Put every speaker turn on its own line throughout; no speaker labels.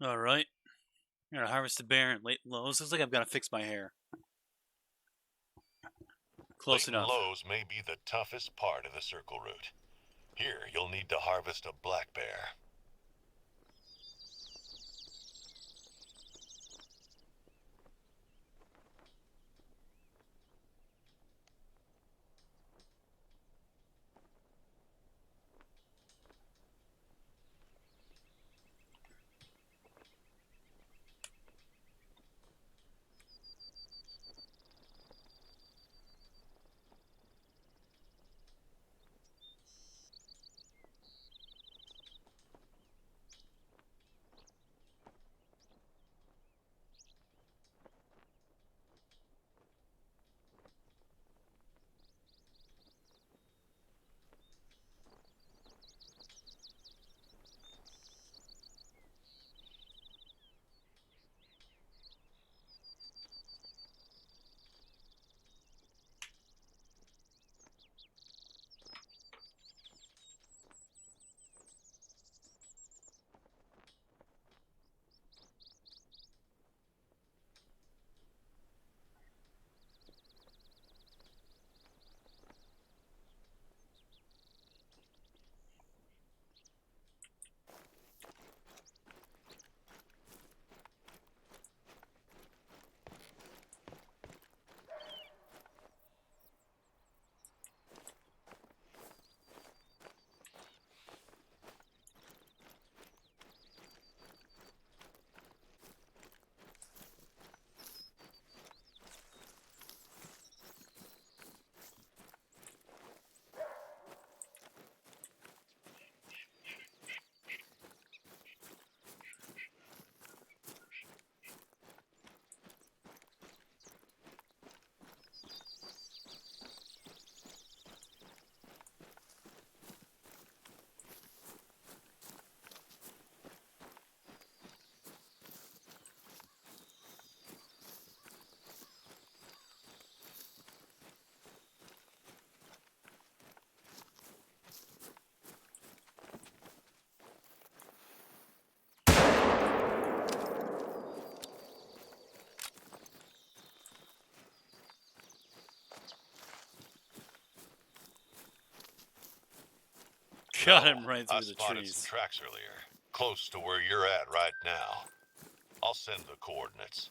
All right. I'm gonna harvest the bear at Leighton Lowe's. Looks like I've got to fix my hair. Close
Leighton
enough.
Lowe's may be the toughest part of the circle route. Here, you'll need to harvest a black bear.
Got
No,
him right
I
through the
spotted some
trees.
tracks earlier, close to where you're at right now. I'll send the coordinates.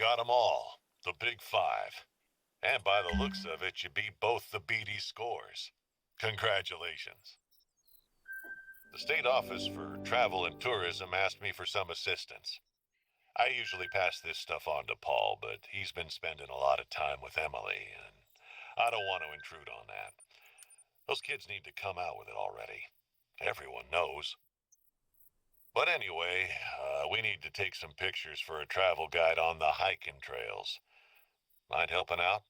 got 'em all. The big five. And by the looks of it, you beat both the BD scores. Congratulations. The State Office for Travel and Tourism asked me for some assistance. I usually pass this stuff on to Paul, but he's been spending a lot of time with Emily, and I don't want to intrude on that. Those kids need to come out with it already. Everyone knows. But anyway, we need to take some pictures for a travel guide on the hiking trails. Mind helping out?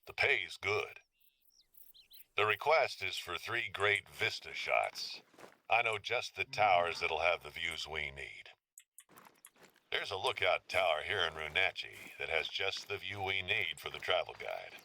The pay's good. The request is for 3 great vista shots. I know just the towers that'll have the views we need. There's a lookout tower here in Runacci that has just the view we need for the travel guide.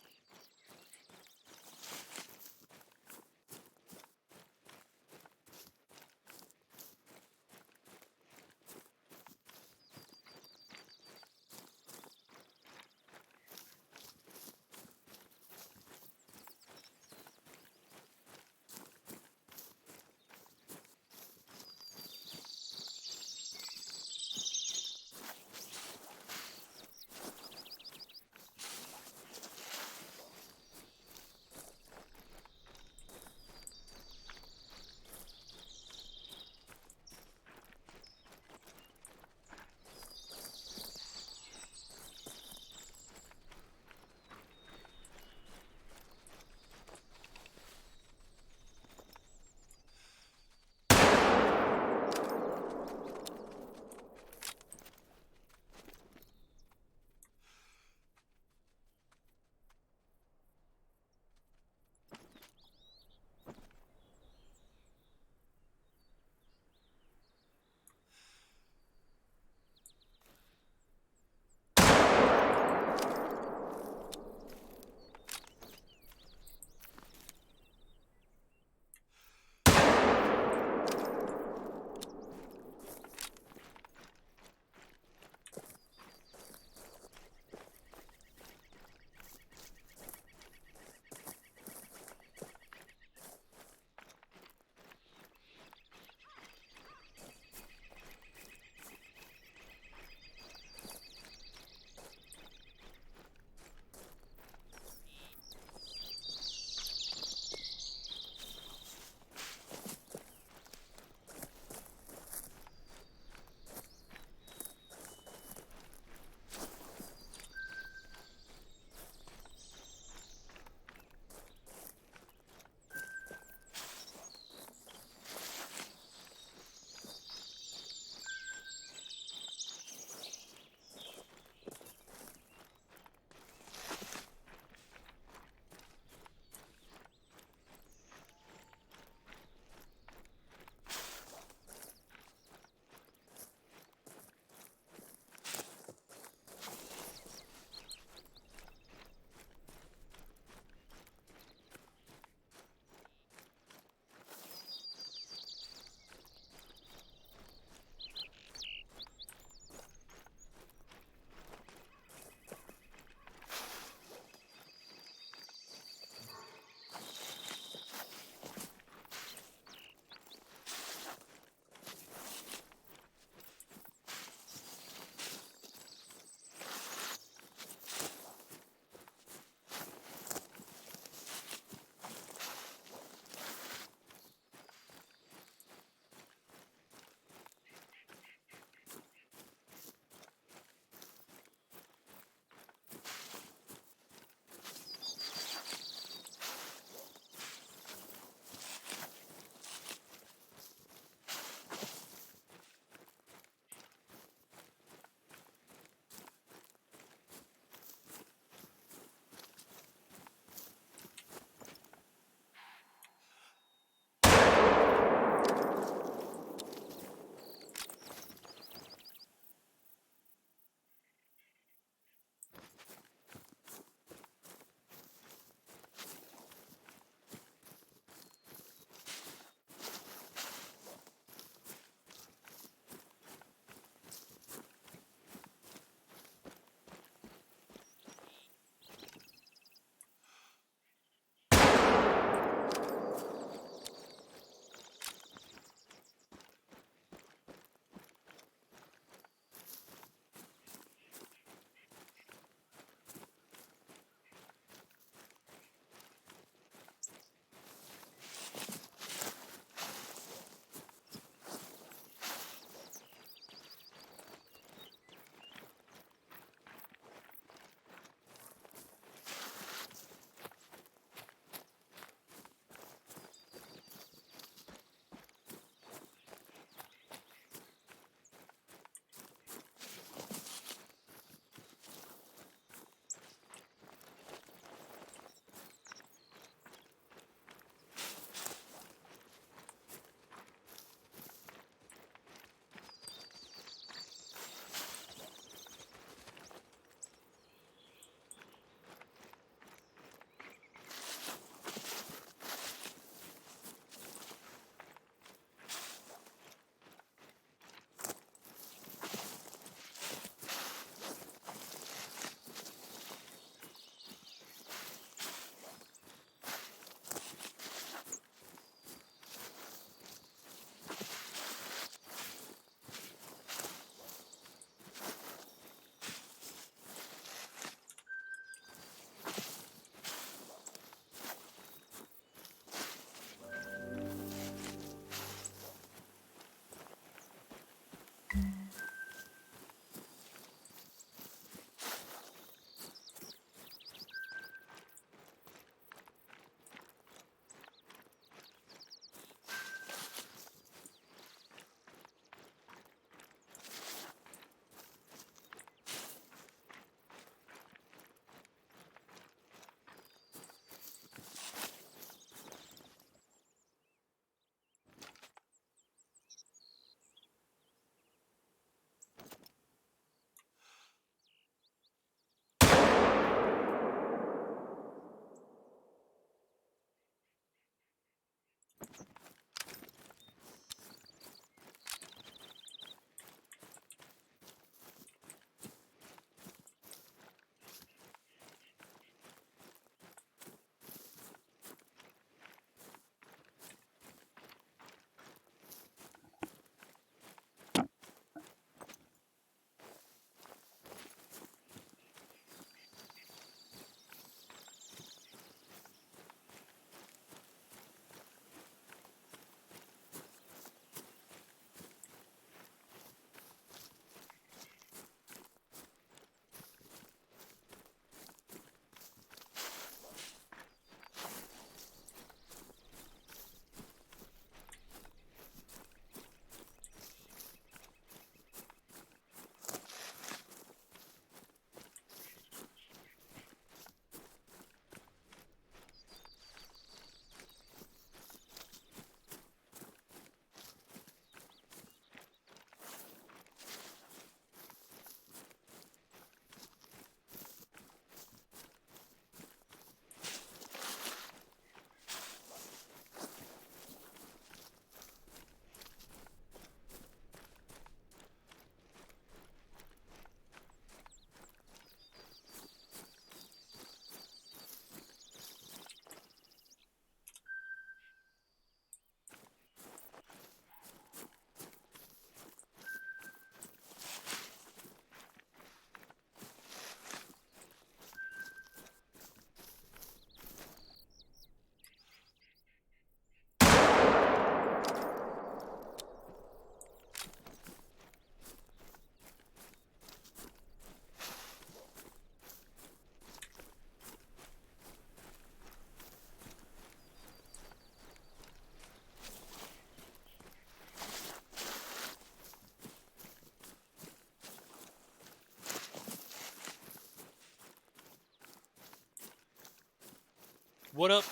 What up?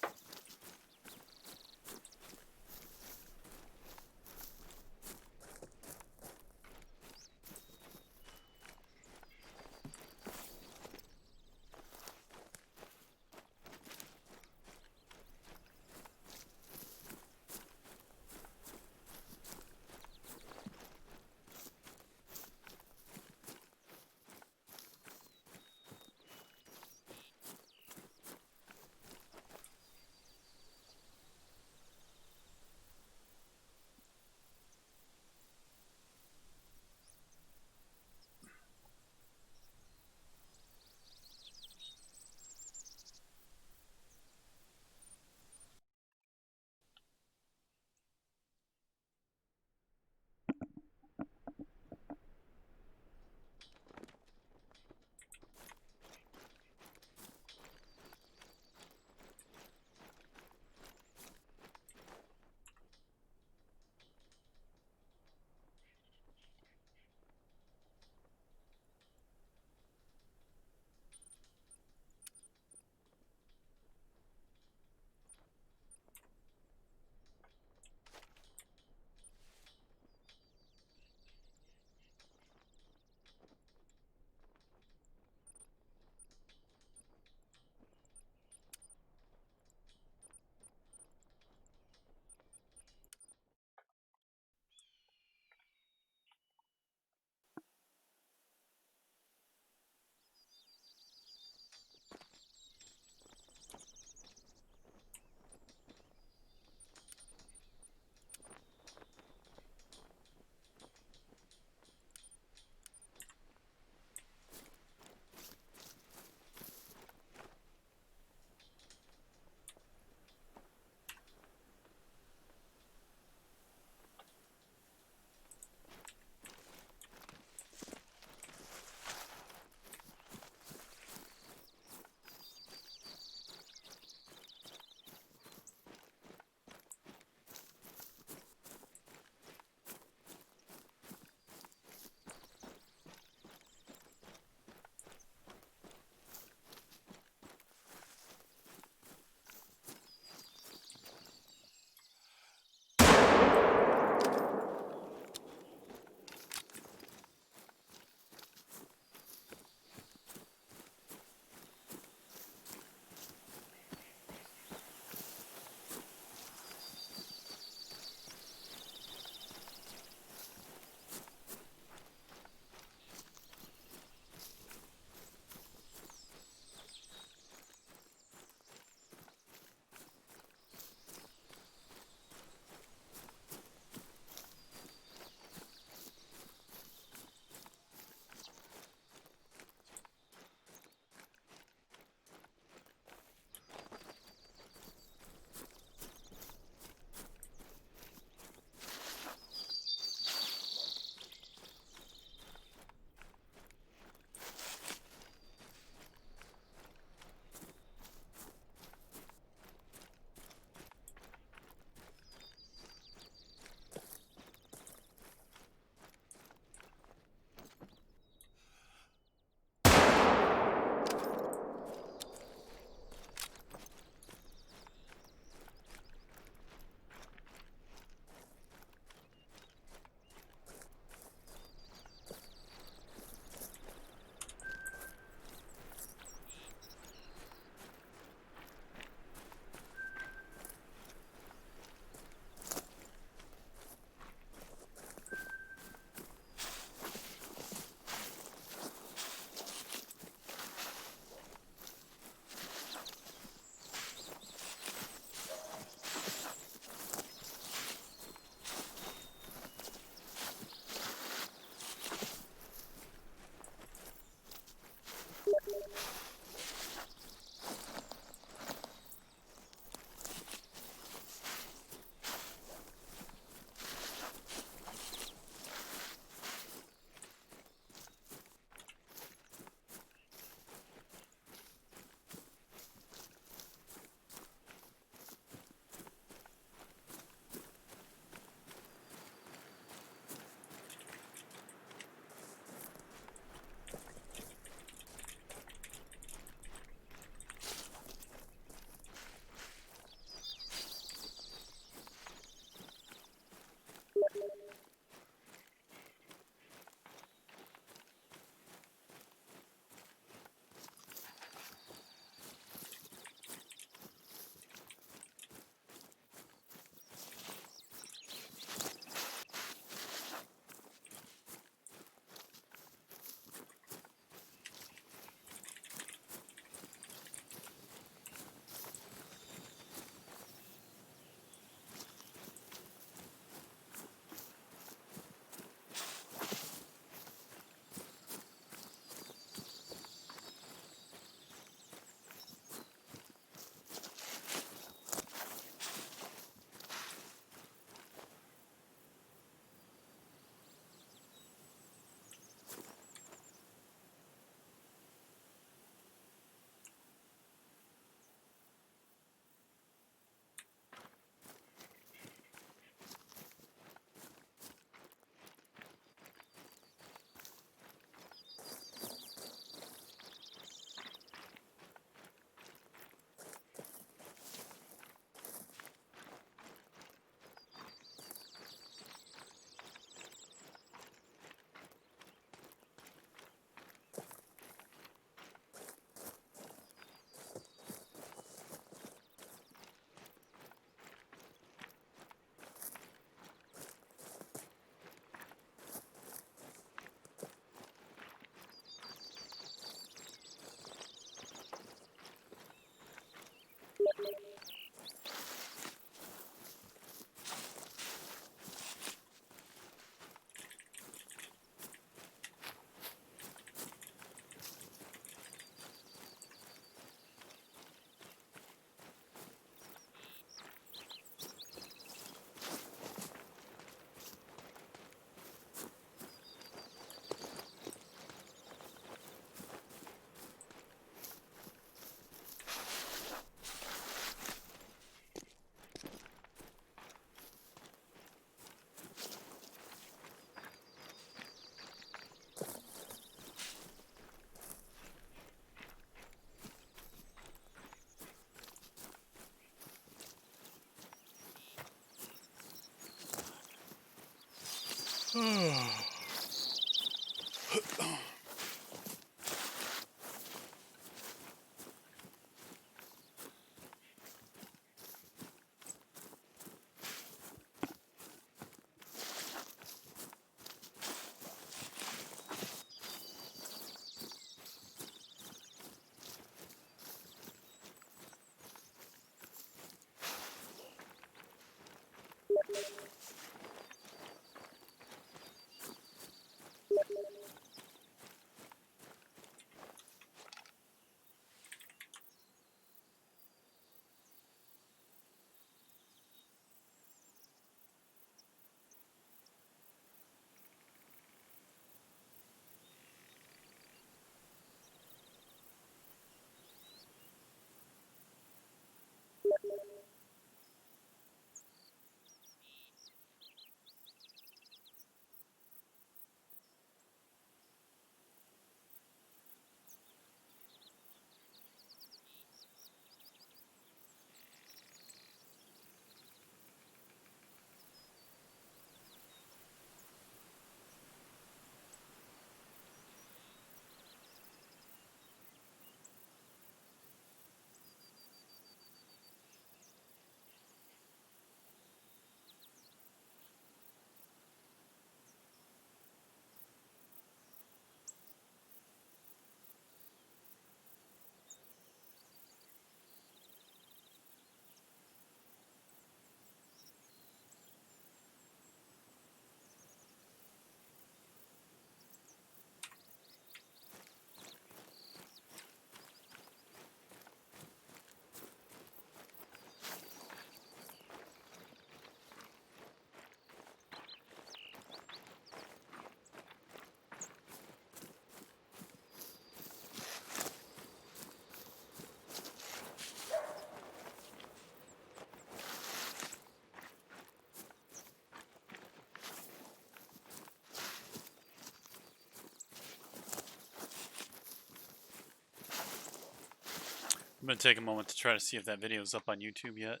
I'm gonna take a moment to try to see if that video is up on YouTube yet.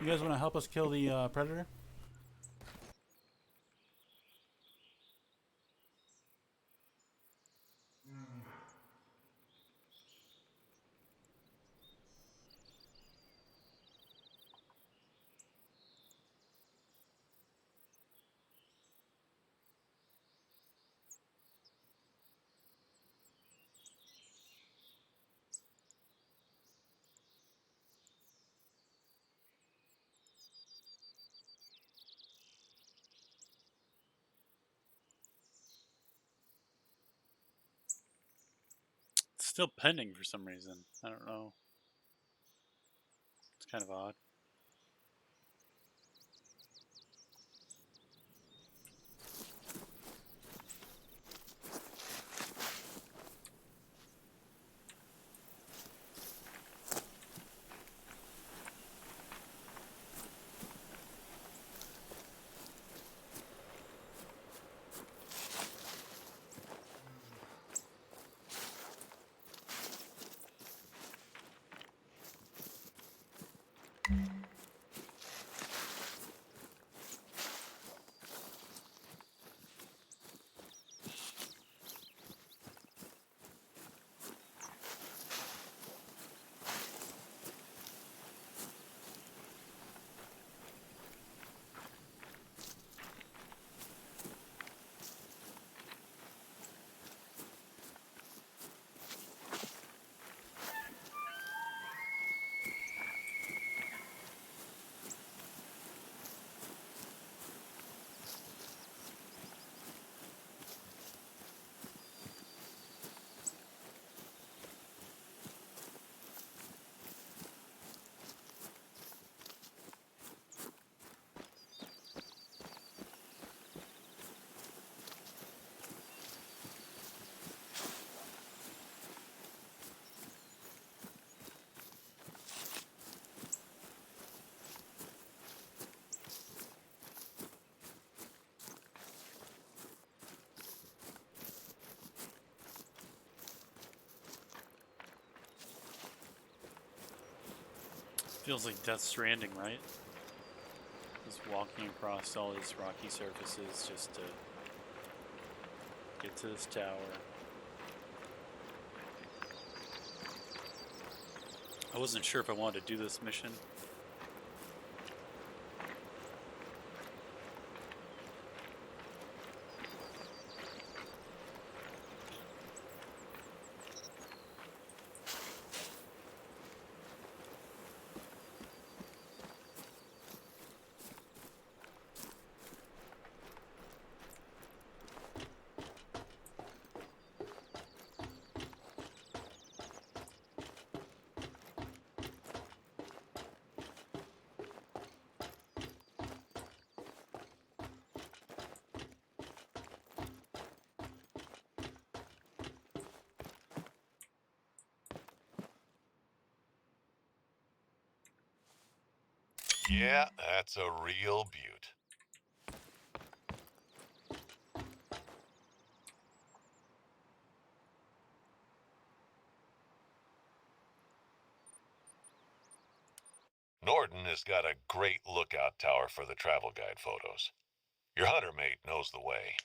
You guys want to help us kill the predator?
It's still pending for some reason. I don't know. It's kind of odd. Feels like Death Stranding, right? Just walking across all these rocky surfaces just to get to this tower. I wasn't sure if I wanted to do this mission.
Yeah, that's a real beaut. Norton has got a great lookout tower for the travel guide photos. Your hunter mate knows the way.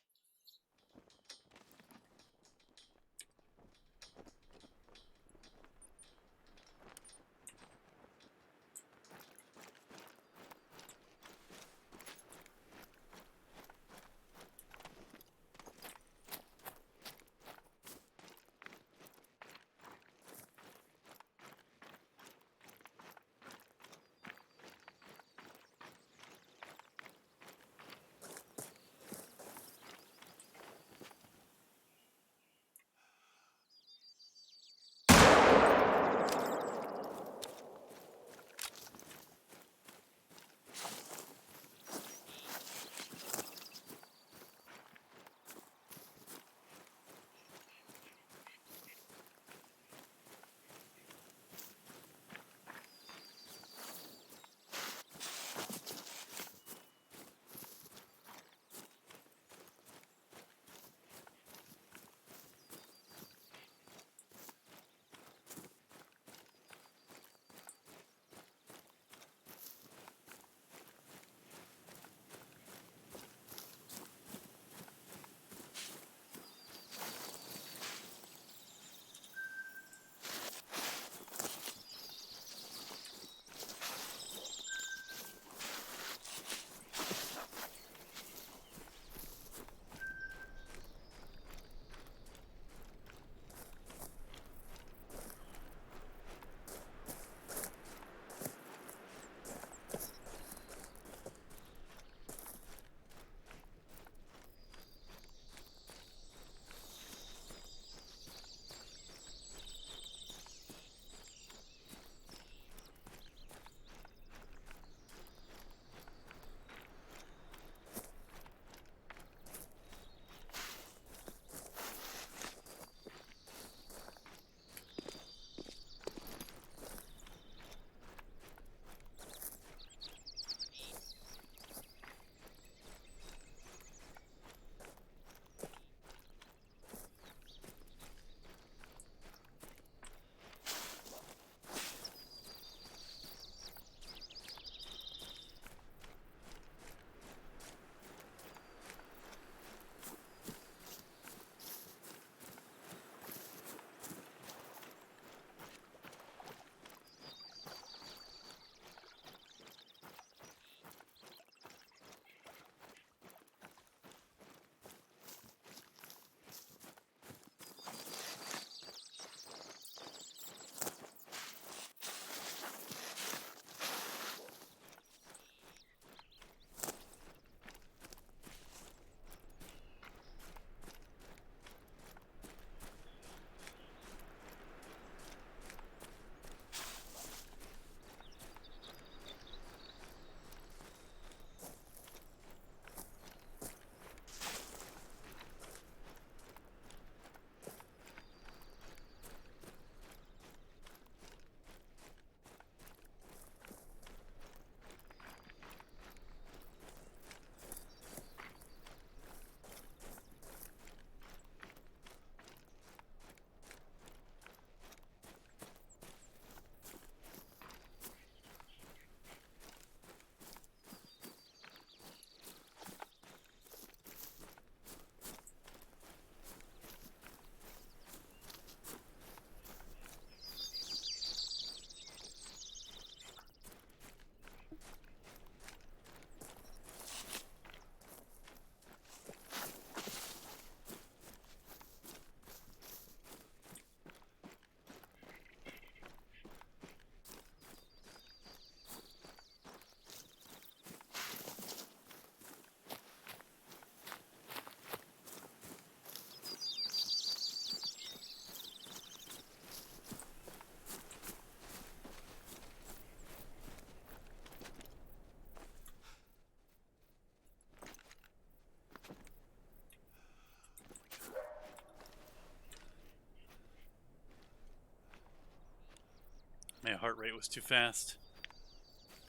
My heart rate was too fast.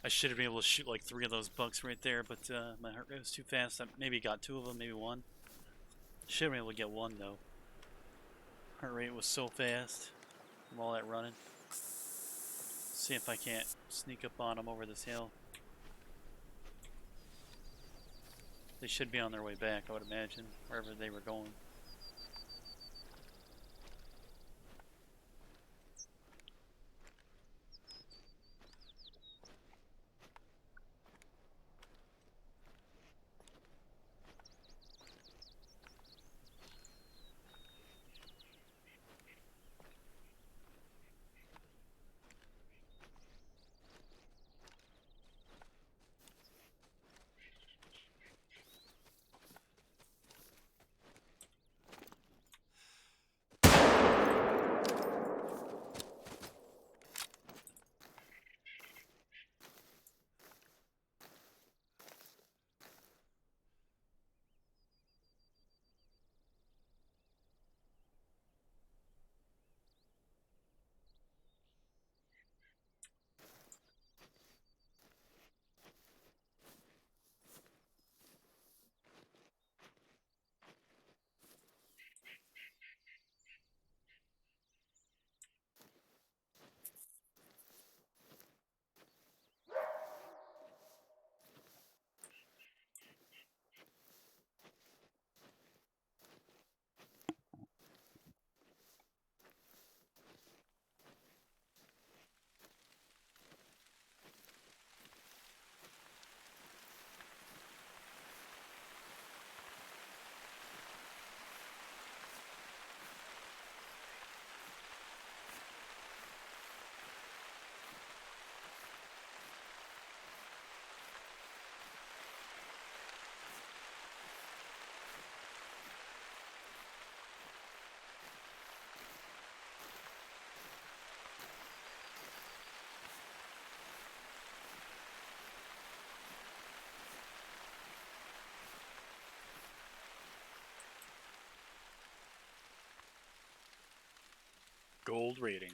I should have been able to shoot like 3 of those bucks right there, but my heart rate was too fast. I maybe got 2 of them, maybe 1. Should have been able to get 1 though. Heart rate was so fast from all that running. See if I can't sneak up on them over this hill. They should be on their way back, I would imagine, wherever they were going. Gold rating.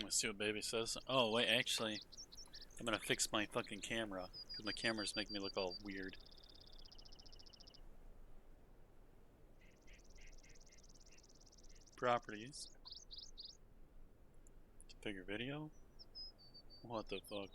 Let's see what baby says. Oh, wait, actually, I'm gonna fix my fucking camera. Because my cameras make me look all weird. Properties. Figure video? What the fuck?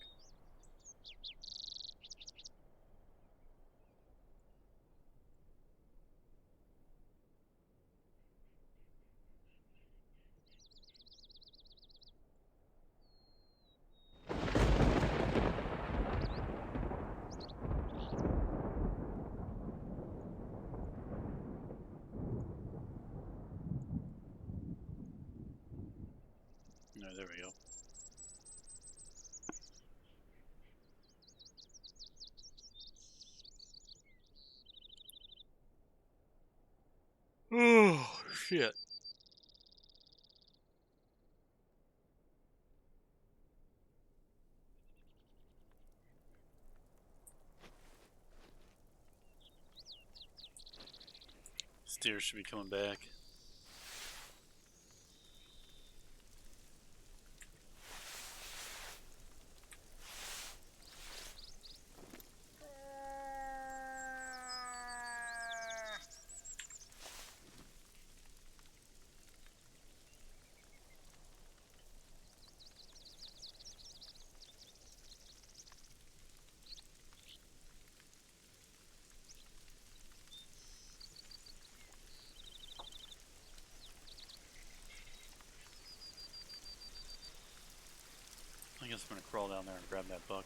No, there we go. Oh, shit. Steer should be coming back. I guess I'm gonna crawl down there and grab that buck.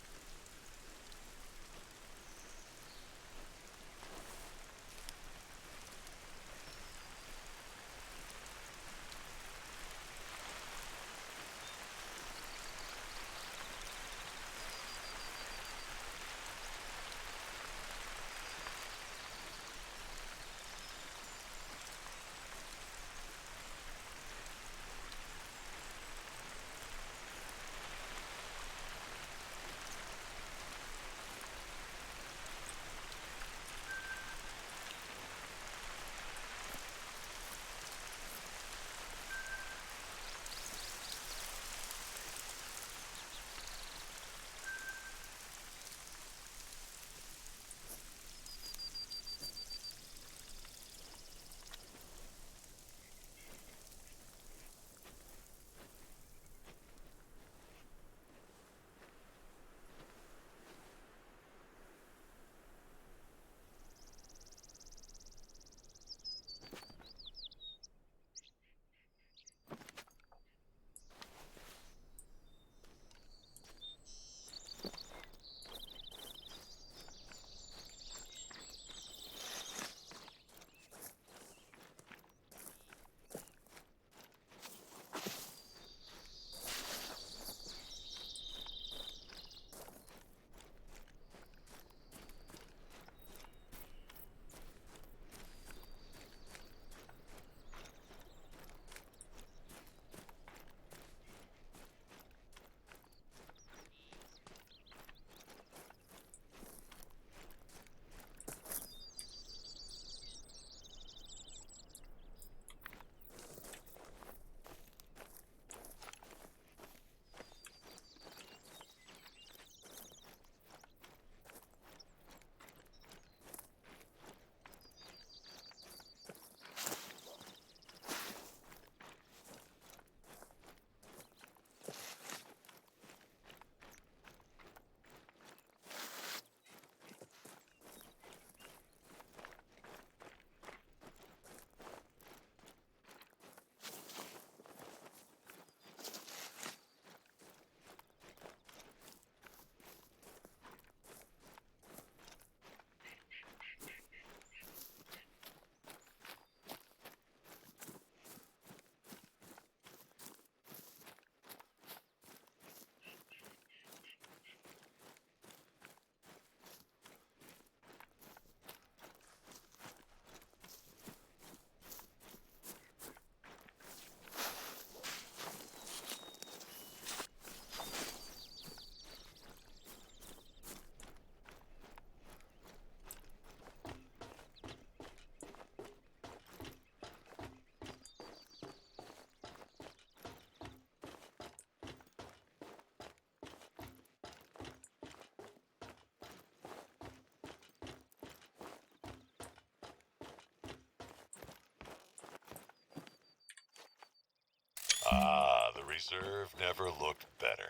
reserve never looked better.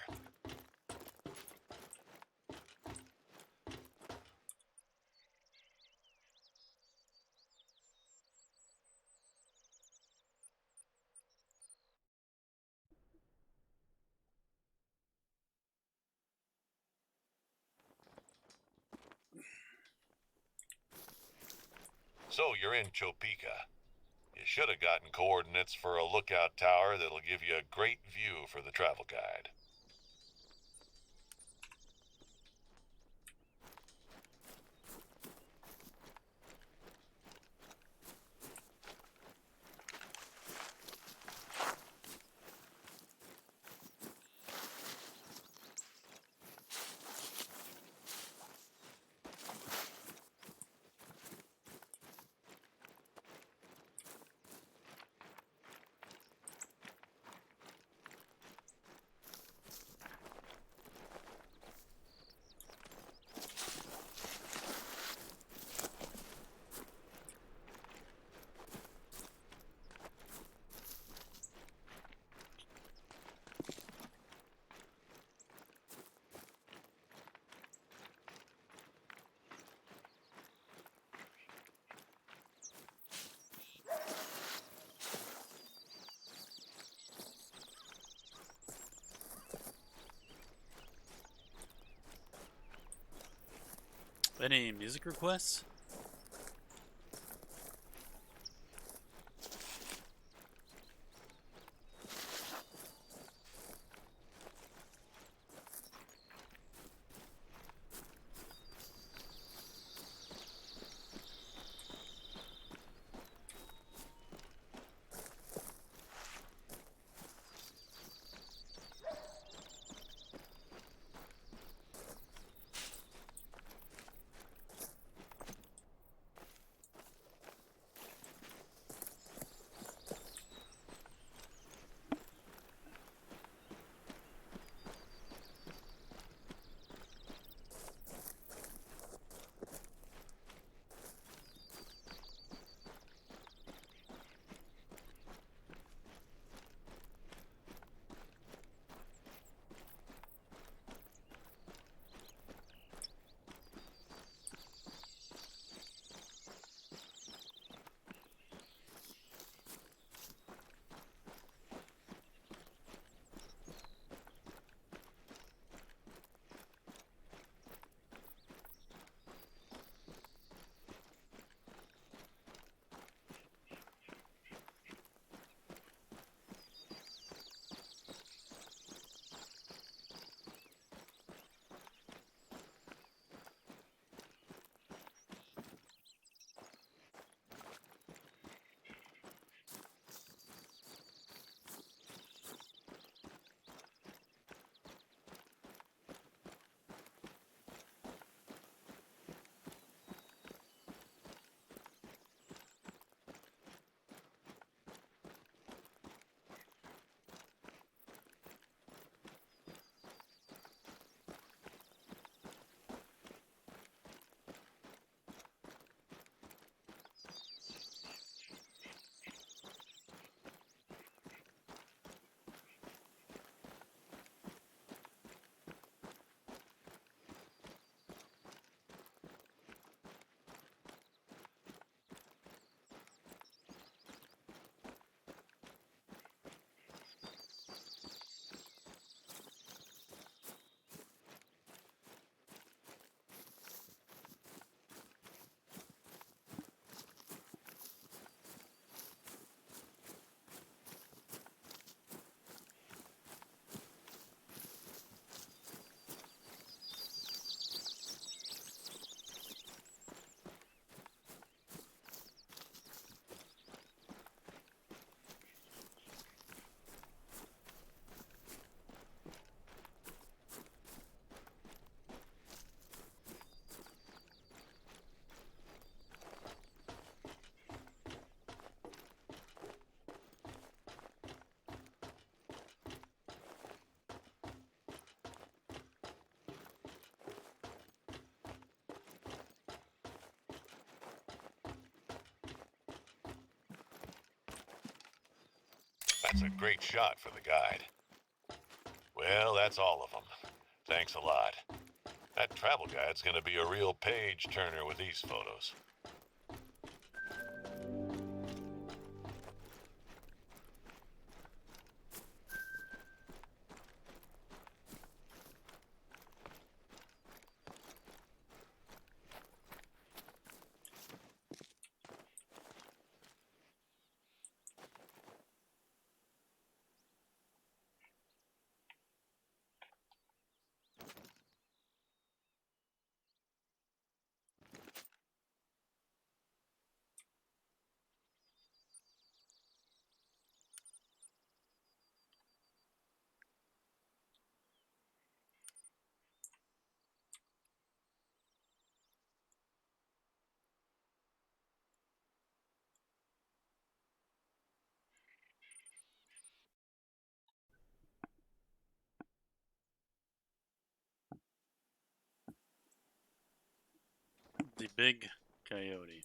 So you're in Chopeka. You should have gotten coordinates for a lookout tower that'll give you a great view for the travel guide.
Any music requests?
That's a great shot for the guide. Well, that's all of them. Thanks a lot. That travel guide's gonna be a real page turner with these photos.
The big coyote.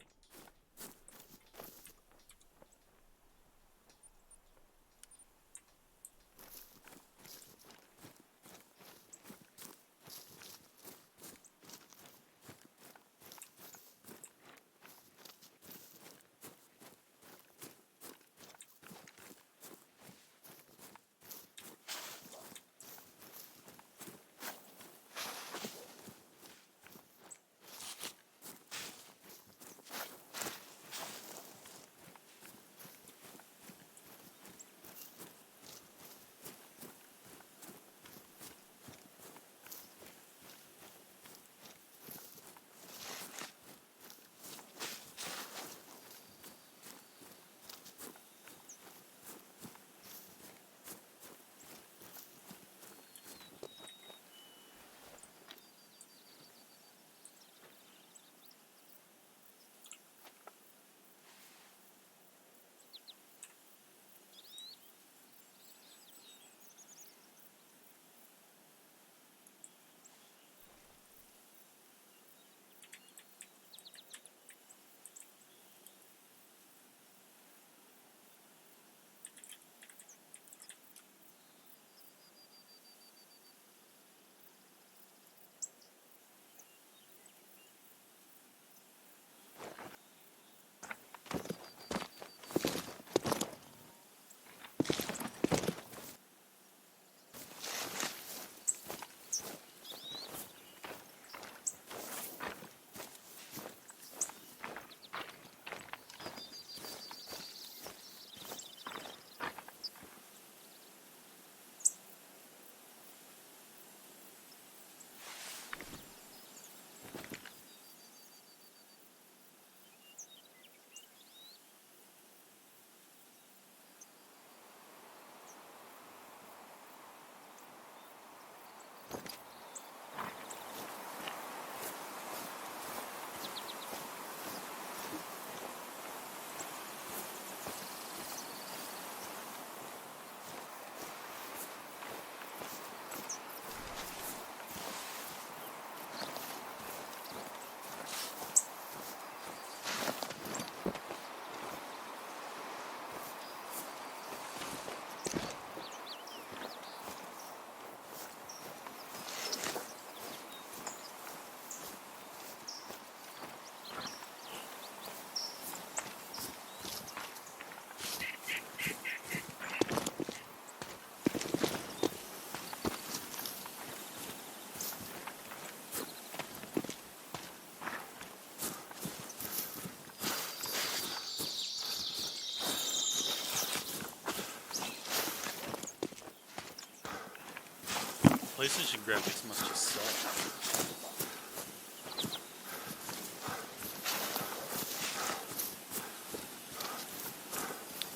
PlayStation graphics must just suck.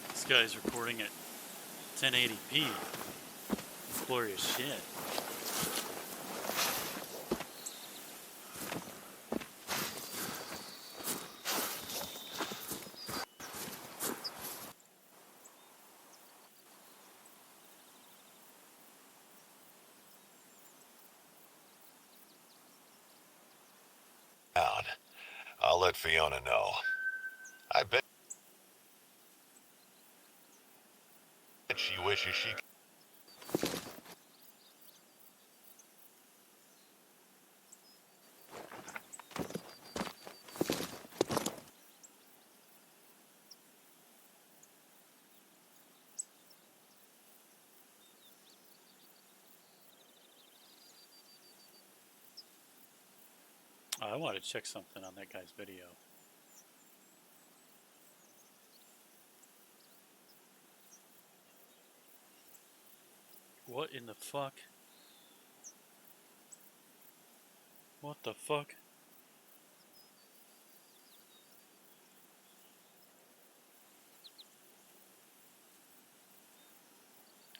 This guy's recording at 1080p. It's blurry as shit.
Down. I'll let Fiona know. I bet she wishes she
I want to check something on that guy's video. What in the fuck? What the fuck?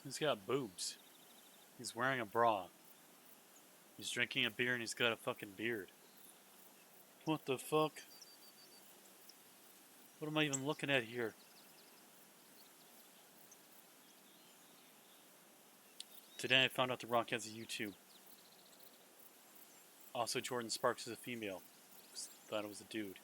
He's got boobs. He's wearing a bra. He's drinking a beer and he's got a fucking beard. What the fuck? What am I even looking at here? Today I found out The Rock has a YouTube. Also, Jordan Sparks is a female. Thought it was a dude.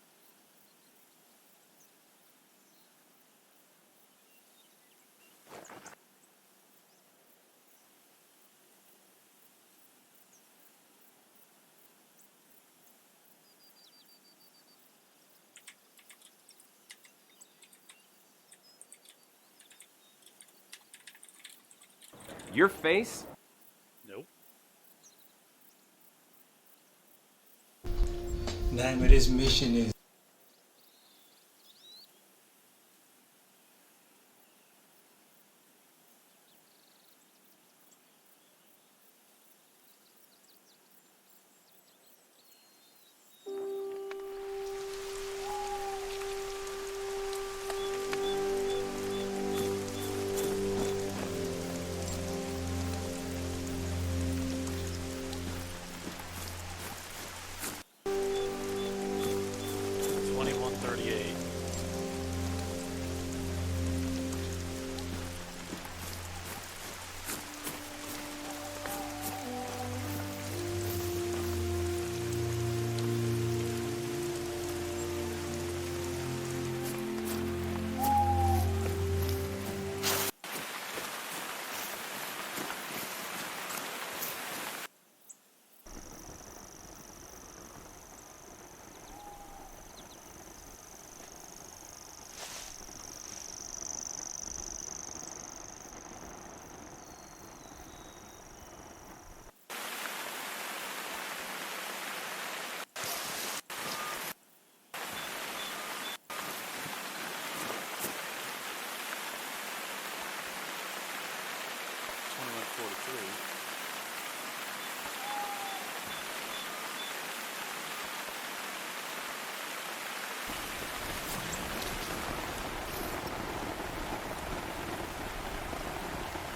Your face?
Nope.
Name of this mission is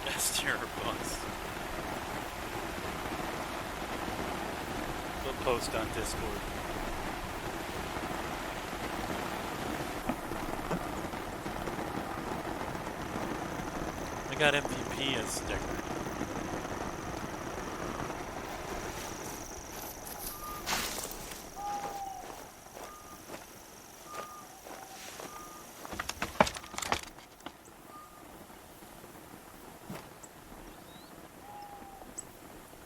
That's terrible. We'll post on Discord. I got MVP as sticker.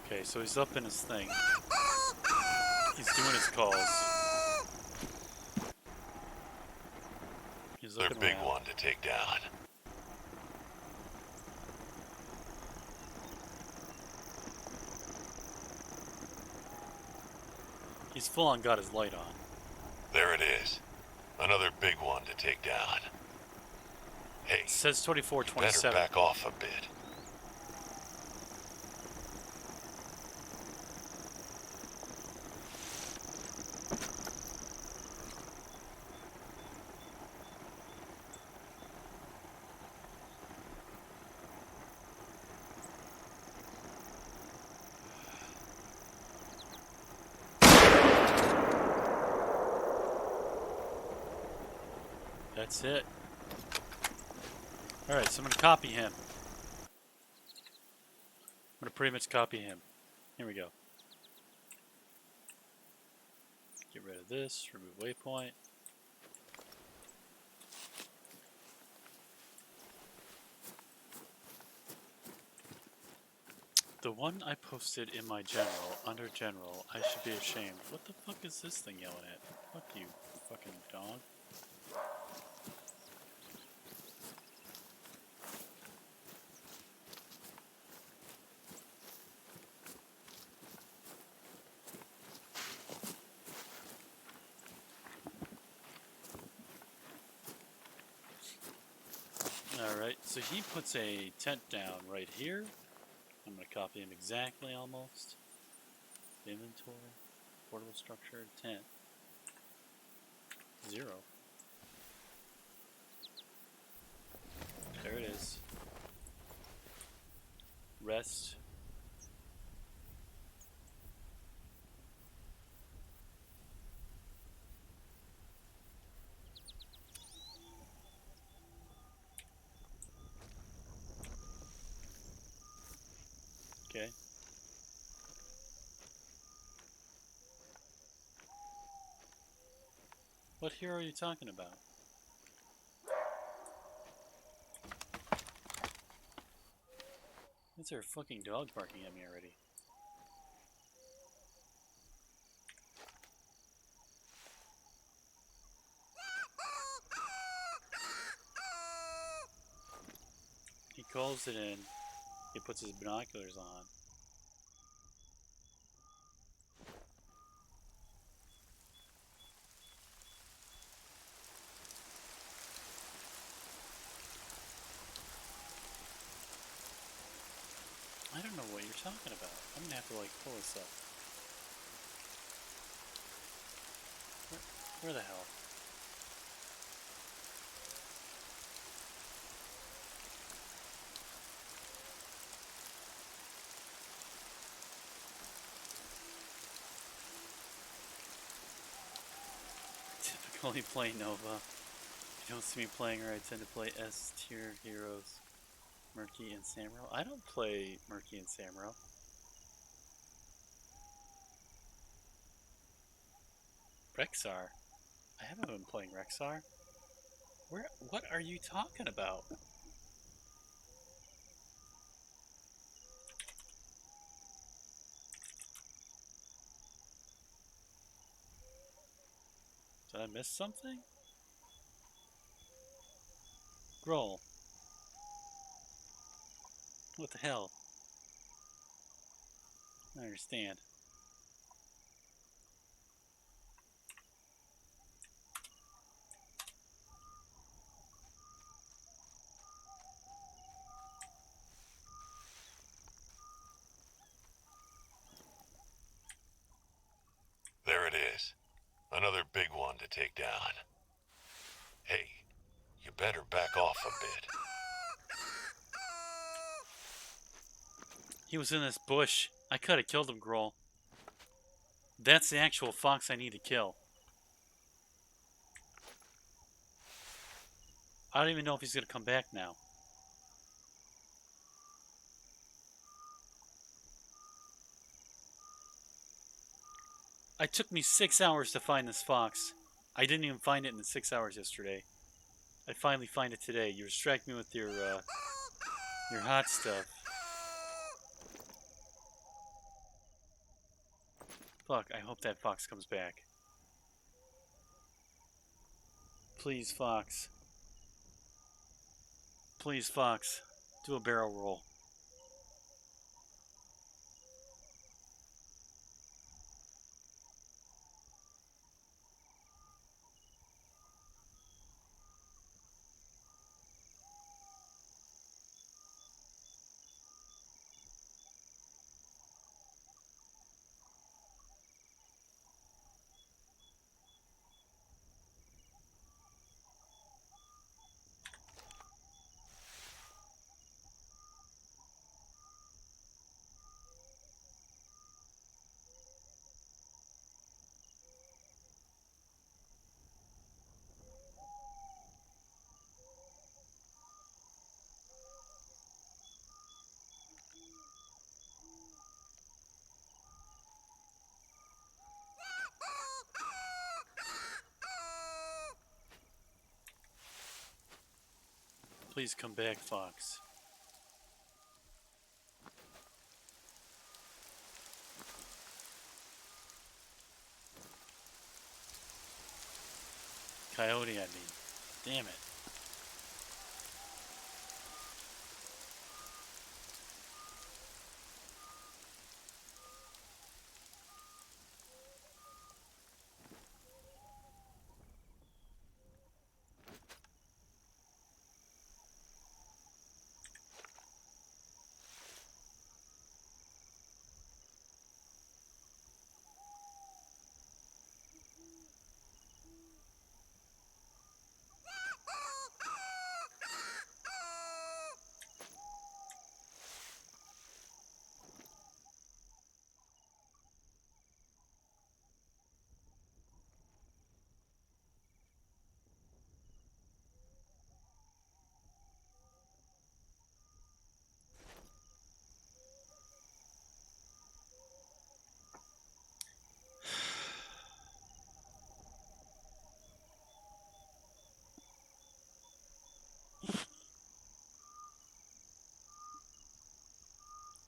Okay, so he's up in his thing. He's doing his calls. He's
Another
looking
big
around.
one to take down.
He's full on got his light on.
There it is. Another big one to take down. Hey,
It says
better
2427.
back off a bit.
That's it. Alright, so I'm going to copy him. I'm going to pretty much copy him. Here we go. Get rid of this, remove waypoint. The one I posted in my general, under general, I should be ashamed. What the fuck is this thing yelling at? Fuck you, fucking dog. So he puts a tent down right here. I'm going to copy him exactly almost. Inventory, portable structure, tent. 0. There it is. Rest. Okay. What hero are you talking about? Is there a fucking dog barking at me already? He calls it in. He puts his binoculars on. I don't know what you're talking about. I'm gonna have to like pull this up. Where the hell? Typically play Nova. If you don't see me playing her, I tend to play S tier heroes. Murky and Samuro. I don't play Murky and Samuro. Rexar. I haven't been playing Rexar. What are you talking about? Did I miss something? Groll. What the hell? I don't understand.
There it is. Another big one to take down. Hey, you better back off a bit.
He was in this bush. I could have killed him, Groll. That's the actual fox I need to kill. I don't even know if he's going to come back now. It took me 6 hours to find this fox. I didn't even find it in the 6 hours yesterday. I finally find it today. You distract me with your hot stuff. Fuck, I hope that fox comes back. Please, fox. Please, fox. Do a barrel roll. Please come back, fox. Coyote, I mean. Damn it.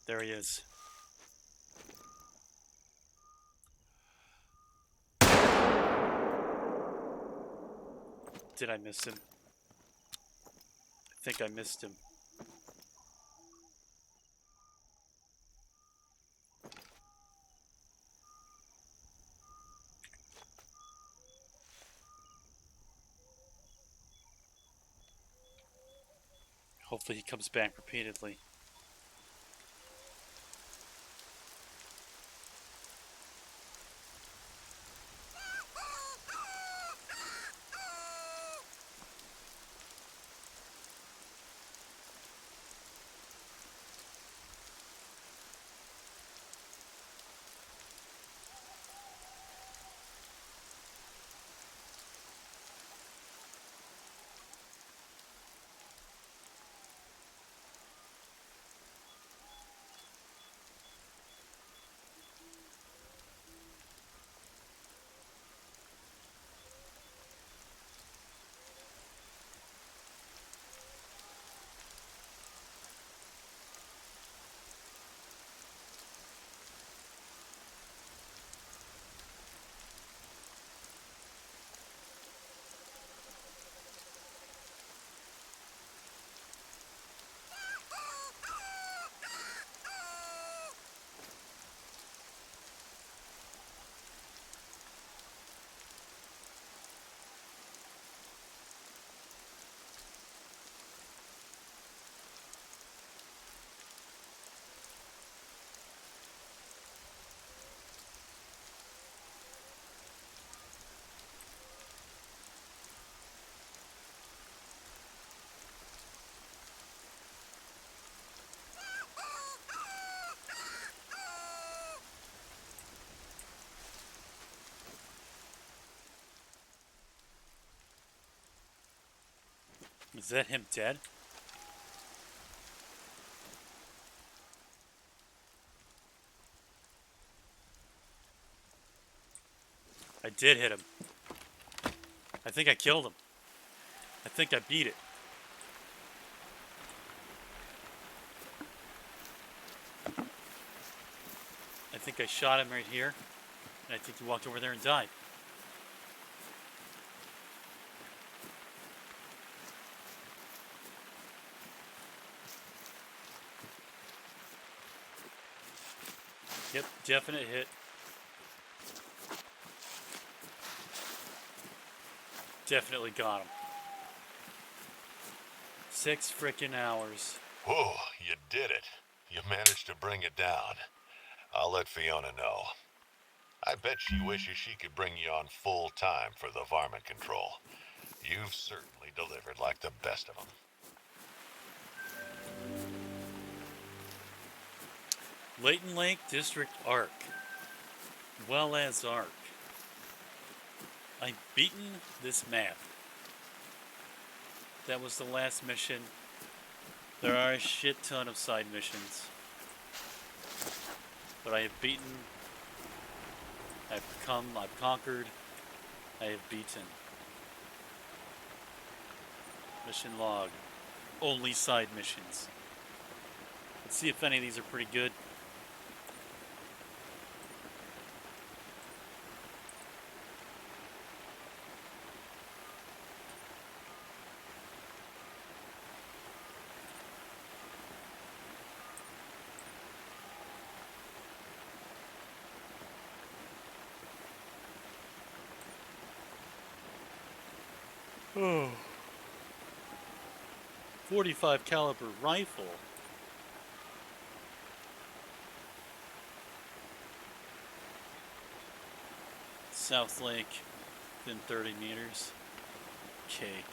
There he is. Did I miss him? I think I missed him. Hopefully he comes back repeatedly. Is that him dead? I did hit him. I think I killed him. I think I beat it. I think I shot him right here. And I think he walked over there and died. Yep, definite hit. Definitely got him. 6 frickin' hours.
Whoa, you did it. You managed to bring it down. I'll let Fiona know. I bet she wishes she could bring you on full time for the varmint control. You've certainly delivered like the best of them.
Leighton Lake District Arc. Well as Arc. I've beaten this map. That was the last mission. There are a shit ton of side missions. But I have beaten. I've conquered. I have beaten. Mission log. Only side missions. Let's see if any of these are pretty good. Oh. 45 caliber rifle. South Lake, within 30 meters. Cake.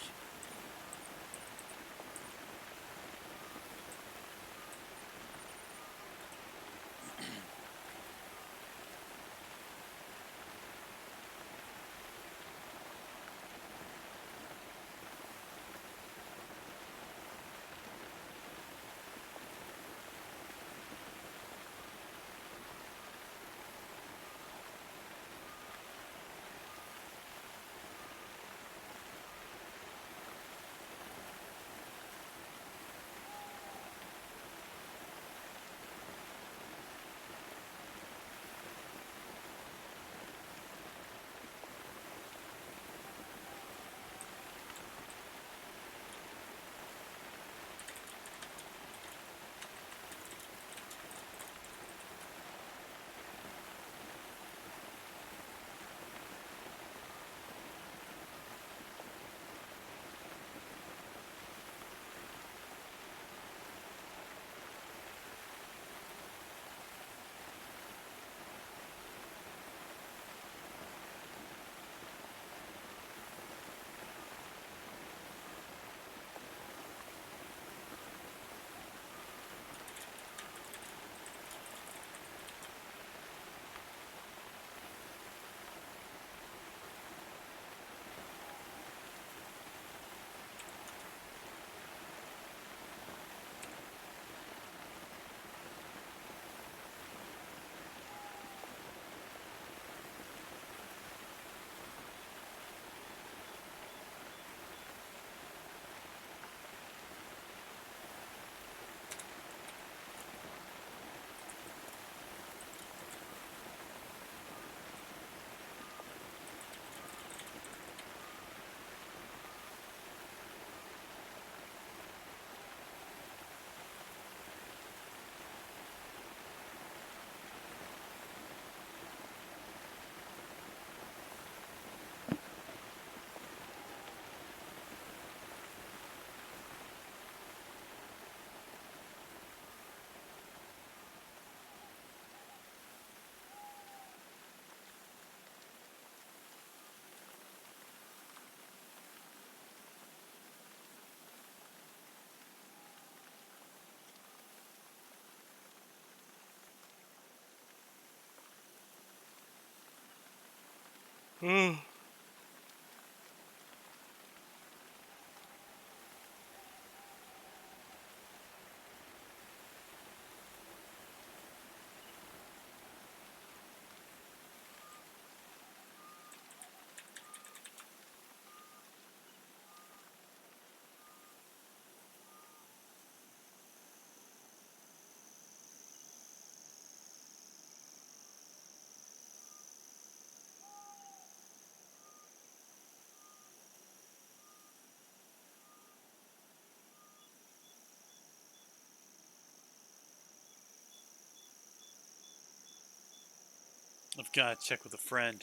I've got to check with a friend.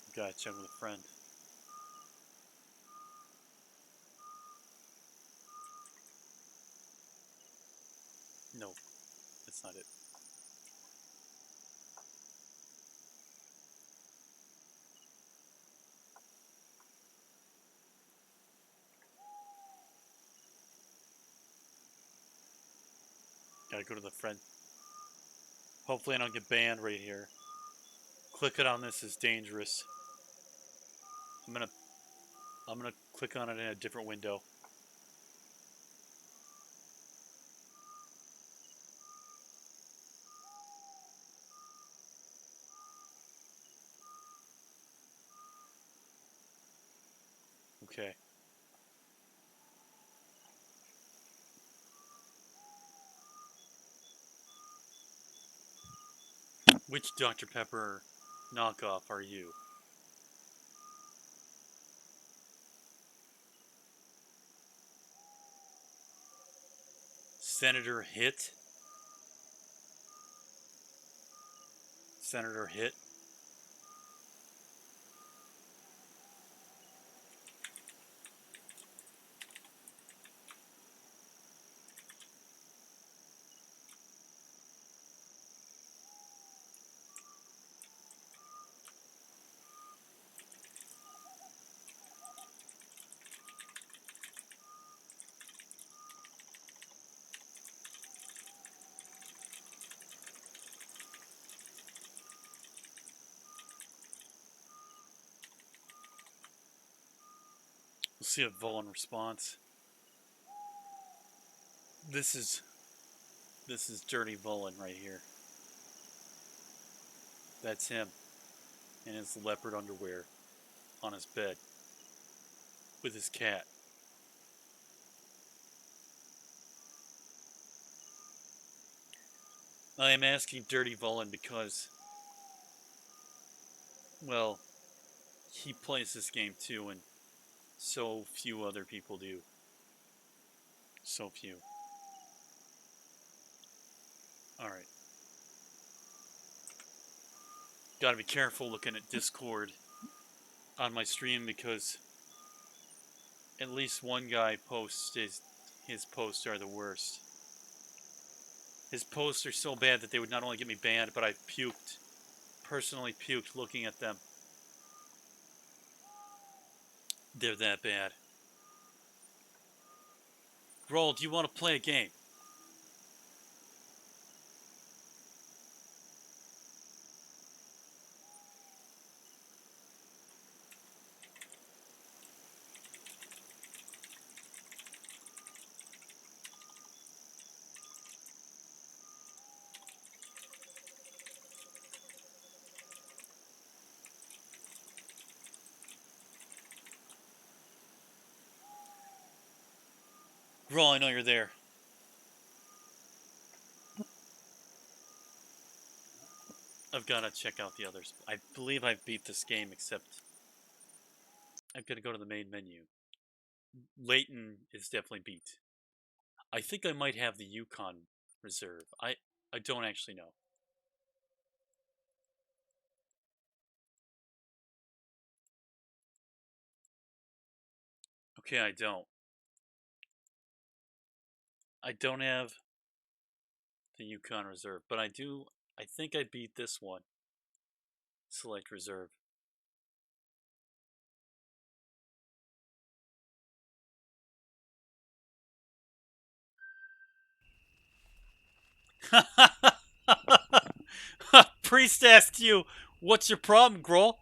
I've got to check with a friend. No, that's not it. Gotta go to the friend. Hopefully I don't get banned right here. Clicking on this is dangerous. I'm gonna click on it in a different window. Okay. Which Dr. Pepper knockoff are you? Senator Hit? Senator Hit? We'll see a Vuln response. This is Dirty Vuln right here. That's him in his leopard underwear on his bed with his cat. I am asking Dirty Vuln because, well, he plays this game too, and so few other people do. So few. Alright. Gotta be careful looking at Discord on my stream because at least one guy posts his posts are the worst. His posts are so bad that they would not only get me banned, but I've personally puked looking at them. They're that bad. Roll, do you want to play a game? Roll, I know you're there. I've got to check out the others. I believe I've beat this game, except I've got to go to the main menu. Layton is definitely beat. I think I might have the Yukon Reserve. I don't actually know. Okay, I don't. I don't have the Yukon Reserve, but I do. I think I beat this one. Select Reserve. Priest asked you, What's your problem, Grohl?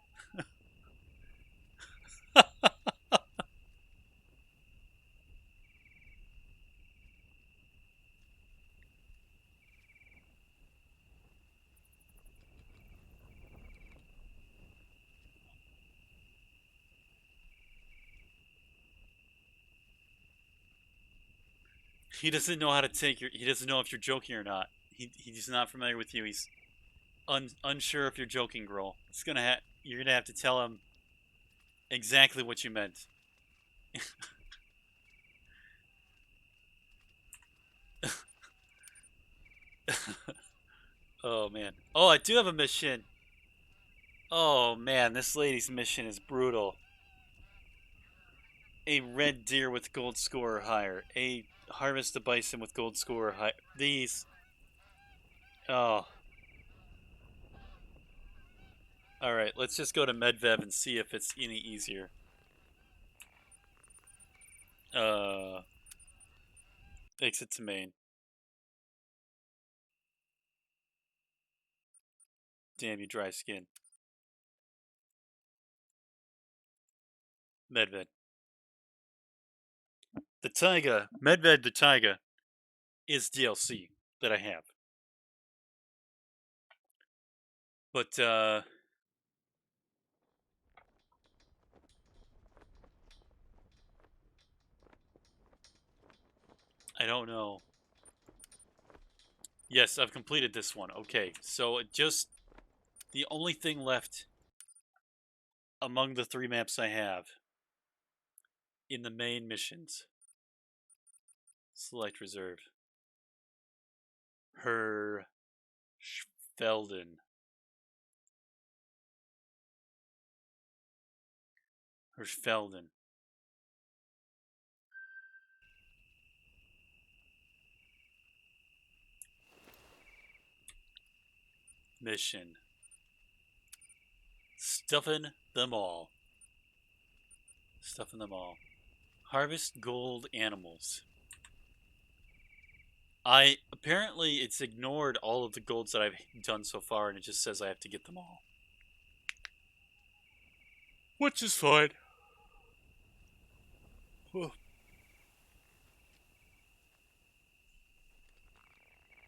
He doesn't know how to take your. He doesn't know if you're joking or not. He's not familiar with you. He's unsure if you're joking, Grohl. You're gonna have to tell him exactly what you meant. Oh man. Oh, I do have a mission. Oh man, this lady's mission is brutal. A red deer with gold score or higher. A harvest a bison with gold score or higher. These. Oh. Alright, let's just go to Medvev and see if it's any easier. Exit to main. Damn you, dry skin. Medved. The Taiga, Medved the Taiga, is DLC that I have. But, I don't know. Yes, I've completed this one. Okay, so the only thing left among the 3 maps I have in the main missions. Select reserve. Hirschfelden. Hirschfelden. Mission. Stuffing them all. Stuffing them all. Harvest gold animals. Apparently it's ignored all of the golds that I've done so far and it just says I have to get them all. Which is fine. Whew.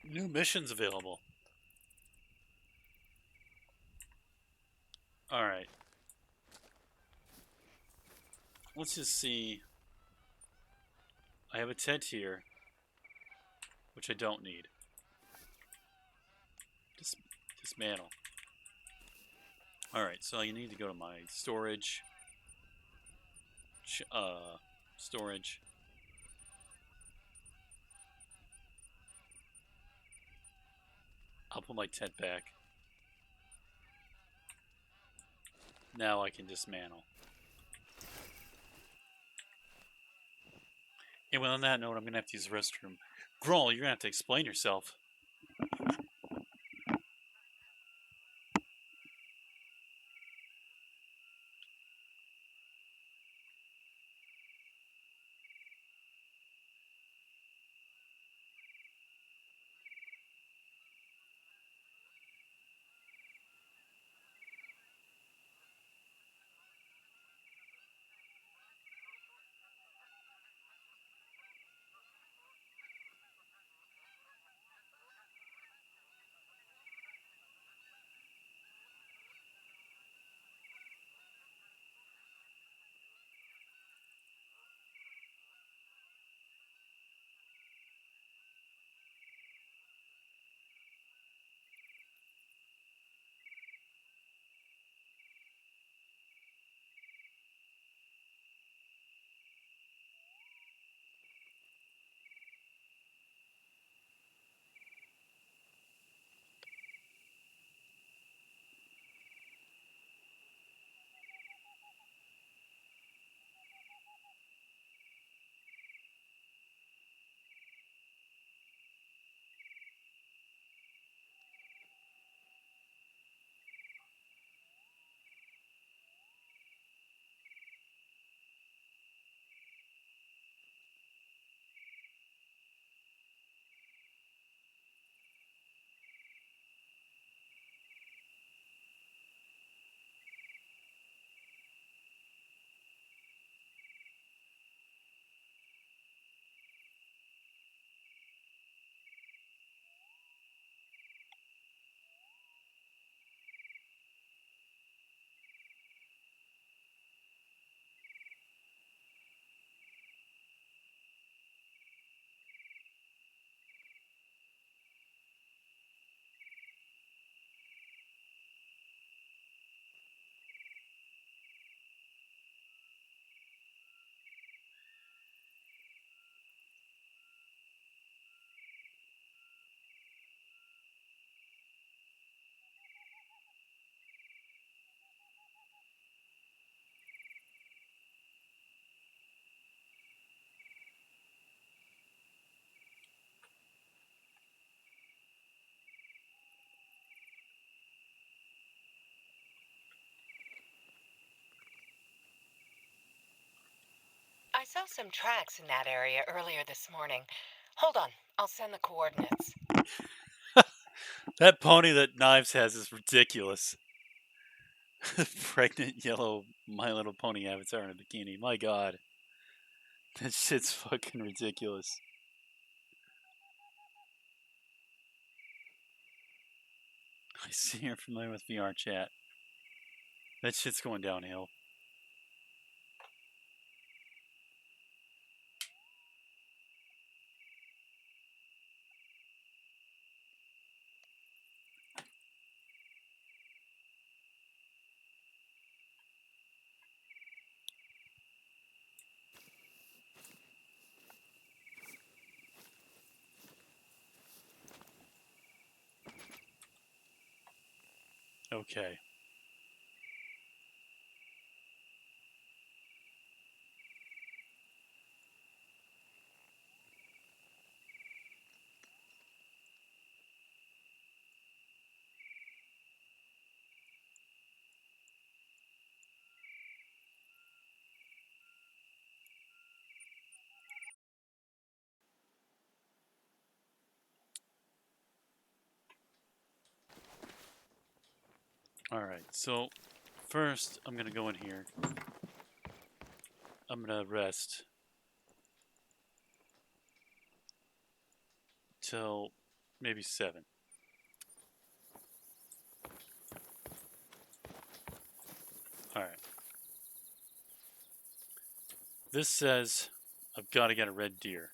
New missions available. Alright. Let's just see. I have a tent here, which I don't need. Dismantle. Alright, so I need to go to my storage. Storage. I'll put my tent back. Now I can dismantle. And on that note, I'm going to have to use the restroom. Grohl, you're going to have to explain yourself.
I saw some tracks in that area earlier this morning. Hold on, I'll send the coordinates.
That pony that Knives has is ridiculous. Pregnant yellow My Little Pony avatar in a bikini. My god. That shit's fucking ridiculous. I see you're familiar with VR chat. That shit's going downhill. Okay. Alright, so first I'm gonna go in here. I'm gonna rest till maybe 7. Alright. This says I've got to get a red deer.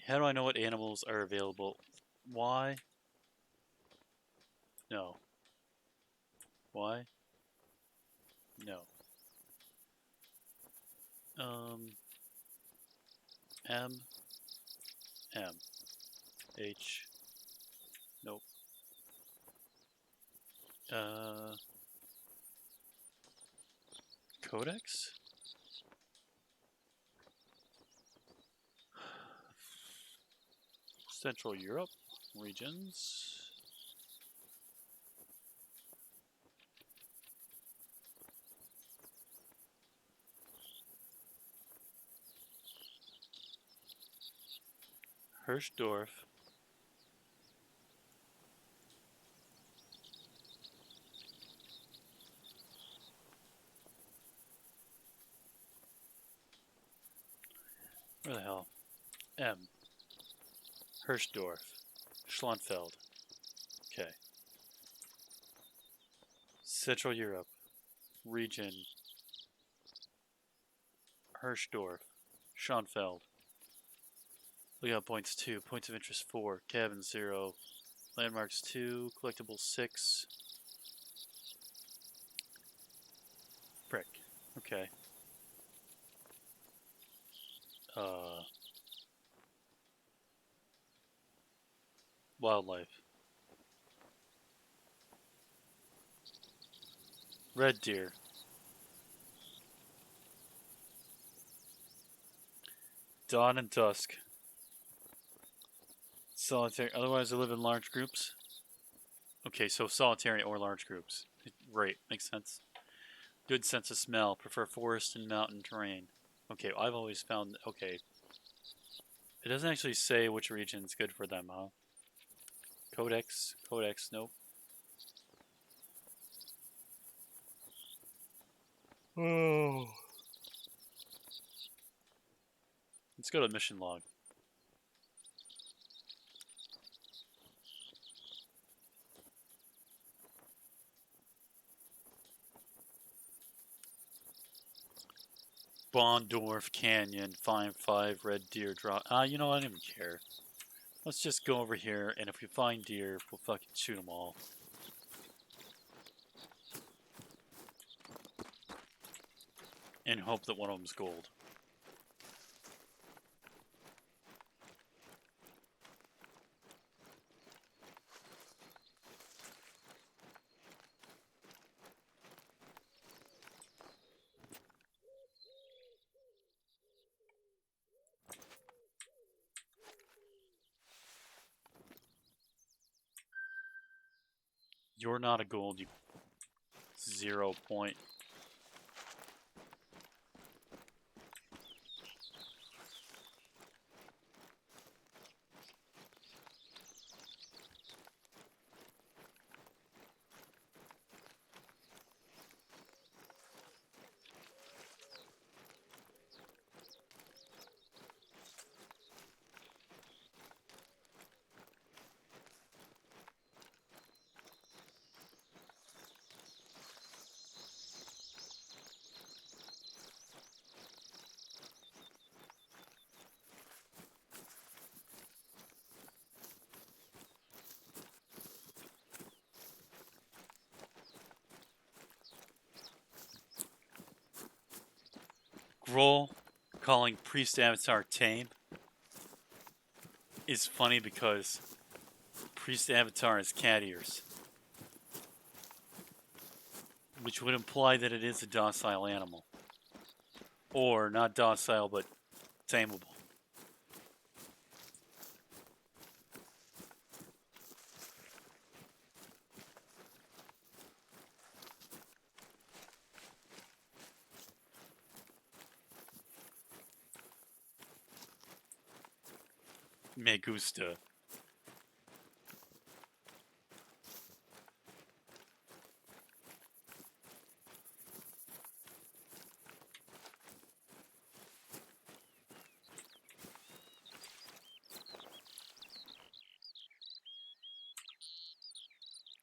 How do I know what animals are available? Why? No. Why? No. M. M. H. Nope. Codex? Central Europe regions. Hirschdorf. Where the hell? M. Hirschdorf. Schlonfeld. Okay. Central Europe. Region. Hirschdorf. Schonfeld. Lookout points 2. Points of interest 4. Cabin 0. Landmarks 2. Collectibles 6. Frick. Okay. Wildlife. Red deer. Dawn and dusk. Solitary. Otherwise, they live in large groups. Okay, so solitary or large groups. Right, makes sense. Good sense of smell. Prefer forest and mountain terrain. Okay, I've always found. Okay. It doesn't actually say which region's good for them, huh? Codex. Codex, nope. Oh. Let's go to mission log. Bondorf Canyon, find 5 red deer drop. You know, I don't even care. Let's just go over here, and if we find deer, we'll fucking shoot them all. And hope that one of them's gold. You're not a gold, you 0 point. Grohl calling Priest Avatar tame is funny because Priest Avatar has cat ears, which would imply that it is a docile animal. Or not docile, but tameable. Me gusta.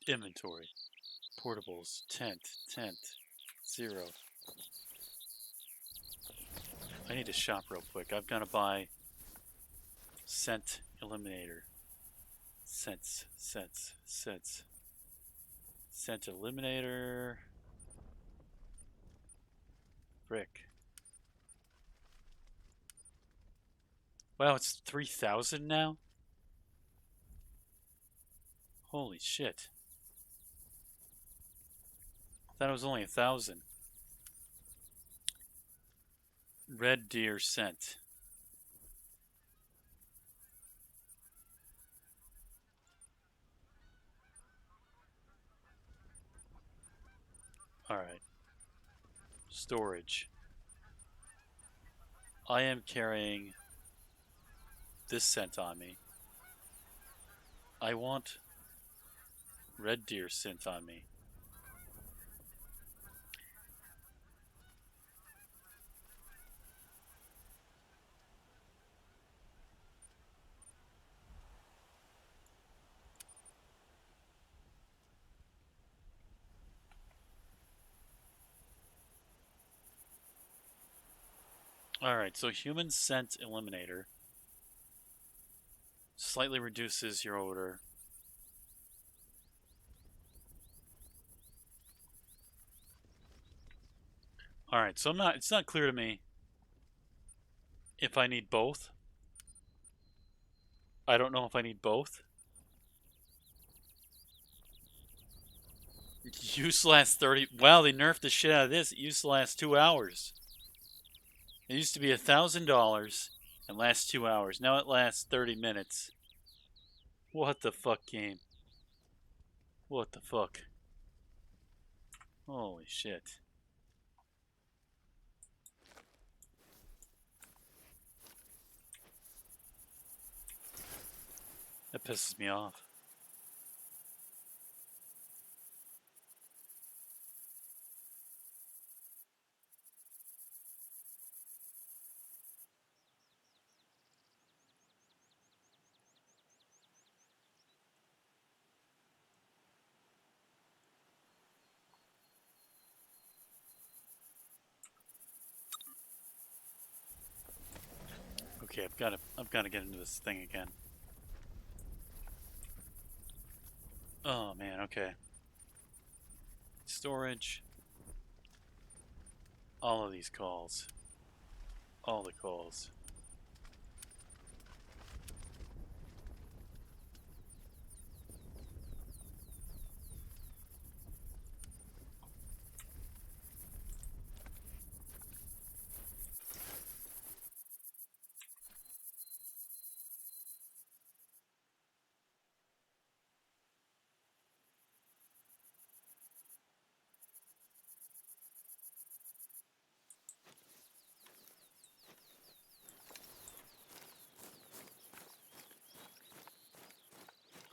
Inventory. Portables. Tent. 0. I need to shop real quick. I've got to buy scent eliminator. Scent eliminator. Frick. Wow, it's 3,000 now? Holy shit. I thought it was only 1,000. Red deer scent. Alright. Storage. I am carrying this scent on me. I want red deer scent on me. Alright, so human scent eliminator slightly reduces your odor. Alright, so it's not clear to me if I need both. I don't know if I need both. Use lasts 30. Wow, they nerfed the shit out of this. It used to last 2 hours. It used to be $1,000 and last 2 hours. Now it lasts 30 minutes. What the fuck, game? What the fuck? Holy shit. That pisses me off. Okay, I've got to get into this thing again. Oh man, okay. Storage. All of these calls. All the calls.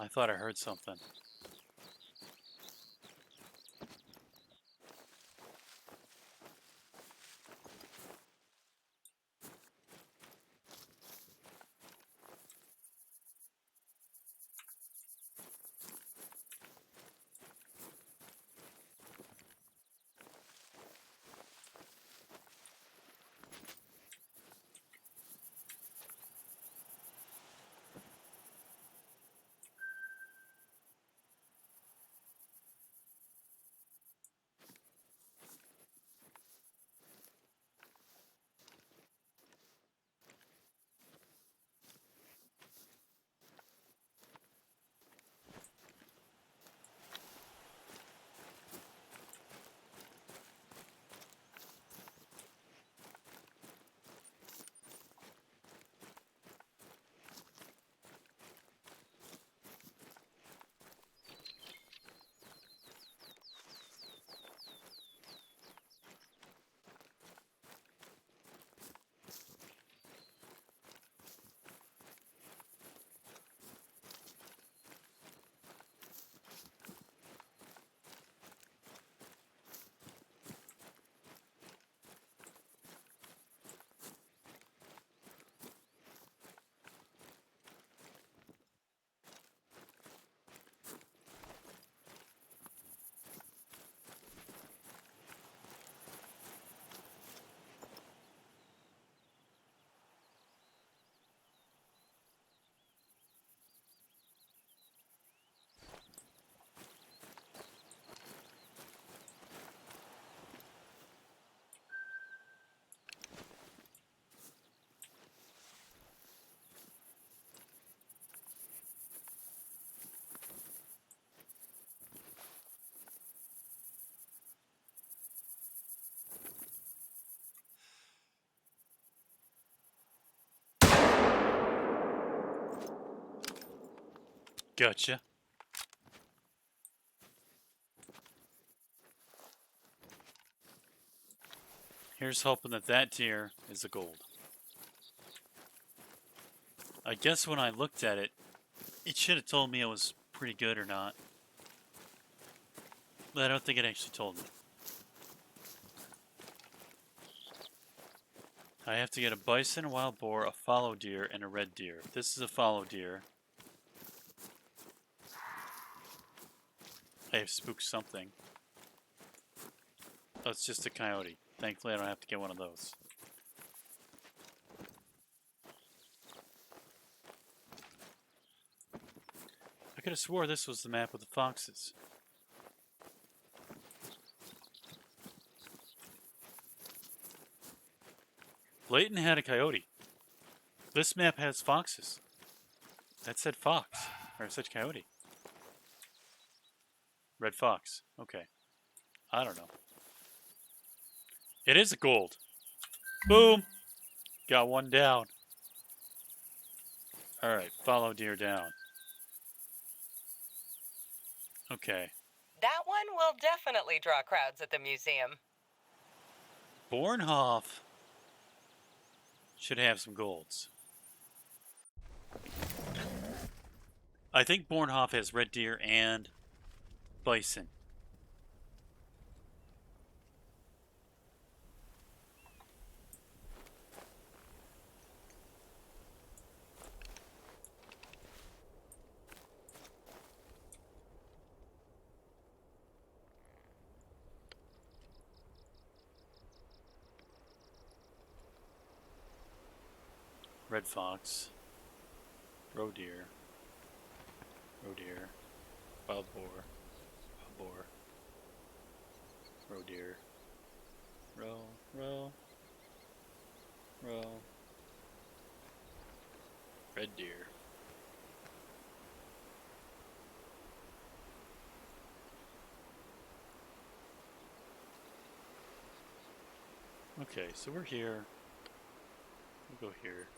I thought I heard something. Gotcha. Here's hoping that that deer is the gold. I guess when I looked at it, it should have told me it was pretty good or not. But I don't think it actually told me. I have to get a bison, a wild boar, a fallow deer, and a red deer. This is a fallow deer. I have spooked something. Oh, it's just a coyote. Thankfully, I don't have to get one of those. I could have swore this was the map with the foxes. Layton had a coyote. This map has foxes. That said fox. Or it said coyote. Red fox. Okay. I don't know. It is a gold. Boom! Got one down. Alright, follow deer down. Okay.
That one will definitely draw crowds at the museum.
Bornhof should have some golds. I think Bornhof has red deer and bison. Red fox, roe deer, wild boar, roe deer, roe, red deer. Okay, so we're here. We'll go here.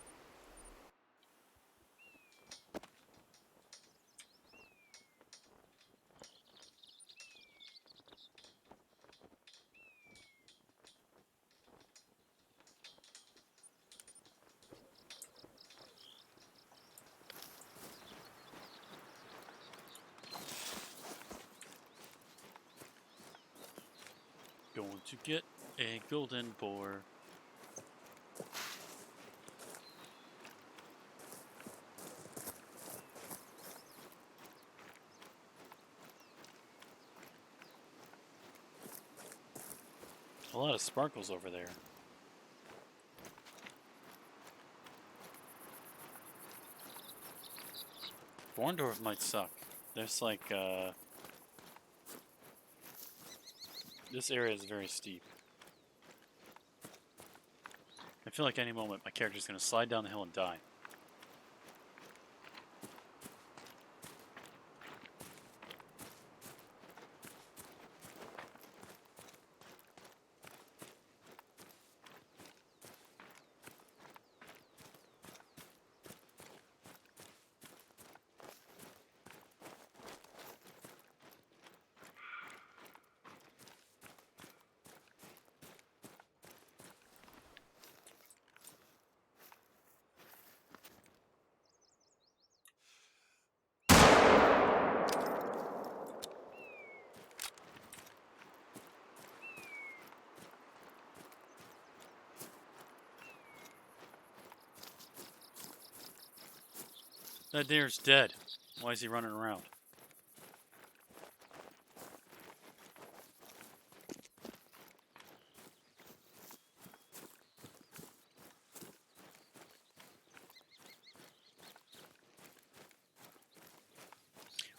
to get a golden boar. A lot of sparkles over there. Borndorf might suck. There's like, this area is very steep. I feel like any moment my character's gonna slide down the hill and die. That deer's dead. Why is he running around?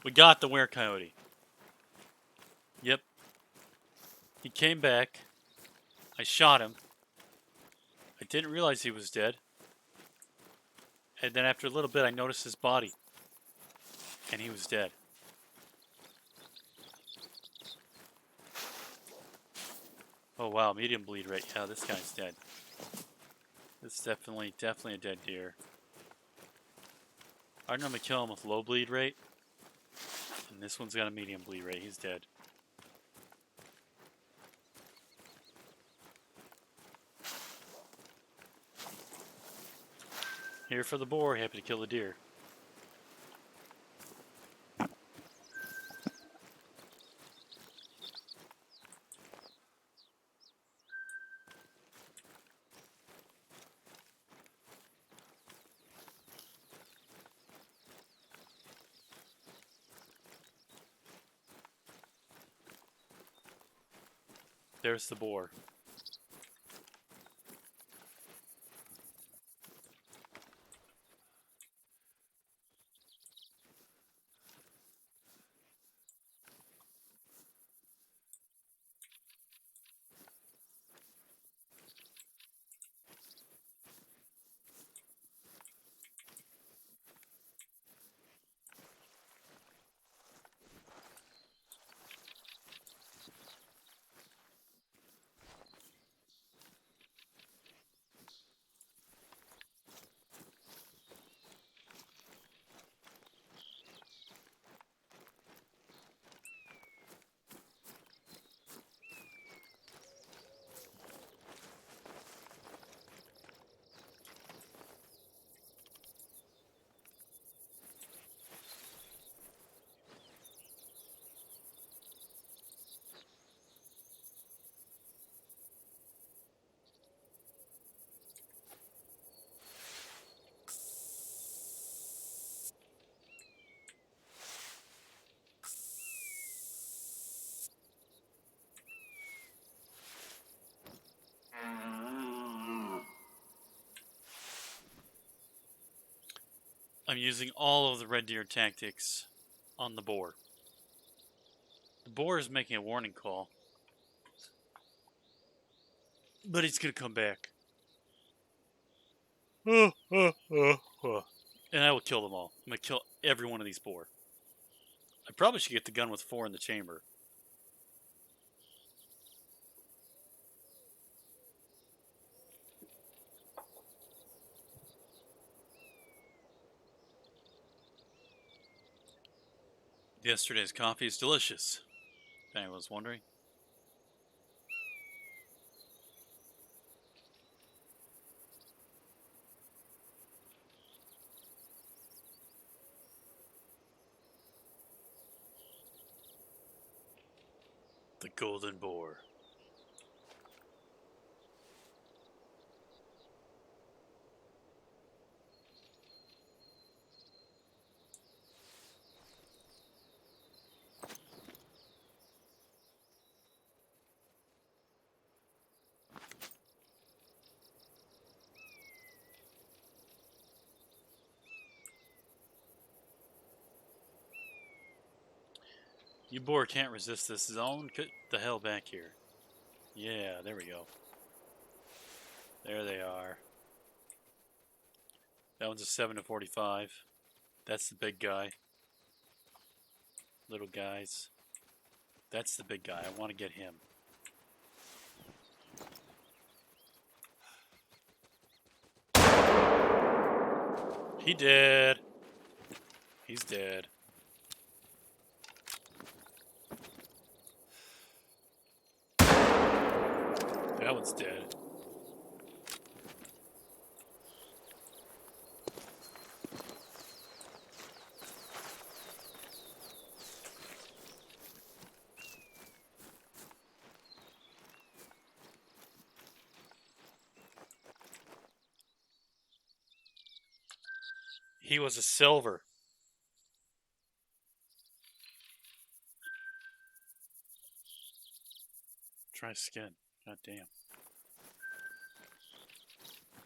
We got the were-coyote. Yep. He came back. I shot him. I didn't realize he was dead. And then after a little bit, I noticed his body. And he was dead. Oh wow, medium bleed rate. Yeah, this guy's dead. This is definitely a dead deer. I normally kill him with low bleed rate. And this one's got a medium bleed rate. He's dead. Here for the boar, happy to kill the deer. There's the boar. I'm using all of the red deer tactics on the boar. The boar is making a warning call. But he's gonna come back. And I will kill them all. I'm gonna kill every one of these boar. I probably should get the gun with 4 in the chamber. Yesterday's coffee is delicious. If anyone was wondering. The golden boar. You boar can't resist this zone. Get the hell back here. Yeah, there we go. There they are. That one's a 7 to 45. That's the big guy. Little guys. That's the big guy. I want to get him. He dead. He's dead. That one's dead. He was a silver. Try skin. God damn.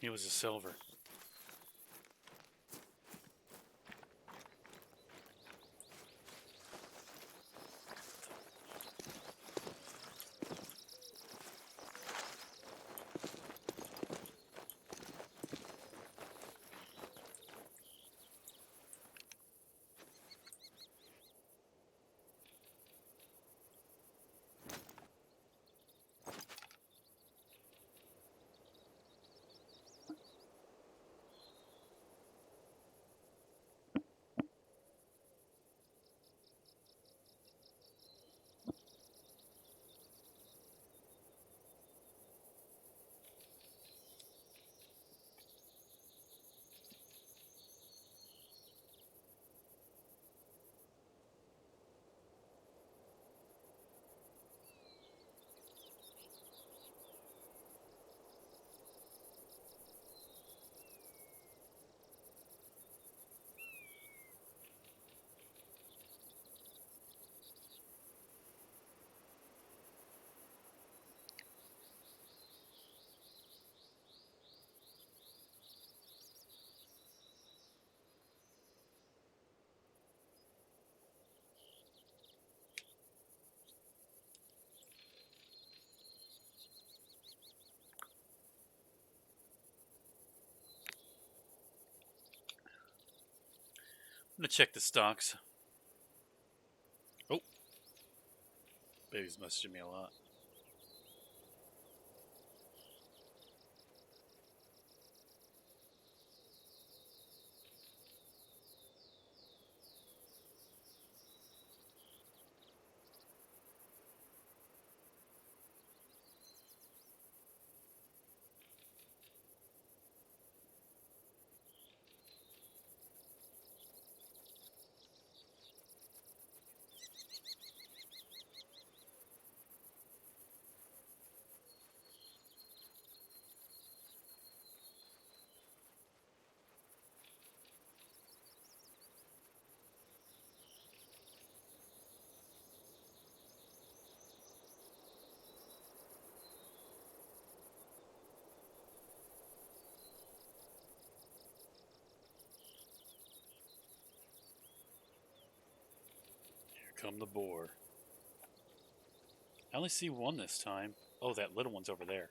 He was a silver. I'm gonna check the stocks. Oh. Baby's messaging me a lot. Here come the boar. I only see one this time. Oh, that little one's over there.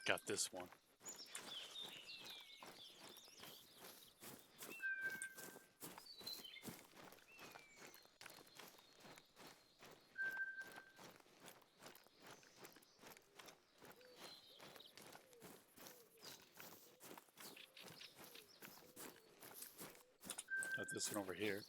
Got this one. this one over here.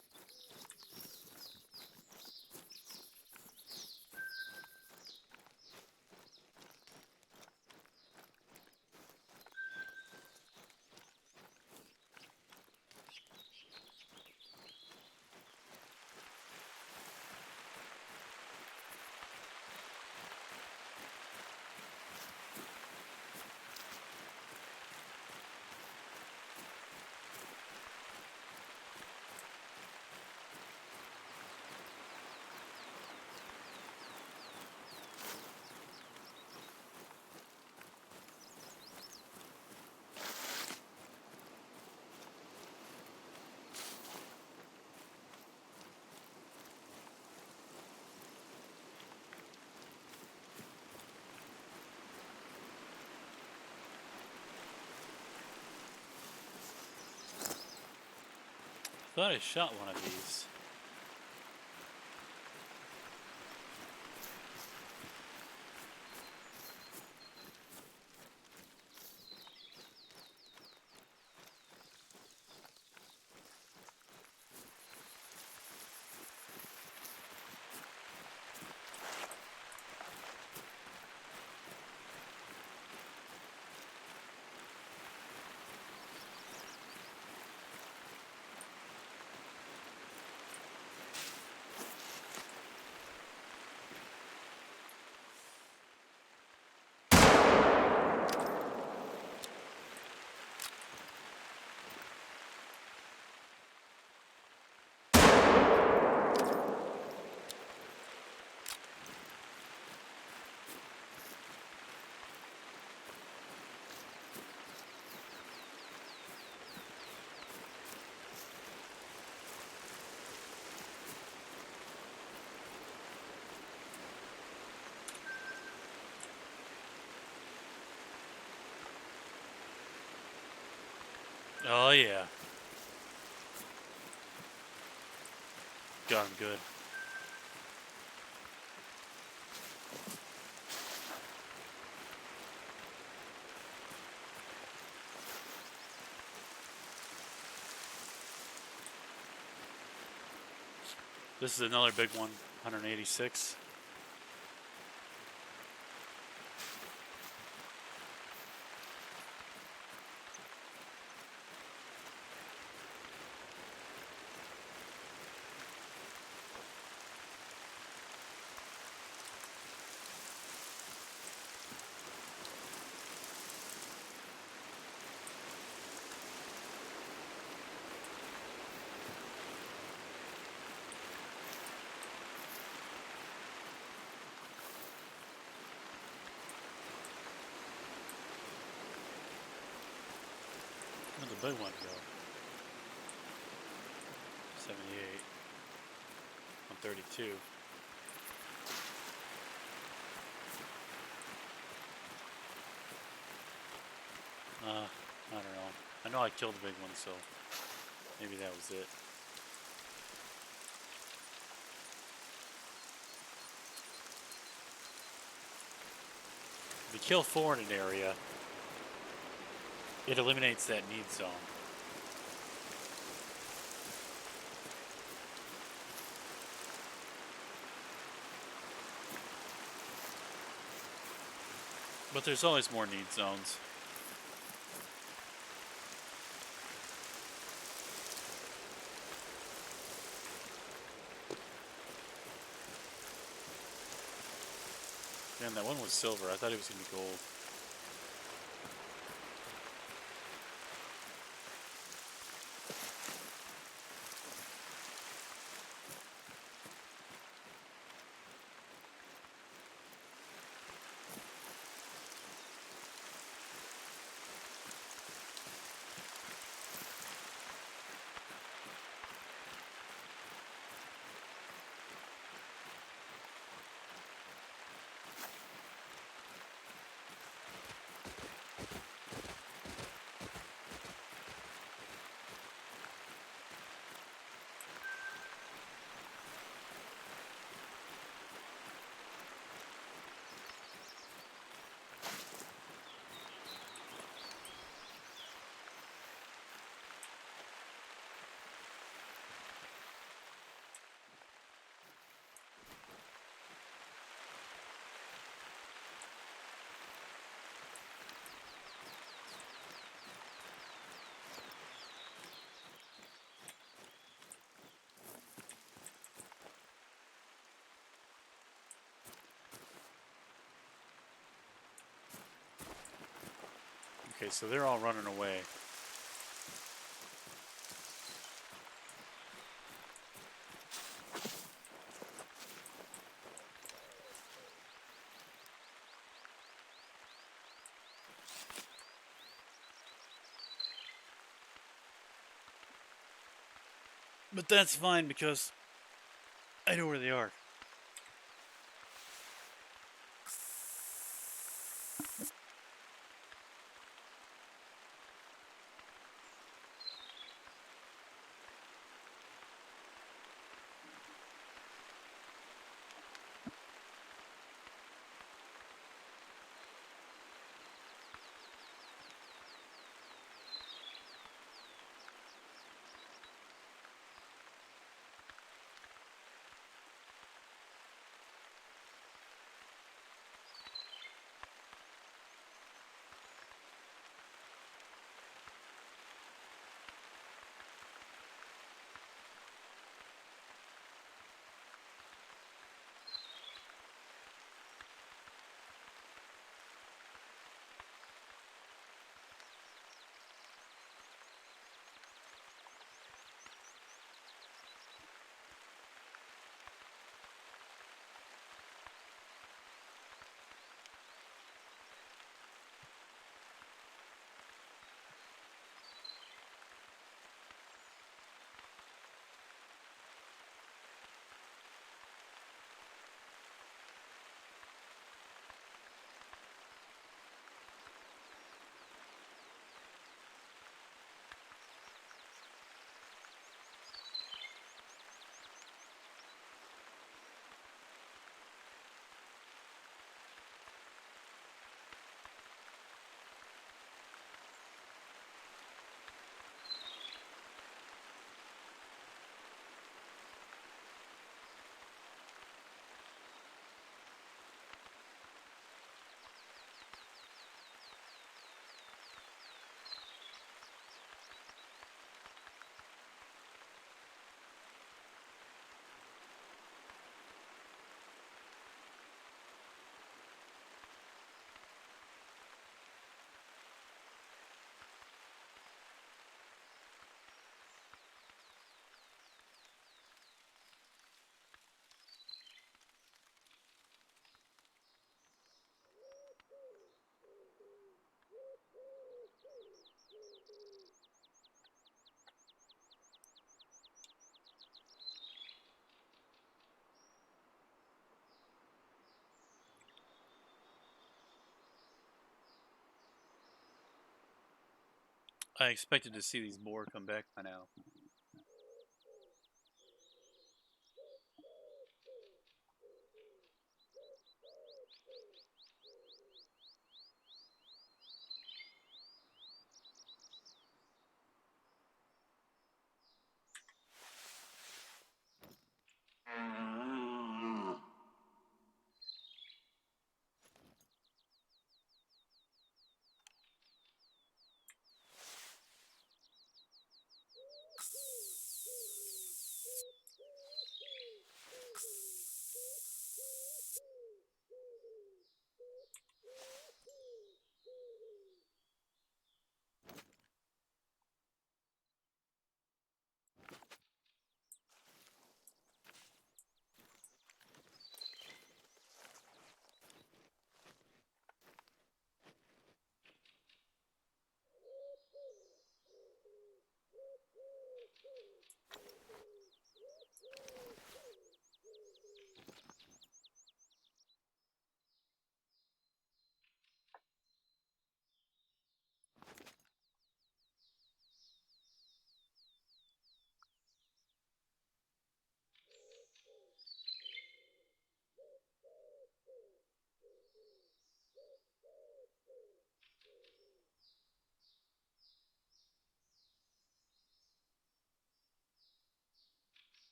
Thought I shot one of these. Oh yeah. Got him good. This is another big one, 186. Where'd the big one go? 78. 132. I don't know. I know I killed the big one, so maybe that was it. If you kill 4 in an area, it eliminates that need zone. But there's always more need zones. Man, that one was silver. I thought it was going to be gold. Okay, so they're all running away. But that's fine because I know where they are. I expected to see these boar come back by now.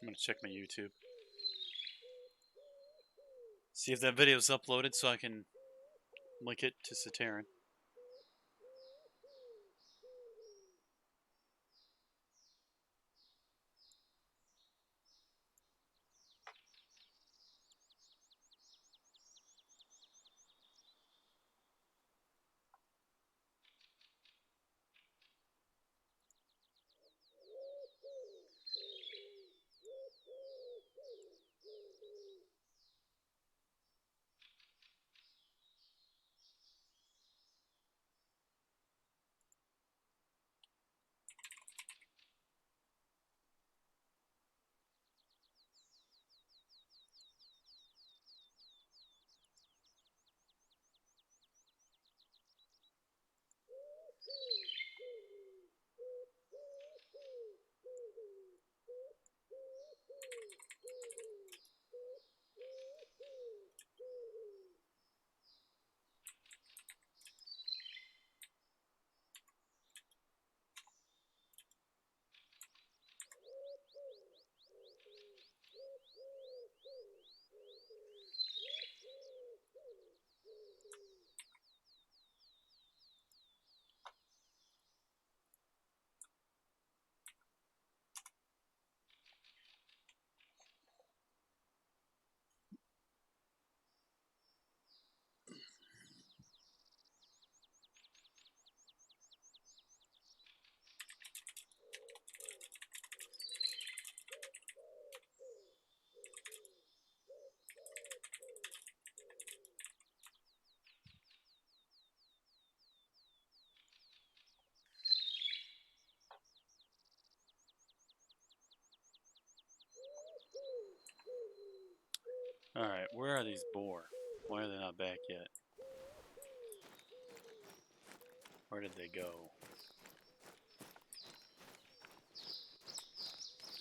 I'm gonna check my YouTube. See if that video's uploaded so I can link it to Sataran. Alright, where are these boar? Why are they not back yet? Where did they go?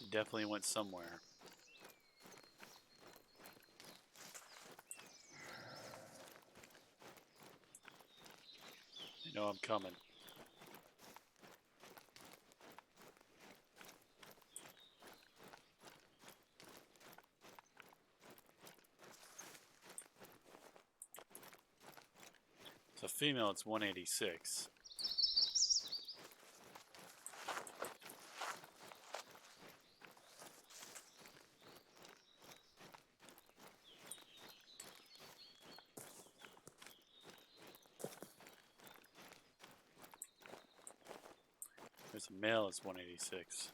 Definitely went somewhere. You know I'm coming. So female, it's 186. There's a male, it's 186.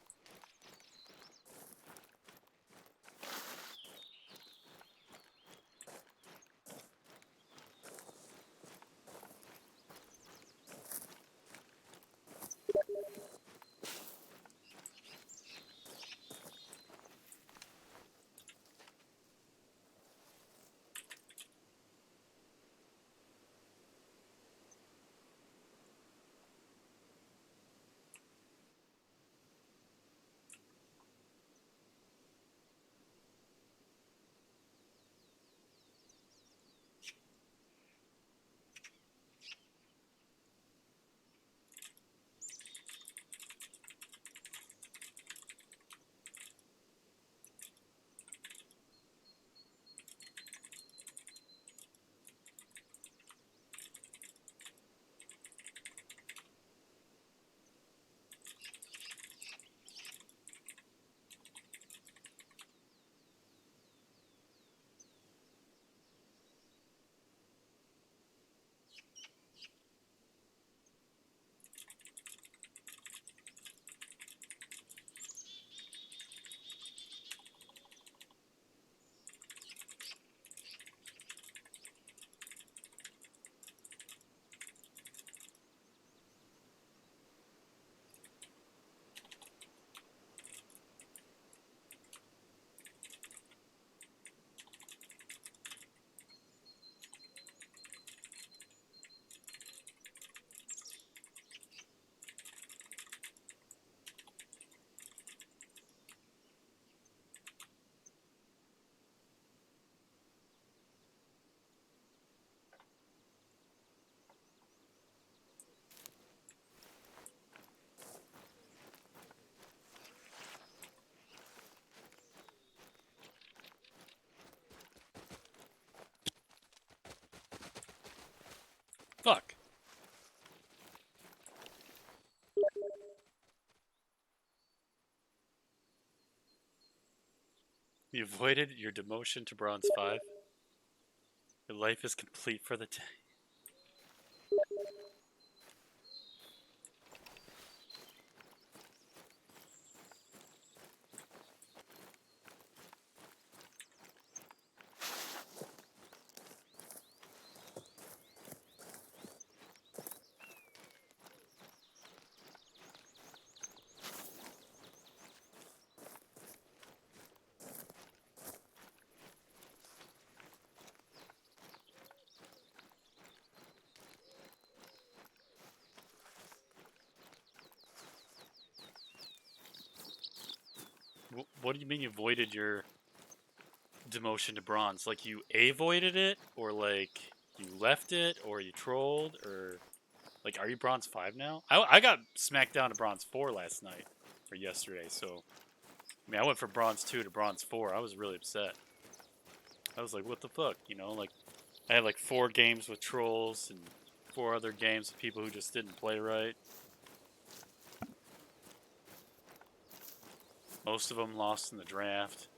Fuck! You avoided your demotion to Bronze 5. Your life is complete for the day. What do you mean you avoided your demotion to Bronze? Like you avoided it? Or like you left it? Or you trolled? Or like are you Bronze 5 now? I got smacked down to Bronze 4 last night. Or yesterday, so... I mean, I went from Bronze 2 to Bronze 4. I was really upset. I was like, what the fuck? You know, like... I had like 4 games with trolls and 4 other games with people who just didn't play right. Most of them lost in the draft.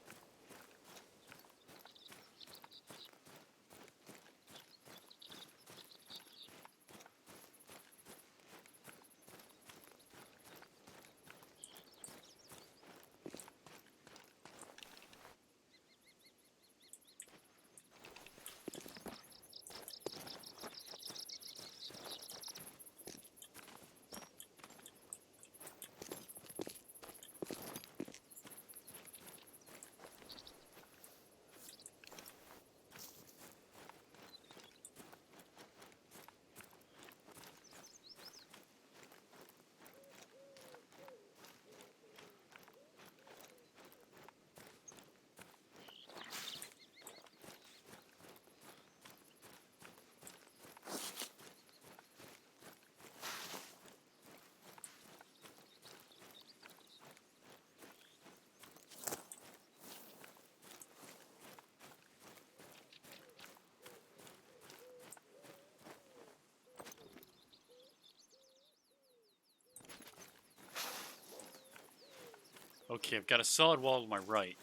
Okay, I've got a solid wall to my right.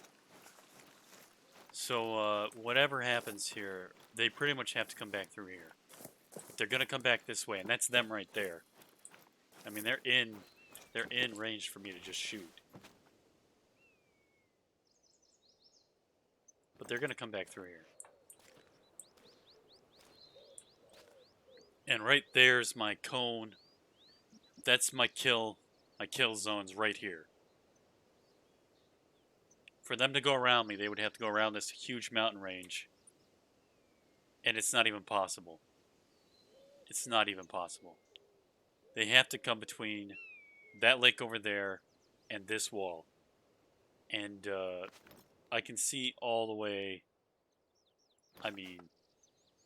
So, whatever happens here, they pretty much have to come back through here. They're gonna come back this way, and that's them right there. I mean, they're in range for me to just shoot. But they're gonna come back through here. And right there's my cone. That's my kill zone's right here. For them to go around me, they would have to go around this huge mountain range. And it's not even possible. It's not even possible. They have to come between that lake over there and this wall. And I can see all the way. I mean,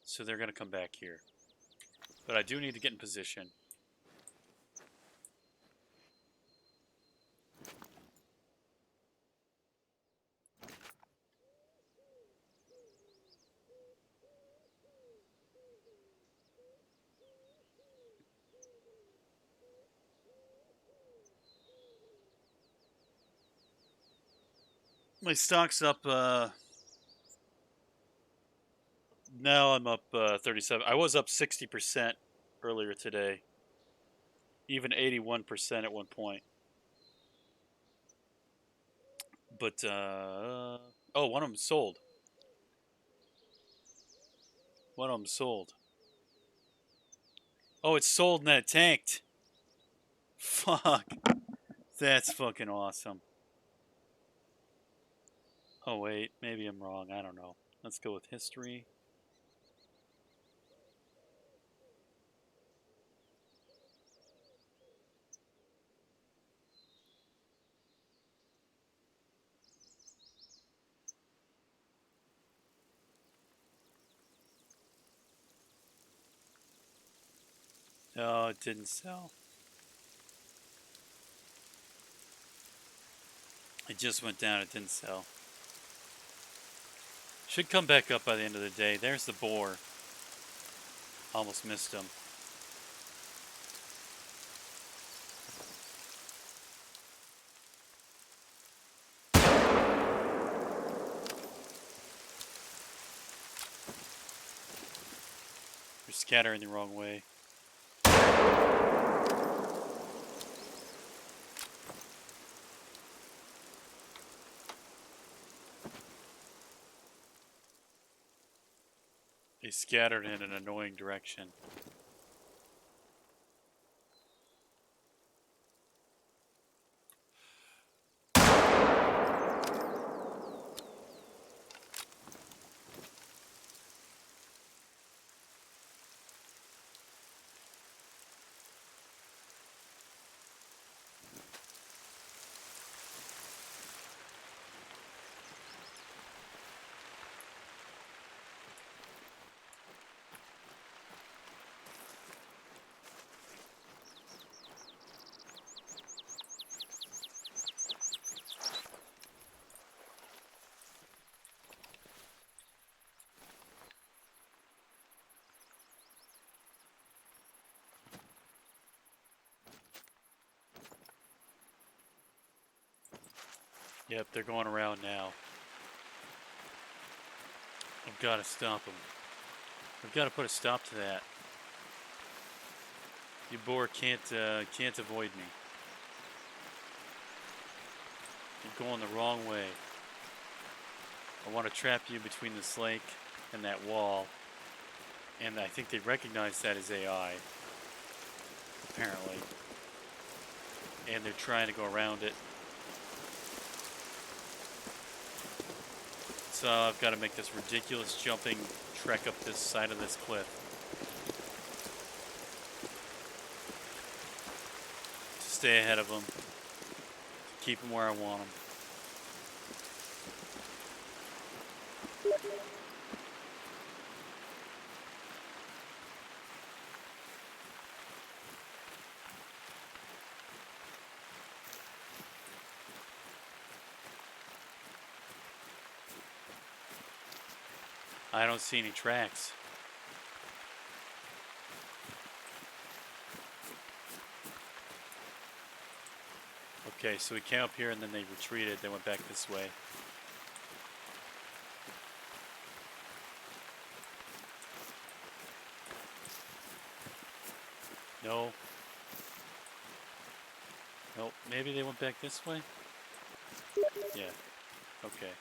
so they're going to come back here. But I do need to get in position. My stock's up, now I'm up 37. I was up 60% earlier today. Even 81% at one point. But, oh, one of them sold. One of them sold. Oh, it's sold and then it tanked. Fuck. That's fucking awesome. Oh, wait. Maybe I'm wrong. I don't know. Let's go with history. Oh, it didn't sell. It just went down. It didn't sell. Should come back up by the end of the day. There's the boar. Almost missed him. You're scattering the wrong way. They scattered in an annoying direction. Yep, they're going around now. I've got to stop them. I've got to put a stop to that. You boar can't avoid me. You're going the wrong way. I want to trap you between this lake and that wall. And I think they recognize that as AI. Apparently. And they're trying to go around it. So I've got to make this ridiculous jumping trek up this side of this cliff. To stay ahead of them. To keep them where I want them. I don't see any tracks. Okay, so we came up here and then they retreated. They went back this way. No. Nope. Maybe they went back this way? Yeah. Okay.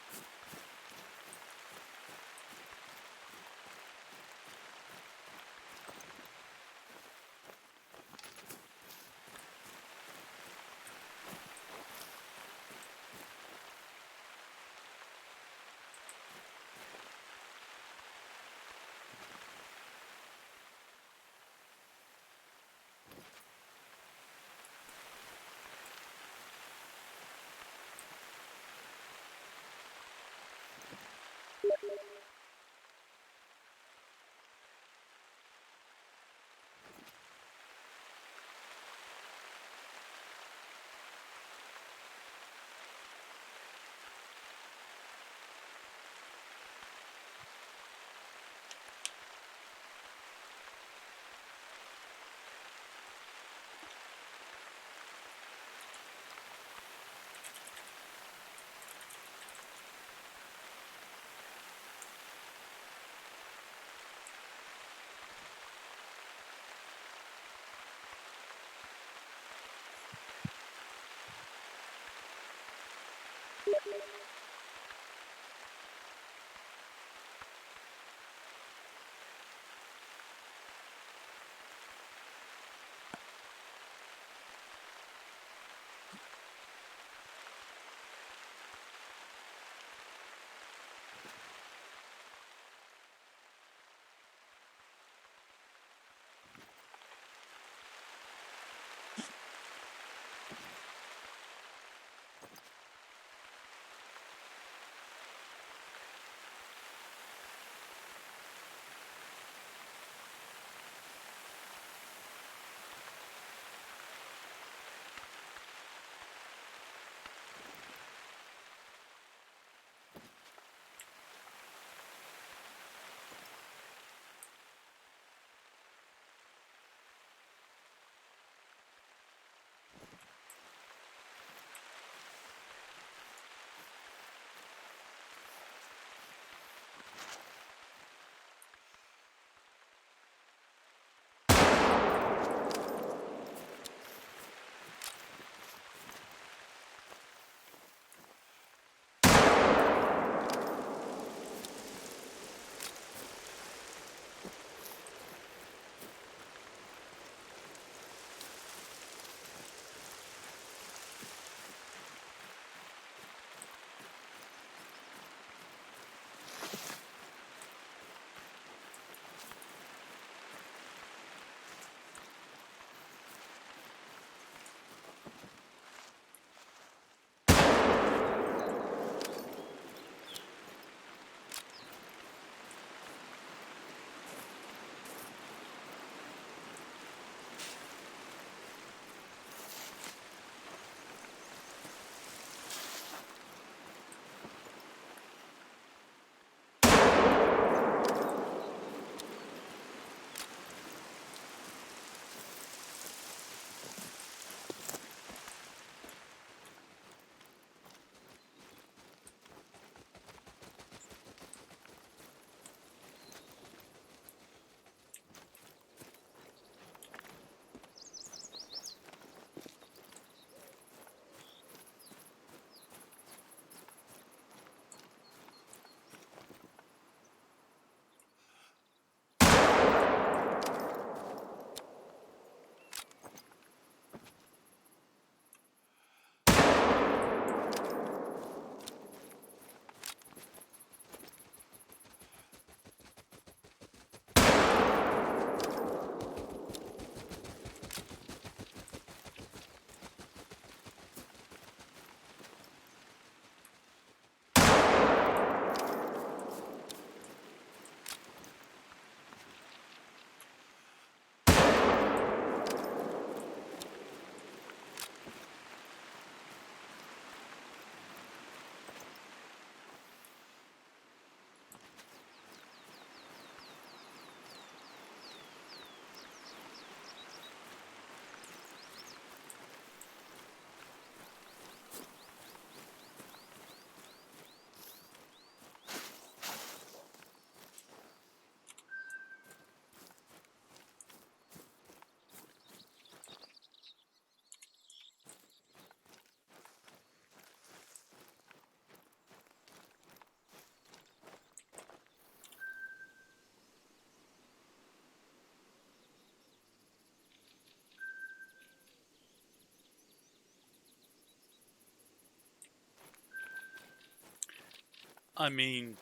I mean,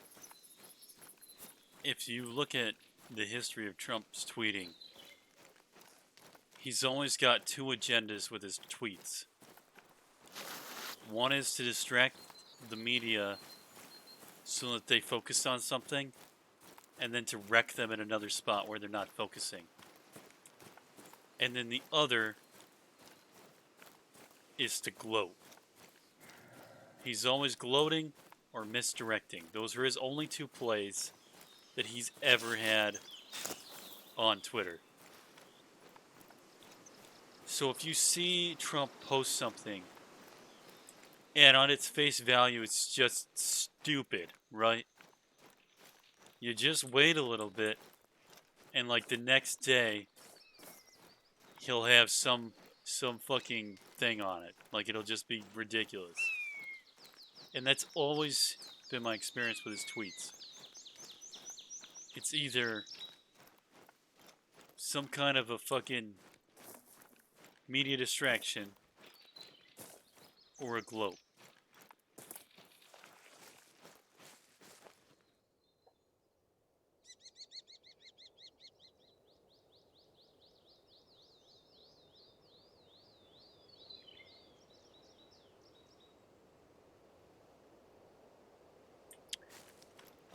if you look at the history of Trump's tweeting, he's always got two agendas with his tweets. One is to distract the media so that they focus on something, and then to wreck them in another spot where they're not focusing. And then the other is to gloat. He's always gloating or misdirecting. Those are his only two plays that he's ever had on Twitter. So if you see Trump post something and on its face value it's just stupid, right? You just wait a little bit and like the next day he'll have some fucking thing on it. Like it'll just be ridiculous. And that's always been my experience with his tweets. It's either some kind of a fucking media distraction or a gloat.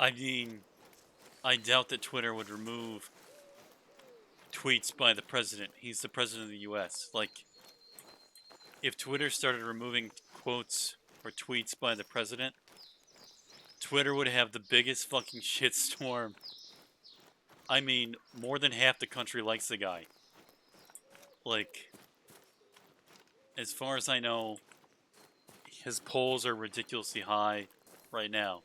I mean, I doubt that Twitter would remove tweets by the president. He's the president of the US. Like, if Twitter started removing quotes or tweets by the president, Twitter would have the biggest fucking shitstorm. I mean, more than half the country likes the guy. Like, as far as I know, his polls are ridiculously high right now.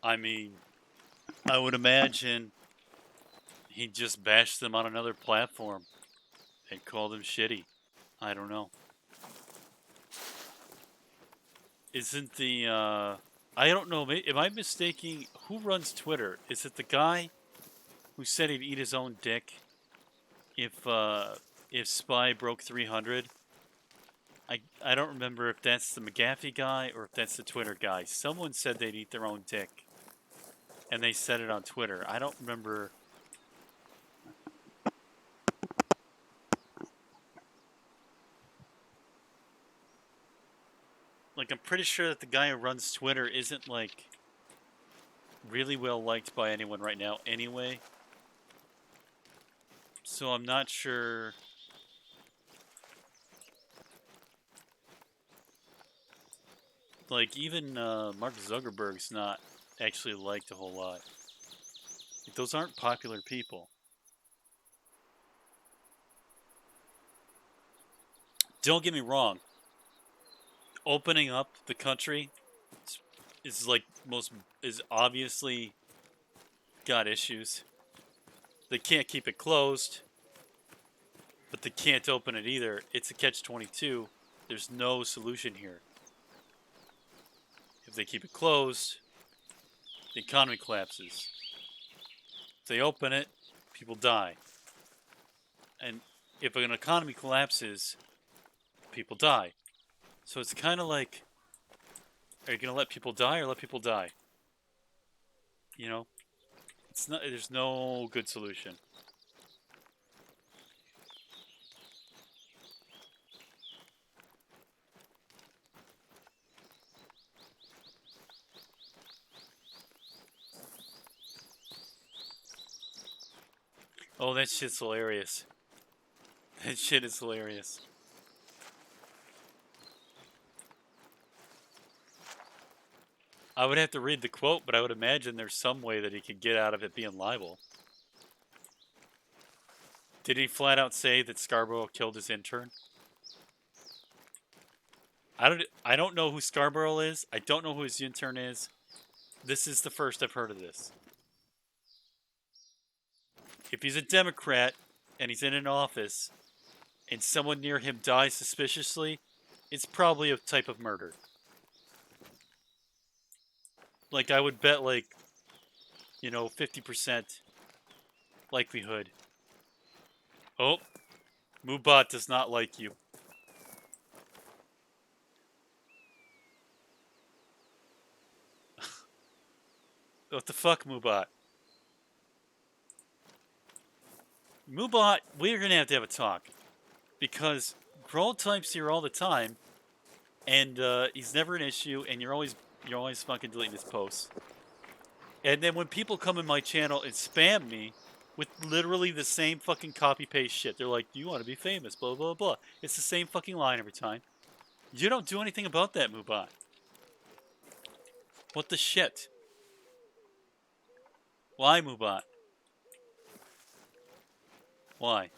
I mean, I would imagine he'd just bash them on another platform and call them shitty. I don't know. Isn't the, I don't know, am I mistaking, who runs Twitter? Is it the guy who said he'd eat his own dick if Spy broke 300? I don't remember if that's the McAfee guy or if that's the Twitter guy. Someone said they'd eat their own dick. And they said it on Twitter. I don't remember. Like, I'm pretty sure that the guy who runs Twitter isn't, like, really well liked by anyone right now anyway. So I'm not sure. Like, even Mark Zuckerberg's not actually liked a whole lot. Like, those aren't popular people. Don't get me wrong. Opening up the country is like is obviously got issues. They can't keep it closed, but they can't open it either. It's a catch-22. There's no solution here. If they keep it closed, the economy collapses. If they open it, people die. And if an economy collapses, people die. So it's kind of like, are you going to let people die or let people die? You know? It's not. There's no good solution. Oh, that shit's hilarious. That shit is hilarious. I would have to read the quote, but I would imagine there's some way that he could get out of it being libel. Did he flat out say that Scarborough killed his intern? I don't know who Scarborough is. I don't know who his intern is. This is the first I've heard of this. If he's a Democrat and he's in an office and someone near him dies suspiciously, it's probably a type of murder. Like, I would bet, like, 50% likelihood. Oh, Moobot does not like you. What the fuck, Moobot? Moobot, we're gonna have to have a talk. Because Grohl types here all the time, and he's never an issue, and you're always fucking deleting his posts. And then when people come in my channel and spam me with literally the same fucking copy paste shit, they're like, "Do you want to be famous?" Blah blah blah. It's the same fucking line every time. You don't do anything about that, Moobot. What the shit? Why, Moobot? Why?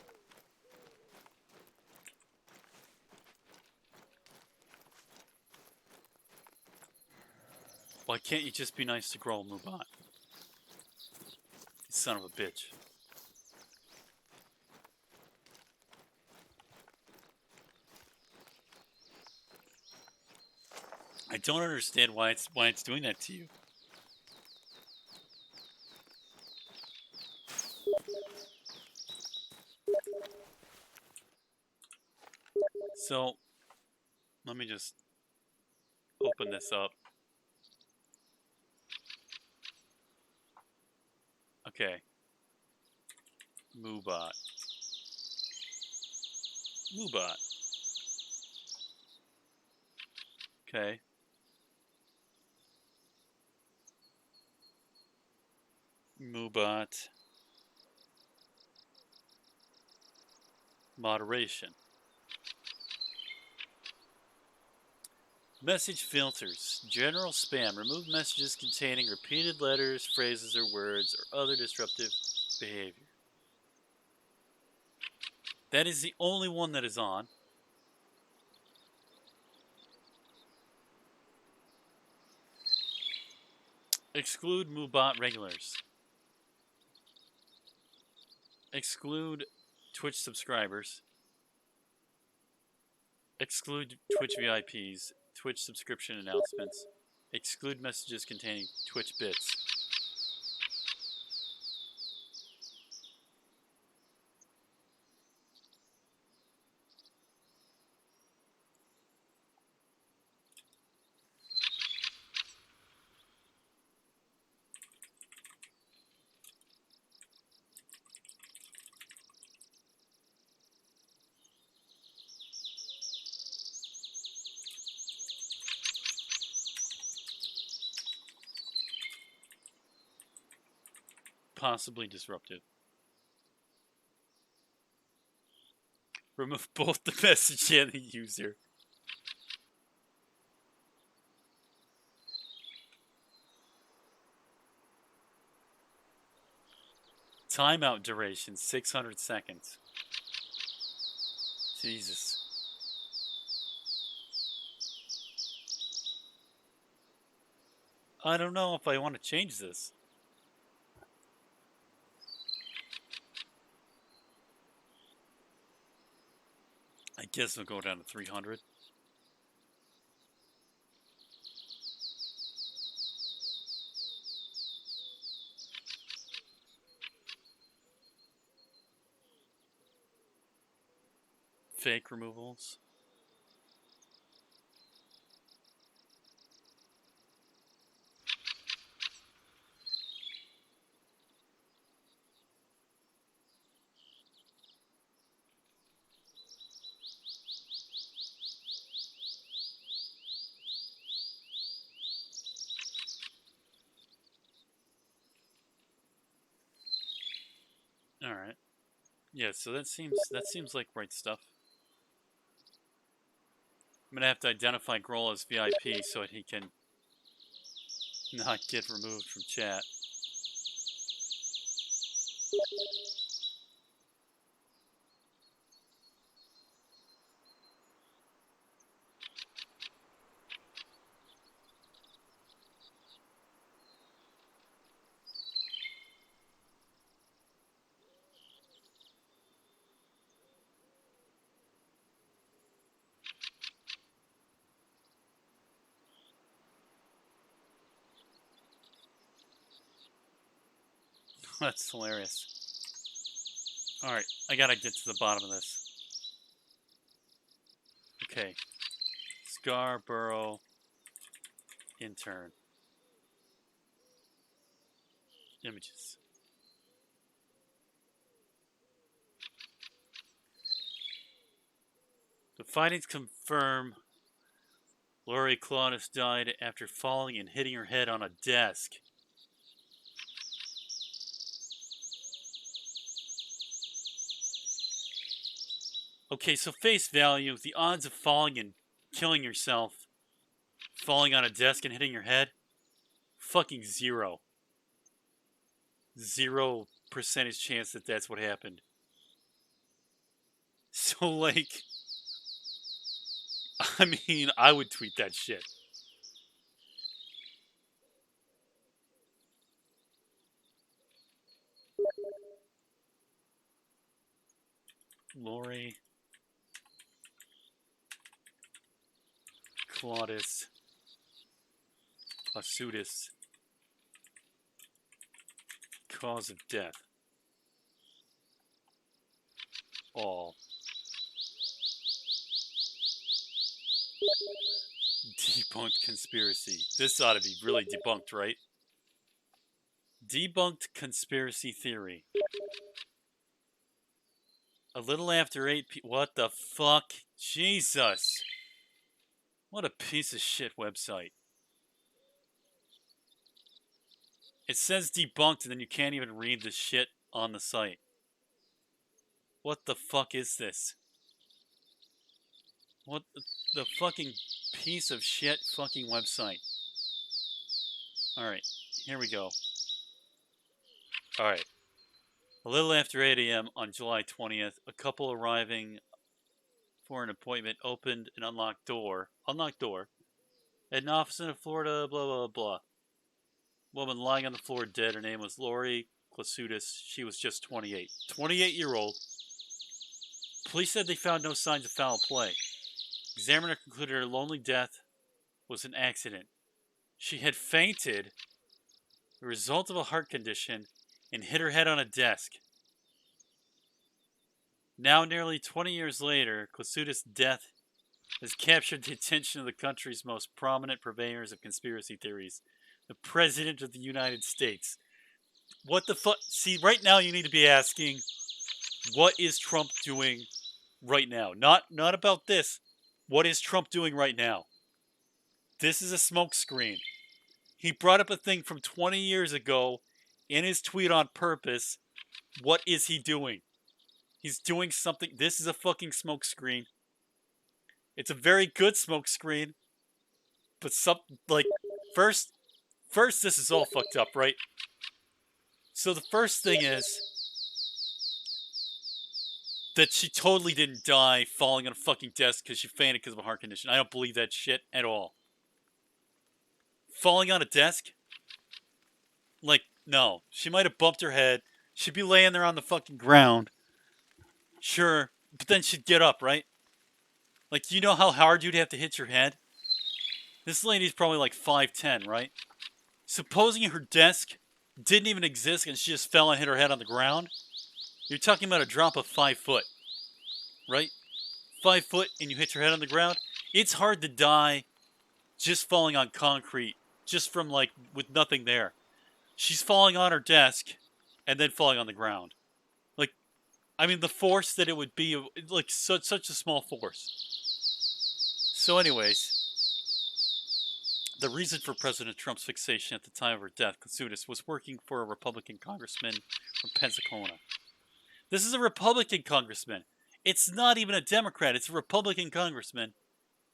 Why can't you just be nice to Grohl, Moobot? You son of a bitch. I don't understand why it's doing that to you. So, let me just open this up. Okay. Moobot. Moobot. Okay. Moobot. Moderation. Message filters. General spam. Remove messages containing repeated letters, phrases, or words, or other disruptive behavior. That is the only one that is on. Exclude Moobot regulars. Exclude Twitch subscribers. Exclude Twitch VIPs. Twitch subscription announcements. Exclude messages containing Twitch bits. Possibly disruptive. Remove both the message and the user. Timeout duration, 600 seconds. Jesus. I don't know if I want to change this. I guess we'll go down to 300. Fake removals. All right. Yeah, so that seems like right stuff. I'm gonna have to identify Grohl as VIP so that he can not get removed from chat. That's hilarious. Alright, I gotta get to the bottom of this. Okay. Scarborough intern. Images. The findings confirm Lori Claudius died after falling and hitting her head on a desk. Okay, so face value, the odds of falling and killing yourself, falling on a desk and hitting your head, fucking 0. 0% chance that that's what happened. So, like, I mean, I would tweet that shit. Lori Claudius Clausudis. Cause of death. All. Debunked conspiracy. This ought to be really debunked, right? Debunked conspiracy theory. A little after 8 p. What the fuck? Jesus. What a piece of shit website. It says debunked and then you can't even read the shit on the site. What the fuck is this? What the fucking piece of shit fucking website. Alright, here we go. Alright. A little after 8 a.m. on July 20th, a couple arriving for an appointment opened an unlocked door at an office in Florida, blah, blah, blah. Woman lying on the floor dead. Her name was Lori Clausudis. She was just 28. 28-year-old. Police said they found no signs of foul play. Examiner concluded her lonely death was an accident. She had fainted, the result of a heart condition, and hit her head on a desk. Now, nearly 20 years later, Clausudis' death has captured the attention of the country's most prominent purveyors of conspiracy theories, the President of the United States. What the fuck? See, right now you need to be asking, what is Trump doing right now? Not about this. What is Trump doing right now? This is a smokescreen. He brought up a thing from 20 years ago in his tweet on purpose. What is he doing? He's doing something. This is a fucking smokescreen. It's a very good smokescreen. But first, this is all fucked up, right? So the first thing is that she totally didn't die falling on a fucking desk because she fainted because of a heart condition. I don't believe that shit at all. Falling on a desk? Like, no. She might have bumped her head. She'd be laying there on the fucking ground. Sure. But then she'd get up, right? Like, you know how hard you'd have to hit your head? This lady's probably like 5'10", right? Supposing her desk didn't even exist and she just fell and hit her head on the ground, you're talking about a drop of 5 foot, right? 5 foot and you hit your head on the ground. It's hard to die just falling on concrete, just from like with nothing there. She's falling on her desk and then falling on the ground. Like, I mean, the force that it would be, like such a small force. So anyways, the reason for President Trump's fixation at the time of her death, Clausudis, was working for a Republican congressman from Pensacola. This is a Republican congressman. It's not even a Democrat. It's a Republican congressman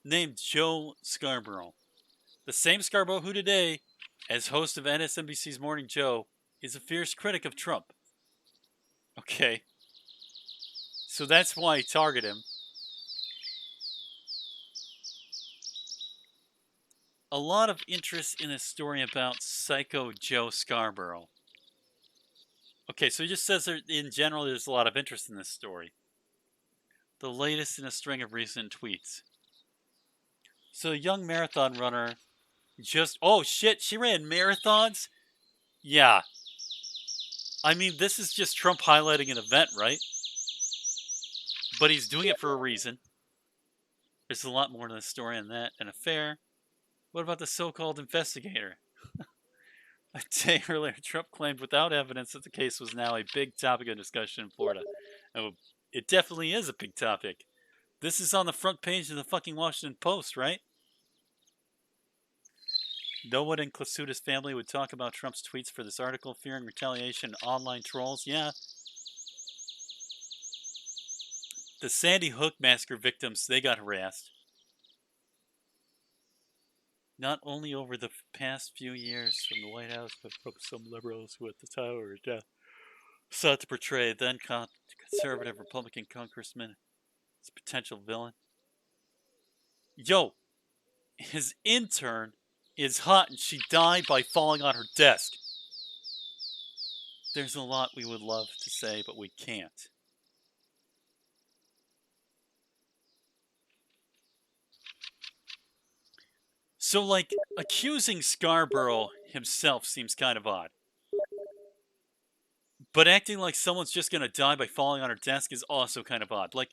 named Joe Scarborough. The same Scarborough who today, as host of MSNBC's Morning Joe, is a fierce critic of Trump. Okay. So that's why he targeted him. A lot of interest in this story about Psycho Joe Scarborough. Okay, so he just says that in general there's a lot of interest in this story. The latest in a string of recent tweets. So a young marathon runner oh shit, she ran marathons? Yeah. I mean, this is just Trump highlighting an event, right? But he's doing it for a reason. There's a lot more to the story than that. An affair. What about the so-called investigator? A day earlier, Trump claimed without evidence that the case was now a big topic of discussion in Florida. Oh, it definitely is a big topic. This is on the front page of the fucking Washington Post, right? No one in Klasutis' family would talk about Trump's tweets for this article, fearing retaliation and online trolls. Yeah. The Sandy Hook massacre victims, they got harassed. Not only over the past few years from the White House, but from some liberals who at the time were sought to portray then conservative Republican congressman as a potential villain. Yo, his intern is hot and she died by falling on her desk. There's a lot we would love to say, but we can't. So, like, accusing Scarborough himself seems kind of odd. But acting like someone's just gonna die by falling on her desk is also kind of odd. Like,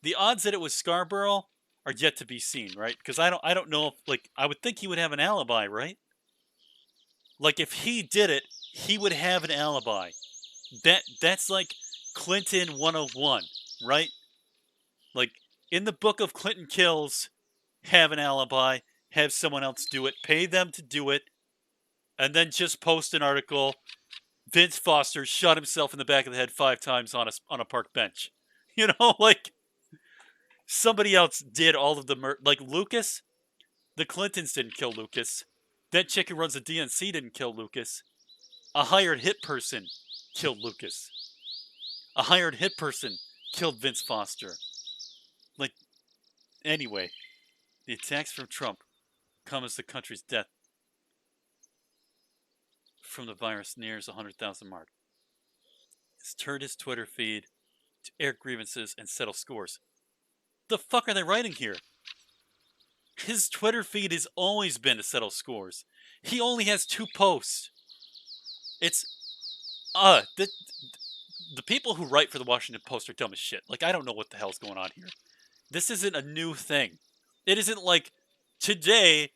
the odds that it was Scarborough are yet to be seen, right? Because I don't know if, like, I would think he would have an alibi, right? Like, if he did it, he would have an alibi. That's like Clinton 101, right? Like, in the book of Clinton kills, have an alibi, have someone else do it, pay them to do it, and then just post an article. Vince Foster shot himself in the back of the head 5 times on a park bench. You know, like, somebody else did all of the like Lucas. The Clintons didn't kill Lucas. That chick who runs the DNC didn't kill Lucas. A hired hit person killed Lucas. A hired hit person killed Vince Foster. Like, anyway, the attacks from Trump come as the country's death from the virus nears 100,000 mark. He's turned his Twitter feed to air grievances and settle scores. The fuck are they writing here? His Twitter feed has always been to settle scores. He only has 2 posts. It's the people who write for the Washington Post are dumb as shit. Like, I don't know what the hell's going on here. This isn't a new thing. It isn't like today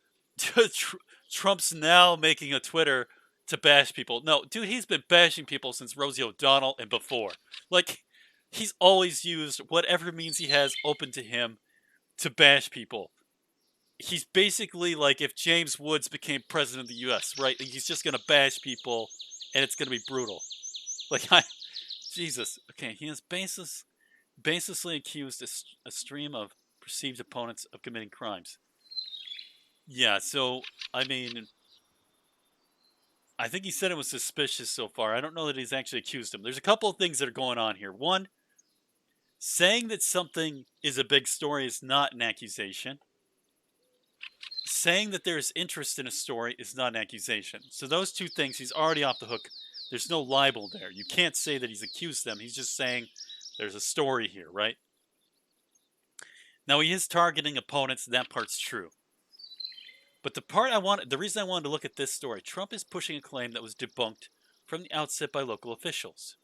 Trump's now making a Twitter to bash people. No, dude, he's been bashing people since Rosie O'Donnell and before. Like, he's always used whatever means he has open to him to bash people. He's basically like if James Woods became president of the U.S., right? He's just going to bash people, and it's going to be brutal. Like, Jesus. Okay, he has baselessly accused a stream of perceived opponents of committing crimes. Yeah, so, I mean, I think he said it was suspicious so far. I don't know that he's actually accused him. There's a couple of things that are going on here. One, saying that something is a big story is not an accusation. Saying that there's interest in a story is not an accusation. So those 2 things, he's already off the hook. There's no libel there. You can't say that he's accused them. He's just saying there's a story here, right? Now, he is targeting opponents. That part's true. But the reason I wanted to look at this story, Trump is pushing a claim that was debunked from the outset by local officials.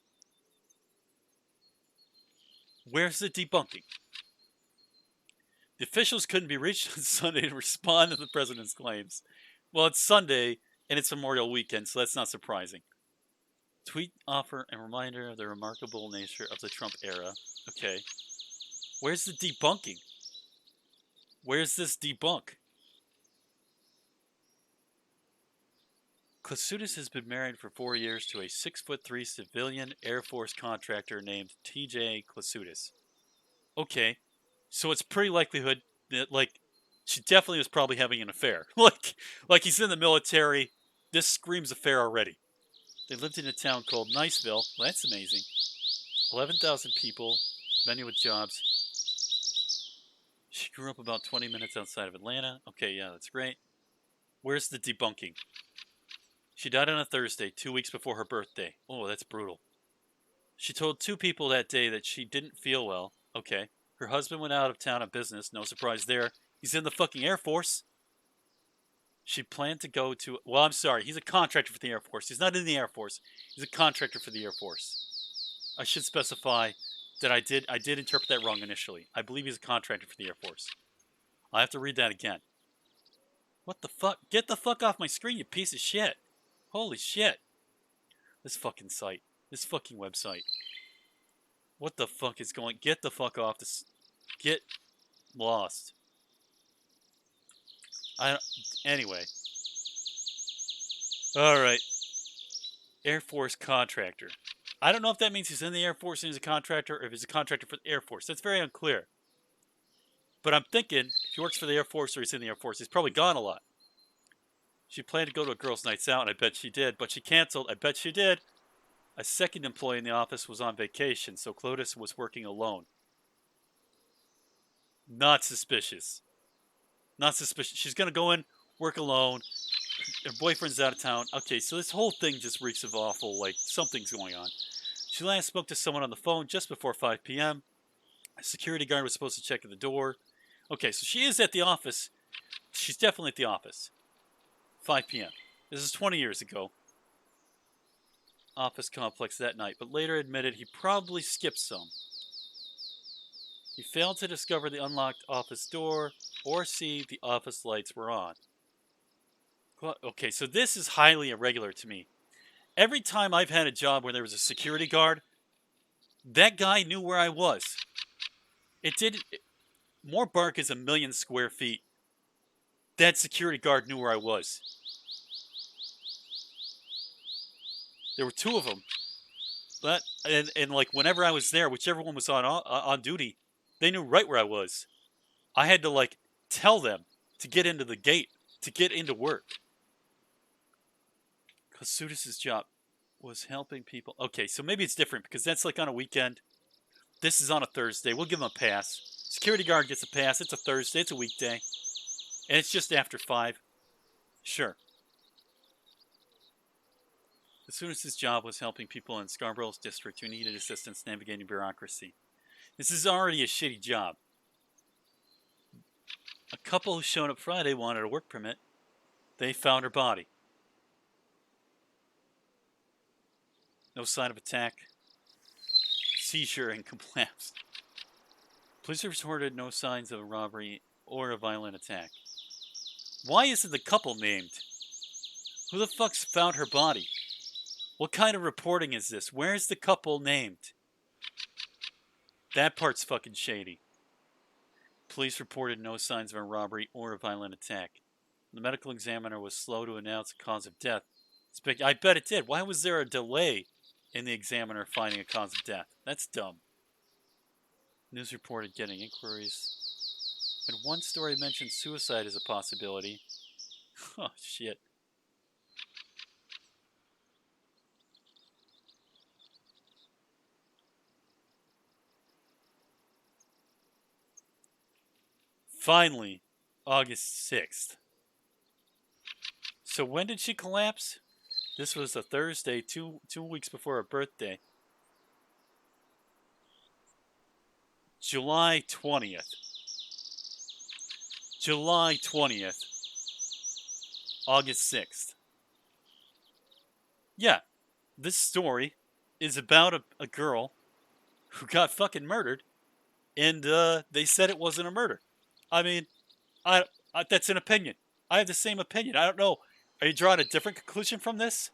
Where's the debunking? The officials couldn't be reached on Sunday to respond to the president's claims. Well, it's Sunday, and it's Memorial Weekend, so that's not surprising. Tweet offer and reminder of the remarkable nature of the Trump era. Okay. Where's the debunking? Where's this debunk? Klasutis has been married for 4 years to a 6'3" civilian Air Force contractor named T.J. Klasutis. Okay, so it's pretty likelihood that, like, she definitely was probably having an affair. like he's in the military. This screams affair already. They lived in a town called Niceville. Well, that's amazing. 11,000 people, many with jobs. She grew up about 20 minutes outside of Atlanta. Okay, yeah, that's great. Where's the debunking? She died on a Thursday, 2 weeks before her birthday. Oh, that's brutal. She told 2 people that day that she didn't feel well. Okay. Her husband went out of town on business. No surprise there. He's in the fucking Air Force. She planned to go to... Well, I'm sorry. He's a contractor for the Air Force. He's not in the Air Force. He's a contractor for the Air Force. I should specify that I did interpret that wrong initially. I believe he's a contractor for the Air Force. I have to read that again. What the fuck? Get the fuck off my screen, you piece of shit. Holy shit. This fucking site. This fucking website. What the fuck is going... Get the fuck off this... Get lost. Anyway. Alright. Air Force contractor. I don't know if that means he's in the Air Force and he's a contractor, or if he's a contractor for the Air Force. That's very unclear. But I'm thinking, if he works for the Air Force or he's in the Air Force, he's probably gone a lot. She planned to go to a girls' nights out, and I bet she did. But she canceled. I bet she did. A second employee in the office was on vacation, so Clotis was working alone. Not suspicious. Not suspicious. She's going to go in, work alone. Her boyfriend's out of town. Okay, so this whole thing just reeks of awful, like, something's going on. She last spoke to someone on the phone just before 5 p.m. A security guard was supposed to check at the door. Okay, so she is at the office. She's definitely at the office. 5 p.m. This is 20 years ago. Office complex that night, but later admitted he probably skipped some. He failed to discover the unlocked office door or see the office lights were on. Okay, so this is highly irregular to me. Every time I've had a job where there was a security guard, that guy knew where I was. Moorpark is 1 million square feet. That security guard knew where I was. There were 2 of them. But and like whenever I was there, whichever one was on duty, they knew right where I was. I had to like tell them to get into the gate, to get into work. Kosudis' job was helping people. Okay, so maybe it's different because that's like on a weekend. This is on a Thursday. We'll give him a pass. Security guard gets a pass. It's a Thursday. It's a weekday. And it's just after 5. Sure. Kosudis' job was helping people in Scarborough's district who needed assistance navigating bureaucracy. This is already a shitty job. A couple who showed up Friday wanted a work permit. They found her body. No sign of attack. Seizure and collapse. Police reported no signs of a robbery or a violent attack. Why isn't the couple named? Who the fuck's found her body? What kind of reporting is this? Where's the couple named? That part's fucking shady. Police reported no signs of a robbery or a violent attack. The medical examiner was slow to announce the cause of death. I bet it did. Why was there a delay in the examiner finding a cause of death? That's dumb. News reported getting inquiries. But one story mentioned suicide as a possibility. Oh, shit. Finally, August 6th. So when did she collapse? This was a Thursday, two weeks before her birthday. July 20th. July 20th. August 6th. Yeah, this story is about a girl who got fucking murdered, and they said it wasn't a murder. I mean, I that's an opinion. I have the same opinion. I don't know. Are you drawing a different conclusion from this?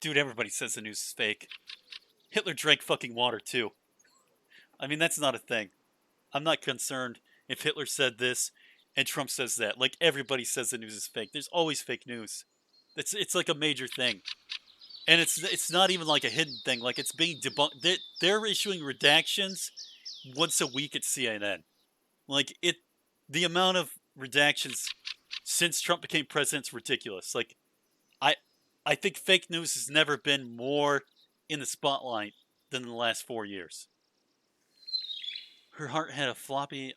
Dude, everybody says the news is fake. Hitler drank fucking water too. I mean, that's not a thing. I'm not concerned if Hitler said this and Trump says that. Like, everybody says the news is fake. There's always fake news. It's like a major thing. And it's not even like a hidden thing. Like, it's being debunked. They're issuing redactions once a week at CNN. Like, the amount of redactions since Trump became president is ridiculous. Like, I think fake news has never been more in the spotlight than in the last 4 years. Her heart had a floppy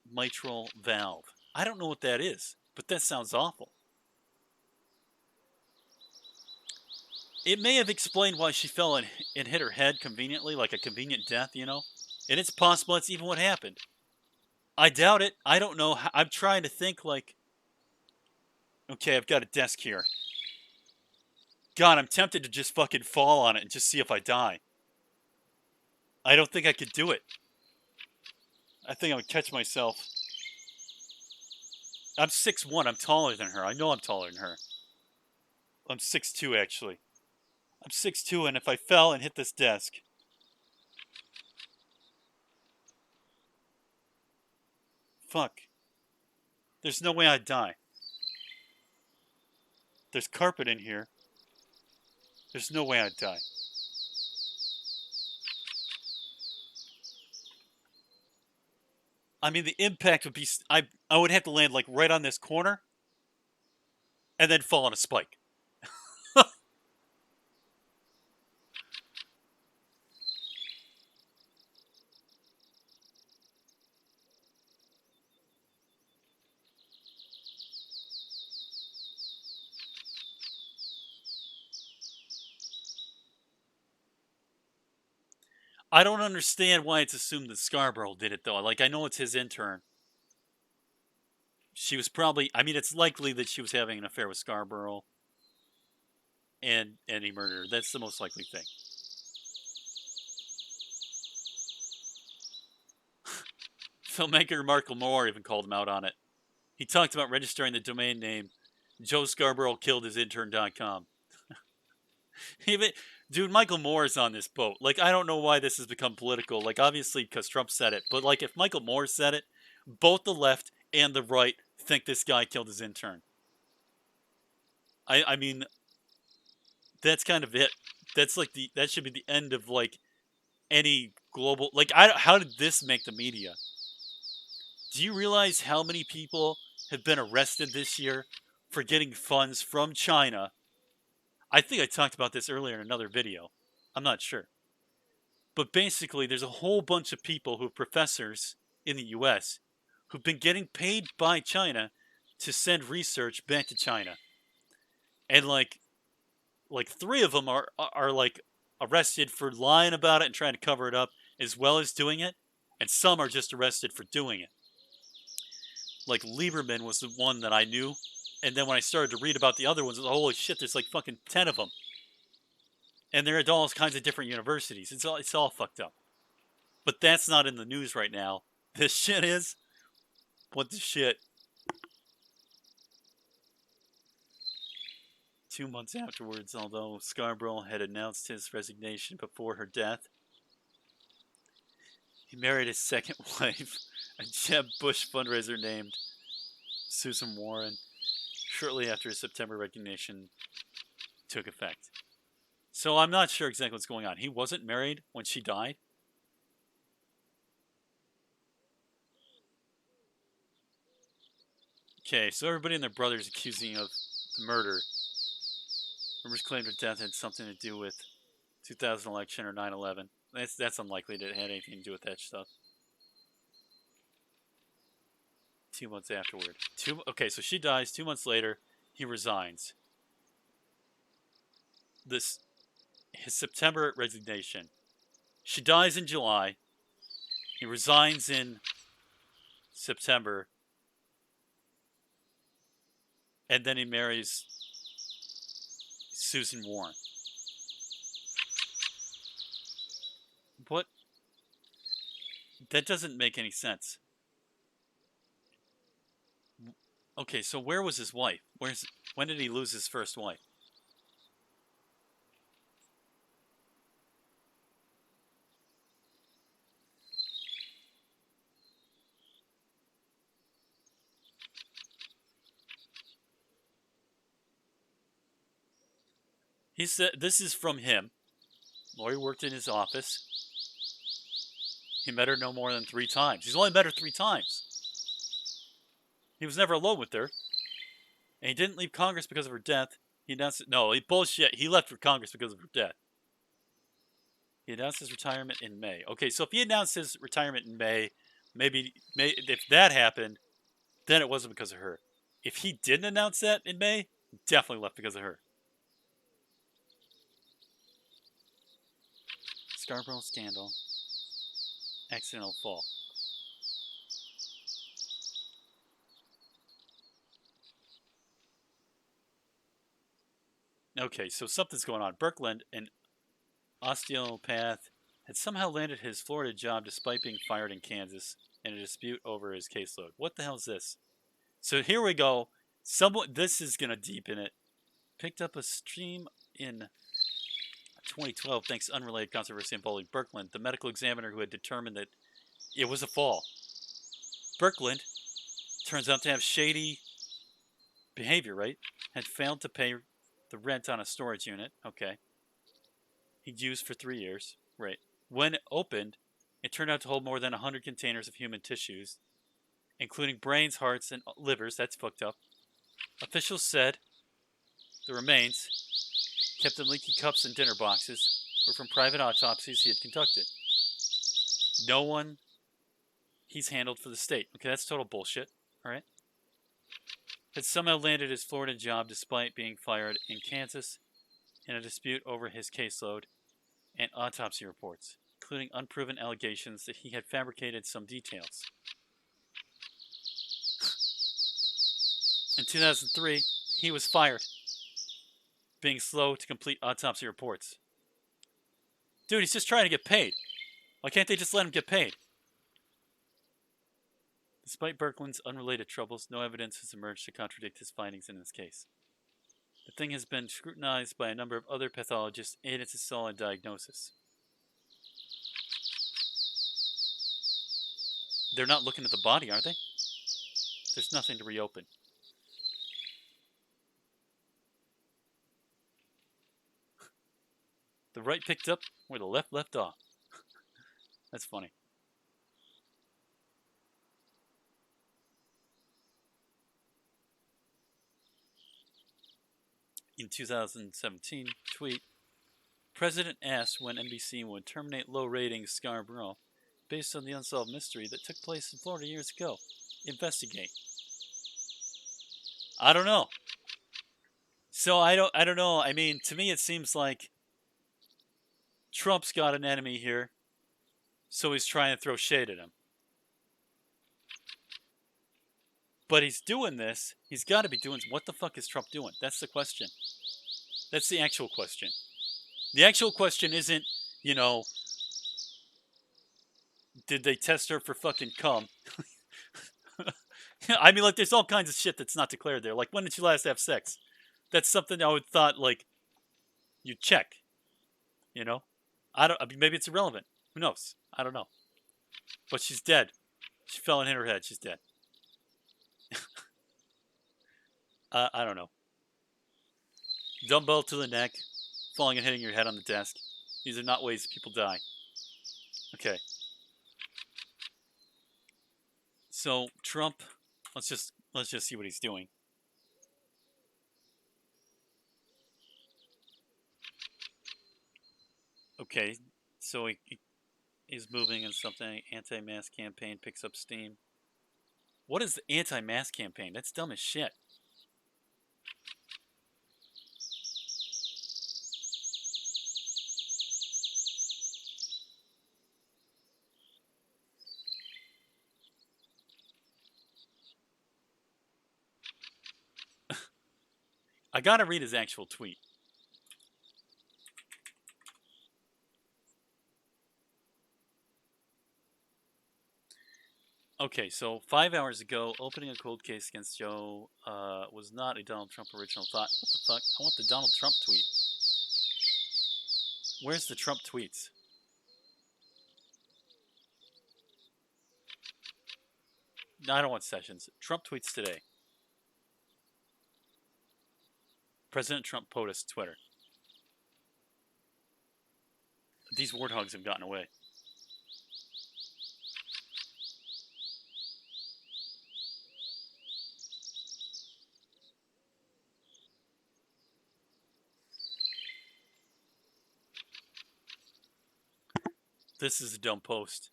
mitral valve. I don't know what that is, but that sounds awful. It may have explained why she fell and hit her head conveniently, like a convenient death, you know? And it's possible that's even what happened. I doubt it. I don't know. I'm trying to think like... Okay, I've got a desk here. God, I'm tempted to just fucking fall on it and just see if I die. I don't think I could do it. I think I would catch myself. I'm 6'1". I'm taller than her. I know I'm taller than her. I'm 6'2", actually. I'm 6'2", and if I fell and hit this desk... Fuck. There's no way I'd die. There's carpet in here. There's no way I'd die. I mean, the impact would be... I would have to land, like, right on this corner. And then fall on a spike. I don't understand why it's assumed that Scarborough did it, though. Like, I know it's his intern. She was probably... I mean, it's likely that she was having an affair with Scarborough. And he murdered her. That's the most likely thing. Filmmaker Michael Moore even called him out on it. He talked about registering the domain name JoeScarboroughKilledHisIntern.com. Even... Dude, Michael Moore is on this boat. Like, I don't know why this has become political. Like, obviously, because Trump said it. But, like, if Michael Moore said it, both the left and the right think this guy killed his intern. I mean, that's kind of it. That's, like, that should be the end of, like, any global... Like, how did this make the media? Do you realize how many people have been arrested this year for getting funds from China? I think I talked about this earlier in another video. I'm not sure. But basically, there's a whole bunch of people who are professors in the U.S. who've been getting paid by China to send research back to China. And like 3 of them are like arrested for lying about it and trying to cover it up, as well as doing it. And some are just arrested for doing it. Like Lieberman was the one that I knew. And then when I started to read about the other ones, I was like, holy shit, there's like fucking 10 of them. And they're at all kinds of different universities. It's all fucked up. But that's not in the news right now. This shit is. What the shit? 2 months afterwards, although Scarborough had announced his resignation before her death, he married his second wife, a Jeb Bush fundraiser named Susan Warren, shortly after his September resignation took effect. So I'm not sure exactly what's going on. He wasn't married when she died. Okay, so everybody and their brother is accusing of the murder. Rumors claimed her death had something to do with 2000 election or 9/11. That's unlikely that it had anything to do with that stuff. 2 months afterward. Okay, so she dies. 2 months later, he resigns. His September resignation. She dies in July. He resigns in September. And then he marries Susan Warren. What? That doesn't make any sense. Okay, so where was his wife? When did he lose his first wife? He said, this is from him. Lori worked in his office. He met her no more than 3 times. He's only met her 3 times. He was never alone with her. And he didn't leave Congress because of her death. He announced it. No, bullshit. He left for Congress because of her death. He announced his retirement in May. Okay, so if he announced his retirement in May, maybe if that happened, then it wasn't because of her. If he didn't announce that in May, he definitely left because of her. Scarborough scandal. Accidental fall. Okay, so something's going on. Birkeland, an osteopath, had somehow landed his Florida job despite being fired in Kansas in a dispute over his caseload. What the hell is this? So here we go. This is gonna deepen it. Picked up a stream in 2012 thanks to unrelated controversy involving Birkeland, the medical examiner who had determined that it was a fall. Birkeland turns out to have shady behavior, right? Had failed to pay the rent on a storage unit. Okay. He'd used for 3 years. Right. When it opened, it turned out to hold more than 100 containers of human tissues, including brains, hearts, and livers. That's fucked up. Officials said the remains, kept in leaky cups and dinner boxes, were from private autopsies he had conducted. No one he's handled for the state. Okay, that's total bullshit. All right. Had somehow landed his Florida job despite being fired in Kansas in a dispute over his caseload and autopsy reports, including unproven allegations that he had fabricated some details. In 2003, he was fired, being slow to complete autopsy reports. Dude, he's just trying to get paid. Why can't they just let him get paid? Despite Birkeland's unrelated troubles, no evidence has emerged to contradict his findings in this case. The thing has been scrutinized by a number of other pathologists, and it's a solid diagnosis. They're not looking at the body, are they? There's nothing to reopen. The right picked up where the left left off. That's funny. In 2017 tweet, President asked when NBC would terminate low ratings Scarborough based on the unsolved mystery that took place in Florida years ago. Investigate. I don't know. So I don't know. I mean, to me it seems like Trump's got an enemy here, so he's trying to throw shade at him. But he's doing this. He's got to be doing. What the fuck is Trump doing? That's the question. That's the actual question. The actual question isn't, you know, did they test her for fucking cum? I mean, like, there's all kinds of shit that's not declared there. Like, when did you last have sex? That's something I would thought, like, you check. You know? I mean, maybe it's irrelevant. Who knows? I don't know. But she's dead. She fell and hit her head. She's dead. I don't know. Dumbbell to the neck, falling and hitting your head on the desk. These are not ways people die. Okay. So Trump, let's just see what he's doing. Okay, so he is moving in something. Anti-mask campaign picks up steam. What is the anti-mask campaign? That's dumb as shit. I gotta read his actual tweet. Okay, so 5 hours ago, opening a cold case against Joe was not a Donald Trump original thought. What the fuck? I want the Donald Trump tweet. Where's the Trump tweets? No, I don't want Sessions. Trump tweets today. President Trump POTUS Twitter. These warthogs have gotten away. This is a dumb post.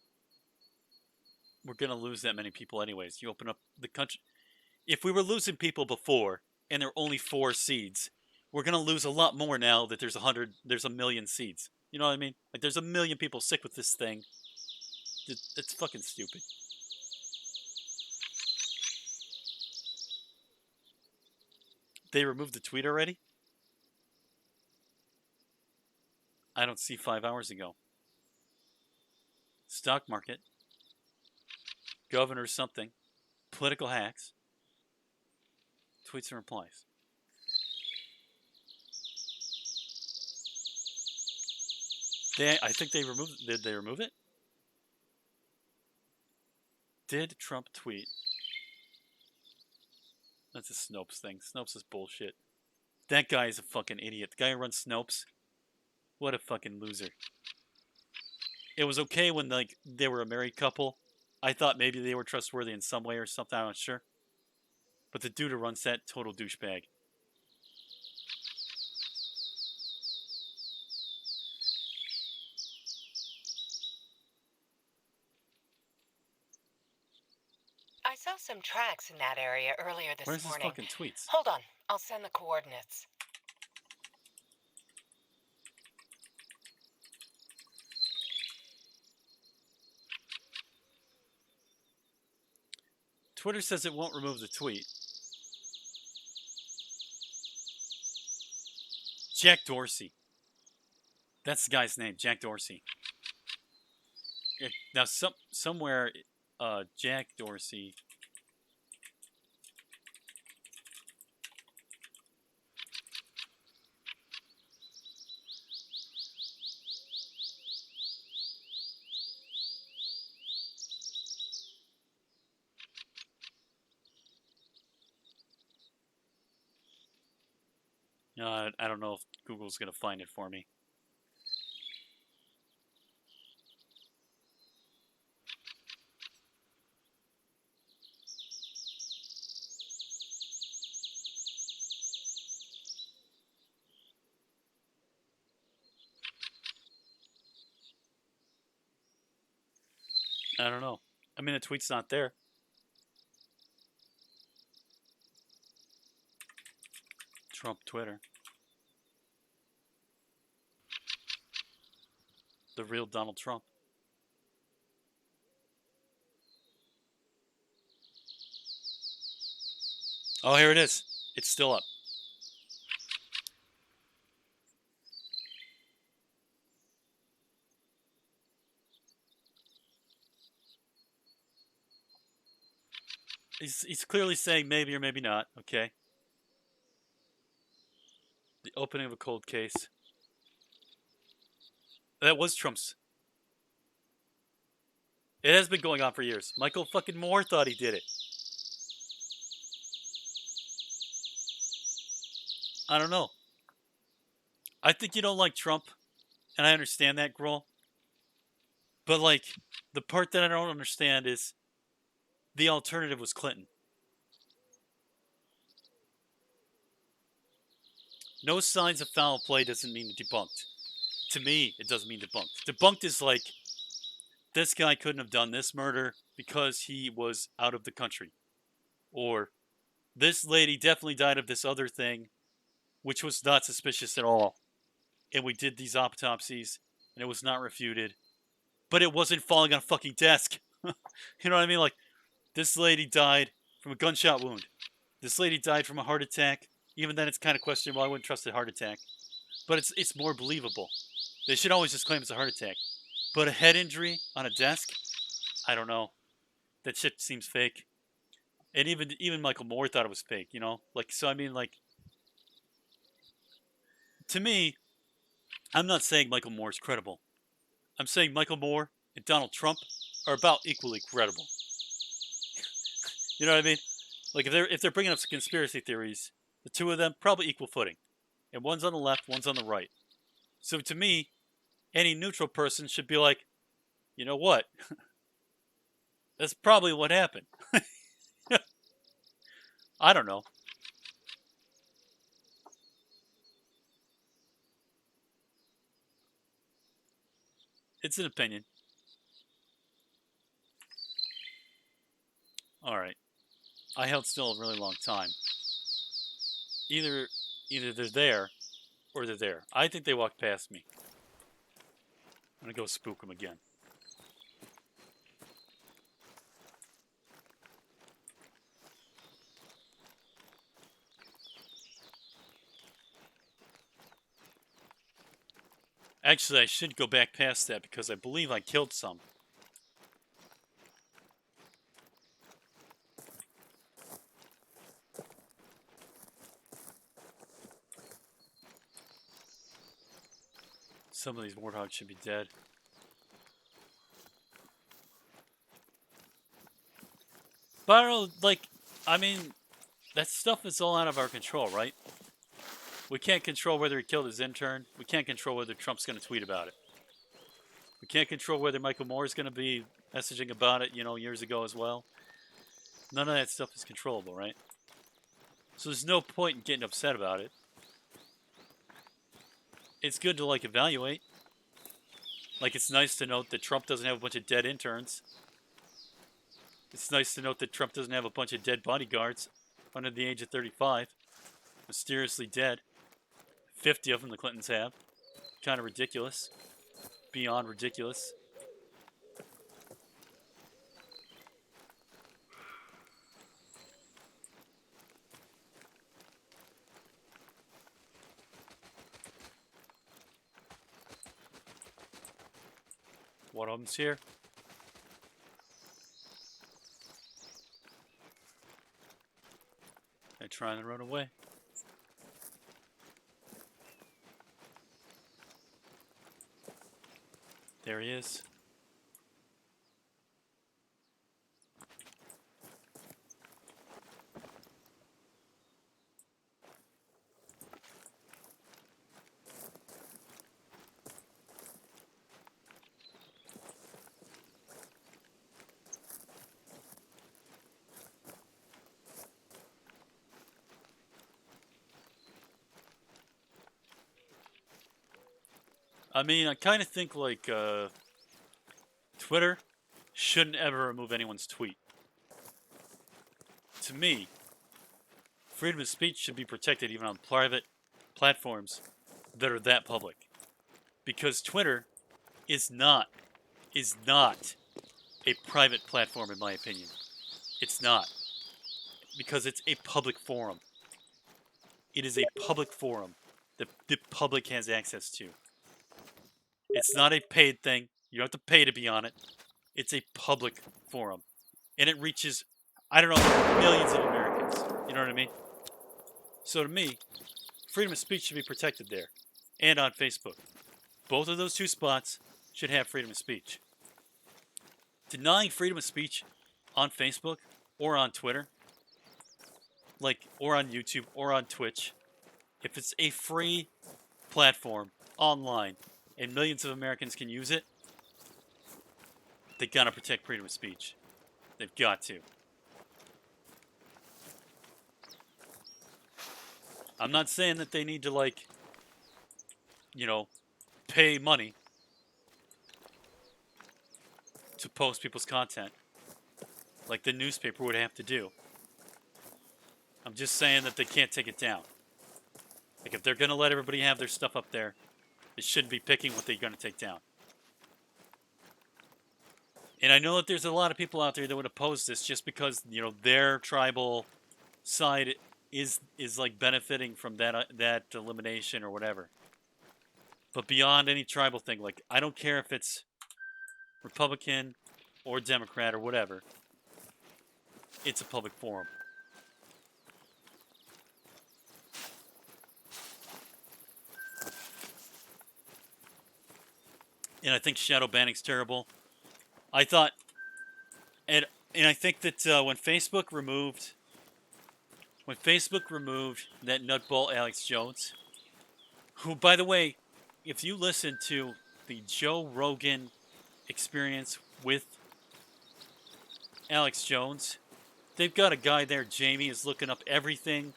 We're going to lose that many people anyways. You open up the country. If we were losing people before and there are only 4 seeds, we're going to lose a lot more now that there's 1 million seeds. You know what I mean? Like, there's 1 million people sick with this thing. It's fucking stupid. They removed the tweet already? I don't see 5 hours ago. Stock market. Governor something. Political hacks. Tweets and replies. I think they removed. Did they remove it? Did Trump tweet? That's a Snopes thing. Snopes is bullshit. That guy is a fucking idiot. The guy who runs Snopes. What a fucking loser. It was okay when like they were a married couple. I thought maybe they were trustworthy in some way or something. I'm not sure. But the dude who runs that, total douchebag.
I saw some tracks in that area earlier this
Where's his
morning.
fucking tweets?
Hold on, I'll send the coordinates.
Twitter says it won't remove the tweet. Jack Dorsey. That's the guy's name, Jack Dorsey. Now, somewhere, Jack Dorsey. I don't know if Google's going to find it for me. I don't know. I mean, the tweet's not there. Trump Twitter. The real Donald Trump. Oh, here it is. It's still up. He's clearly saying maybe or maybe not, okay? The opening of a cold case. That was Trump's. It has been going on for years. Michael fucking Moore thought he did it. I don't know. I think you don't like Trump, and I understand that, Grohl. But, like, the part that I don't understand is the alternative was Clinton. No signs of foul play doesn't mean debunked. To me, it doesn't mean debunked. Debunked is like, this guy couldn't have done this murder because he was out of the country. Or, this lady definitely died of this other thing, which was not suspicious at all. And we did these autopsies, and it was not refuted. But it wasn't falling on a fucking desk. You know what I mean? Like, this lady died from a gunshot wound. This lady died from a heart attack. Even then, it's kind of questionable. I wouldn't trust a heart attack. But it's more believable. They should always just claim it's a heart attack. But a head injury on a desk? I don't know. That shit seems fake. And even Michael Moore thought it was fake, you know? Like, so I mean, like, to me, I'm not saying Michael Moore is credible. I'm saying Michael Moore and Donald Trump are about equally credible. You know what I mean? Like, if they're bringing up conspiracy theories, the two of them probably equal footing, and one's on the left, one's on the right. So to me, any neutral person should be like, you know what? That's probably what happened. I don't know. It's an opinion. All right. I held still a really long time. Either they're there or they're there. I think they walked past me. I'm going to go spook them again. Actually, I should go back past that because I believe I killed some. Some of these warthogs should be dead. But I don't know, like, I mean, that stuff is all out of our control, right? We can't control whether he killed his intern. We can't control whether Trump's going to tweet about it. We can't control whether Michael Moore is going to be messaging about it, years ago as well. None of that stuff is controllable, right? So there's no point in getting upset about it. It's good to, like, evaluate. Like, it's nice to note that Trump doesn't have a bunch of dead interns. It's nice to note that Trump doesn't have a bunch of dead bodyguards under the age of 35. Mysteriously dead. 50 of them the Clintons have. Kind of ridiculous. Beyond ridiculous. One of them's here. They're trying to run away. There he is. I mean, I kind of think, like, Twitter shouldn't ever remove anyone's tweet. To me, freedom of speech should be protected even on private platforms that are that public. Because Twitter is not a private platform, in my opinion. It's not. Because it's a public forum. It is a public forum that the public has access to. It's not a paid thing. You don't have to pay to be on it. It's a public forum. And it reaches, I don't know, millions of Americans. You know what I mean? So to me, freedom of speech should be protected there. And on Facebook. Both of those two spots should have freedom of speech. Denying freedom of speech on Facebook or on Twitter, or on YouTube or on Twitch, if it's a free platform online and millions of Americans can use it, they gotta protect freedom of speech. They've got to. I'm not saying that they need to, pay money to post people's content like the newspaper would have to do. I'm just saying that they can't take it down. Like, if they're going to let everybody have their stuff up there, they shouldn't be picking what they're going to take down. And I know that there's a lot of people out there that would oppose this just because, their tribal side is like benefiting from that elimination or whatever. But beyond any tribal thing, I don't care if it's Republican or Democrat or whatever. It's a public forum. And I think shadow banning's terrible. I thought, and I think that when Facebook removed that nutball Alex Jones, who, by the way, if you listen to the Joe Rogan Experience with Alex Jones, they've got a guy there, Jamie, is looking up everything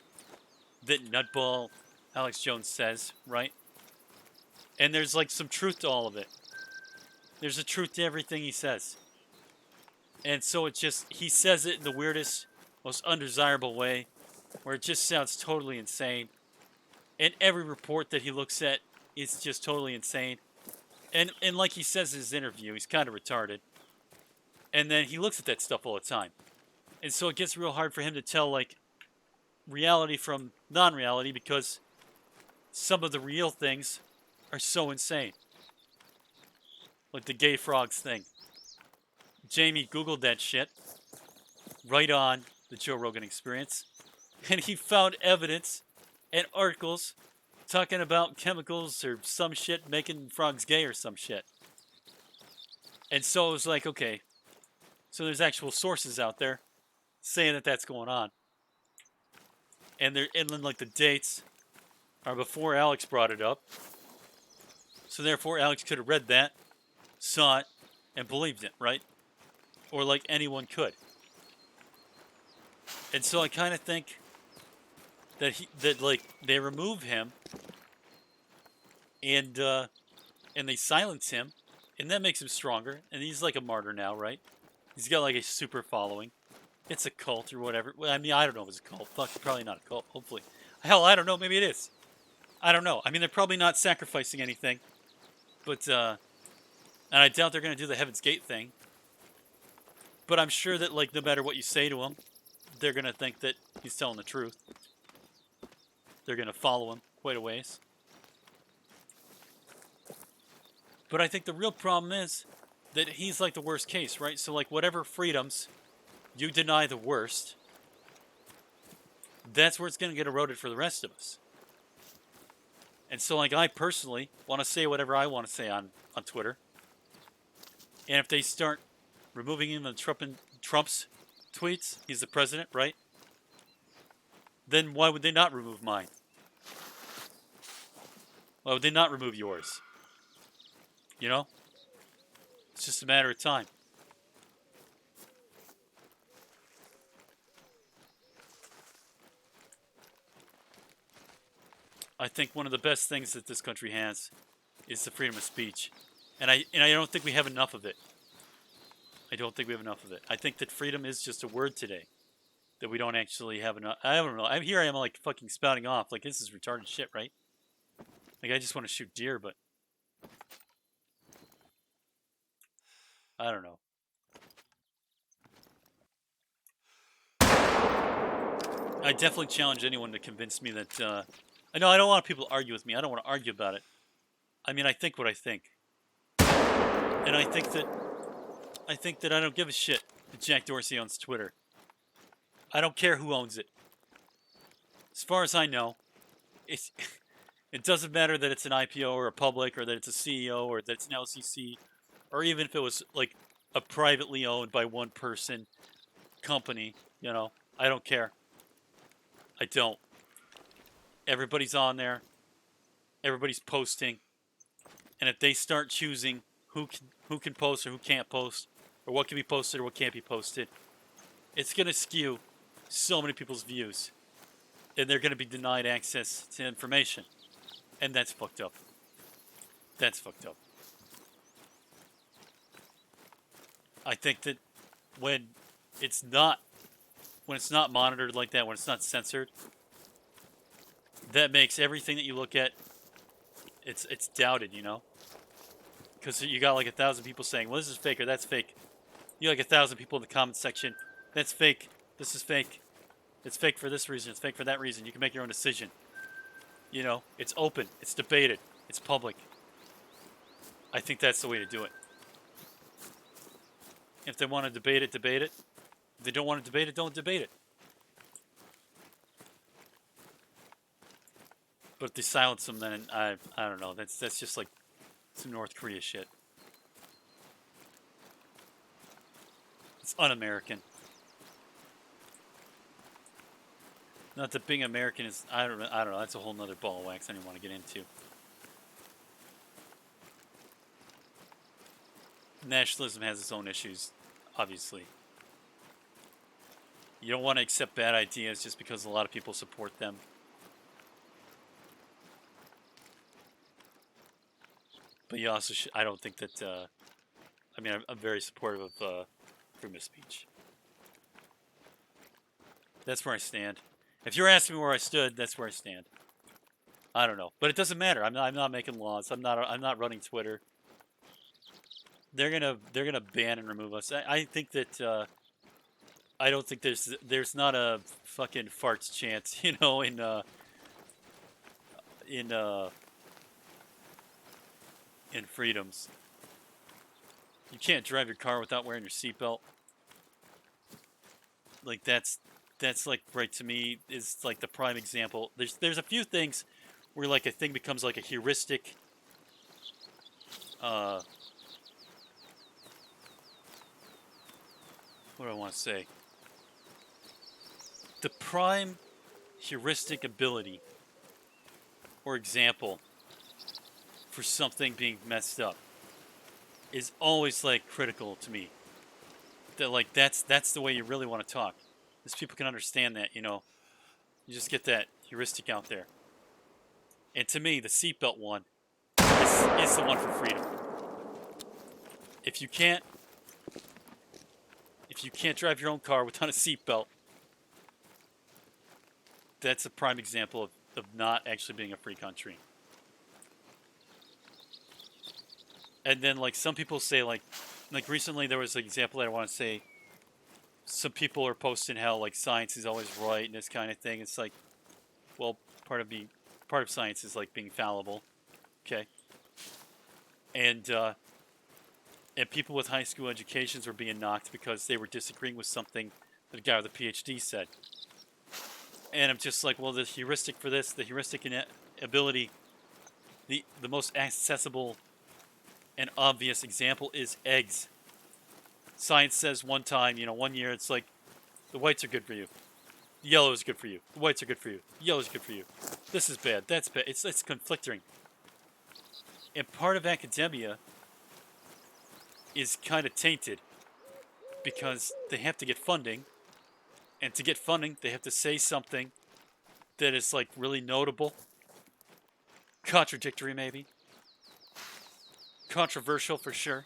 that nutball Alex Jones says, right? And there's some truth to all of it. There's a truth to everything he says. And so he says it in the weirdest, most undesirable way, where it just sounds totally insane. And every report that he looks at is just totally insane. And like he says in his interview, he's kind of retarded. And then he looks at that stuff all the time. And so it gets real hard for him to tell, reality from non-reality, because some of the real things are so insane. Like the gay frogs thing. Jamie Googled that shit right on the Joe Rogan Experience, and he found evidence and articles talking about chemicals or some shit making frogs gay or some shit. And so it was like, okay, so there's actual sources out there saying that that's going on. And then like the dates are before Alex brought it up. So therefore Alex could have read that, saw it, and believed it, right? Or like anyone could. And so I kind of think that like they remove him and they silence him, and that makes him stronger. And he's like a martyr now, right? He's got like a super following. It's a cult or whatever. Well, I mean, I don't know if it's a cult. Fuck, probably not a cult. Hopefully, hell, I don't know. Maybe it is. I don't know. I mean, they're probably not sacrificing anything, but and I doubt they're gonna do the Heaven's Gate thing. But I'm sure that like no matter what you say to him, they're gonna think that he's telling the truth. They're gonna follow him quite a ways. But I think the real problem is that he's like the worst case, right? So like whatever freedoms you deny the worst, that's where it's going to get eroded for the rest of us. And so like I personally want to say whatever I want to say on Twitter. And if they start removing him on Trump's tweets, he's the president, right? Then why would they not remove mine? Why would they not remove yours? You know? It's just a matter of time. I think one of the best things that this country has is the freedom of speech. And I don't think we have enough of it. I don't think we have enough of it. I think that freedom is just a word today. That we don't actually have enough. I don't know. Here I am like fucking spouting off. Like this is retarded shit, right? Like I just want to shoot deer, but I don't know. I definitely challenge anyone to convince me that I know I don't want people to argue with me. I don't want to argue about it. I mean, I think what I think. And I think that I don't give a shit that Jack Dorsey owns Twitter. I don't care who owns it. As far as I know, it doesn't matter that it's an IPO or a public or that it's a CEO or that it's an LCC or even if it was like a privately owned by one person company, you know, I don't care. I don't. Everybody's on there. Everybody's posting. And if they start choosing who can post or who can't post, or what can be posted or what can't be posted, it's going to skew so many people's views. And they're going to be denied access to information. And that's fucked up. That's fucked up. I think that when it's not monitored like that, when it's not censored, that makes everything that you look at, it's doubted, you know? Because you got like 1,000 people saying, well, this is fake or that's fake. You got like 1,000 people in the comment section, that's fake, this is fake. It's fake for this reason, it's fake for that reason. You can make your own decision. You know, it's open, it's debated, it's public. I think that's the way to do it. If they want to debate it, debate it. If they don't want to debate it, don't debate it. But if they silence them, then I don't know. That's just like some North Korea shit. It's un-American. Not that being American is I don't know. That's a whole nother ball of wax I didn't want to get into. Nationalism has its own issues, obviously. You don't want to accept bad ideas just because a lot of people support them. But you also should, I don't think that, I mean, I'm very supportive of freedom of speech. That's where I stand. If you're asking me where I stood, that's where I stand. I don't know, but it doesn't matter. I'm not making laws. I'm not running Twitter. They're gonna ban and remove us. I think that I don't think there's not a fucking farts chance, you know, in freedoms. You can't drive your car without wearing your seatbelt. Like that's like right to me is like the prime example. There's a few things where like a thing becomes like a heuristic. What do I want to say? The prime heuristic ability or example for something being messed up is always like critical to me. That like that's the way you really want to talk. Because people can understand that, you know. You just get that heuristic out there. And to me, the seatbelt one is the one for freedom. If you can't drive your own car without a seatbelt, that's a prime example of not actually being a free country. And then like some people say like recently there was an example that I want to say. Some people are posting how like science is always right and this kind of thing. It's like, well, part of science is like being fallible, okay? And people with high school educations were being knocked because they were disagreeing with something that a guy with a PhD said. And I'm just like, well, the heuristic for this, the heuristic ability, the most accessible and obvious example is eggs. Science says one time, you know, 1 year it's like, the whites are good for you. The yellow is good for you. The whites are good for you. The yellow is good for you. This is bad. That's bad. It's conflicting. And part of academia is kind of tainted because they have to get funding. And to get funding, they have to say something that is like really notable. Contradictory, maybe. Controversial for sure.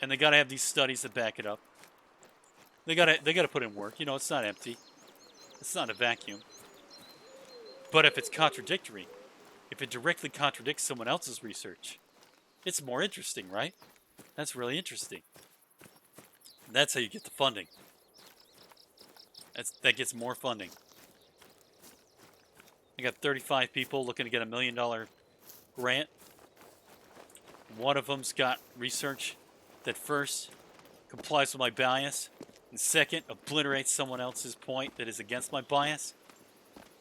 And they gotta have these studies that back it up. They gotta put in work. You know, it's not empty. It's not a vacuum. But if it's contradictory, if it directly contradicts someone else's research, it's more interesting, right? That's really interesting. That's how you get the funding. That gets more funding. I got 35 people looking to get $1 million grant. One of them's got research that first complies with my bias, and second obliterates someone else's point that is against my bias.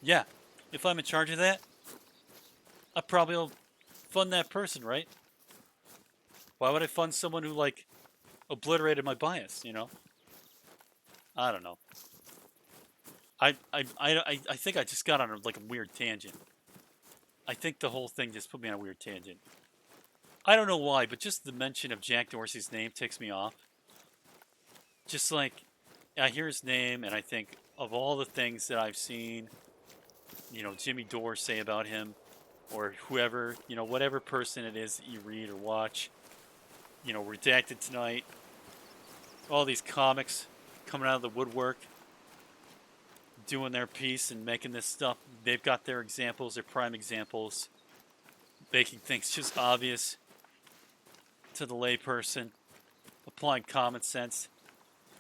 Yeah, if I'm in charge of that, I probably will fund that person, right? Why would I fund someone who like obliterated my bias? You know, I don't know. I think I just got on like a weird tangent. I think the whole thing just put me on a weird tangent. I don't know why, but just the mention of Jack Dorsey's name ticks me off. Just like, I hear his name and I think of all the things that I've seen, you know, Jimmy Dore say about him, or whoever, you know, whatever person it is that you read or watch, you know, Redacted Tonight, all these comics coming out of the woodwork, doing their piece and making this stuff. They've got their examples, their prime examples, making things just obvious to the layperson, applying common sense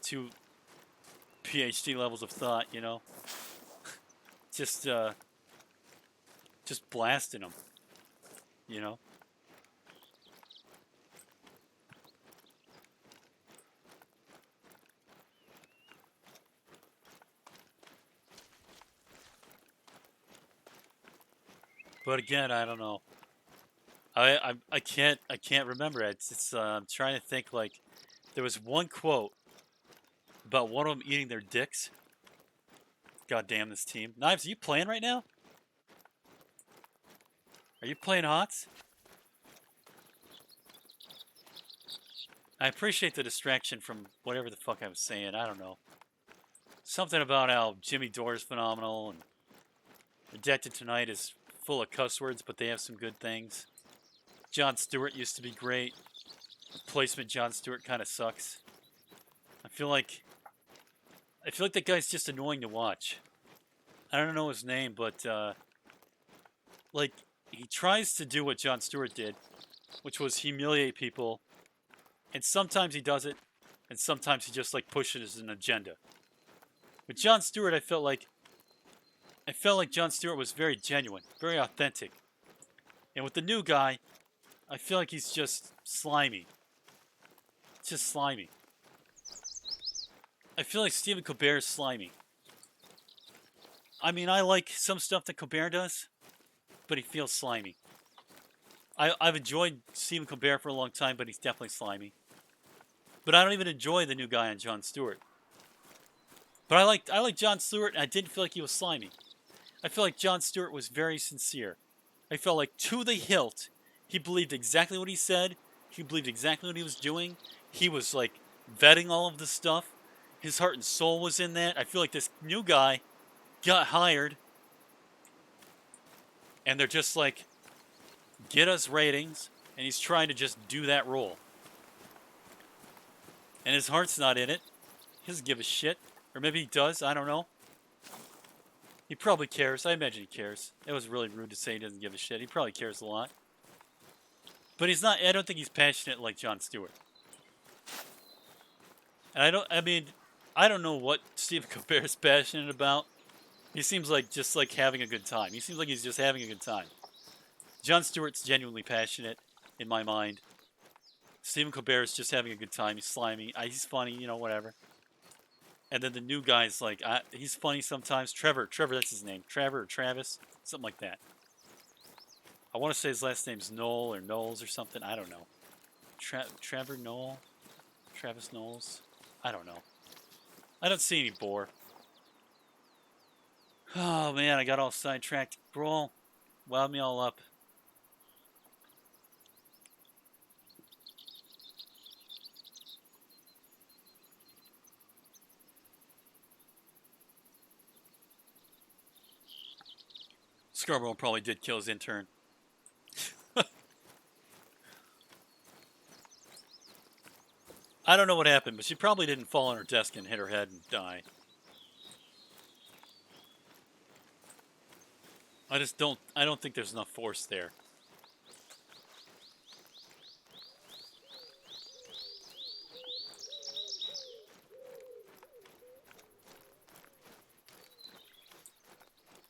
to PhD levels of thought, you know. Just blasting them, you know. But again, I don't know. I can't remember it. I'm trying to think. Like, there was one quote about one of them eating their dicks. God damn this team. Knives, are you playing right now? Are you playing HOTS? I appreciate the distraction from whatever the fuck I was saying. I don't know. Something about how Jimmy Dore is phenomenal and Redacted Tonight is full of cuss words, but they have some good things. Jon Stewart used to be great. Replacement Jon Stewart kind of sucks. I feel like that guy's just annoying to watch. I don't know his name, but like, he tries to do what Jon Stewart did, which was humiliate people, and sometimes he does it, and sometimes he just like pushes an agenda. With Jon Stewart, I felt like Jon Stewart was very genuine, very authentic. And with the new guy, I feel like he's just slimy. just slimy. I feel like Stephen Colbert is slimy. I mean, I like some stuff that Colbert does, but he feels slimy. I've enjoyed Stephen Colbert for a long time, but he's definitely slimy. But I don't even enjoy the new guy on Jon Stewart. But I like Jon Stewart, and I didn't feel like he was slimy. I feel like Jon Stewart was very sincere. I felt like to the hilt, he believed exactly what he said. He believed exactly what he was doing. He was like vetting all of this stuff. His heart and soul was in that. I feel like this new guy got hired, and they're just like, get us ratings, and he's trying to just do that role. And his heart's not in it. He doesn't give a shit. Or maybe he does, I don't know. He probably cares. I imagine he cares. It was really rude to say he doesn't give a shit. He probably cares a lot. But he's not, I don't think he's passionate like Jon Stewart. And I don't know what Stephen Colbert is passionate about. He seems like just like having a good time. He seems like he's just having a good time. Jon Stewart's genuinely passionate, in my mind. Stephen Colbert is just having a good time. He's slimy. He's funny, you know, whatever. And then the new guy's like, he's funny sometimes. Trevor, that's his name. Trevor or Travis, something like that. I want to say his last name's Knoll or Knowles or something. I don't know. Trevor Knoll? Travis Knowles? I don't know. I don't see any boar. Oh man, I got all sidetracked. Brawl wound me all up. Scarborough probably did kill his intern. I don't know what happened, but she probably didn't fall on her desk and hit her head and die. I don't think there's enough force there.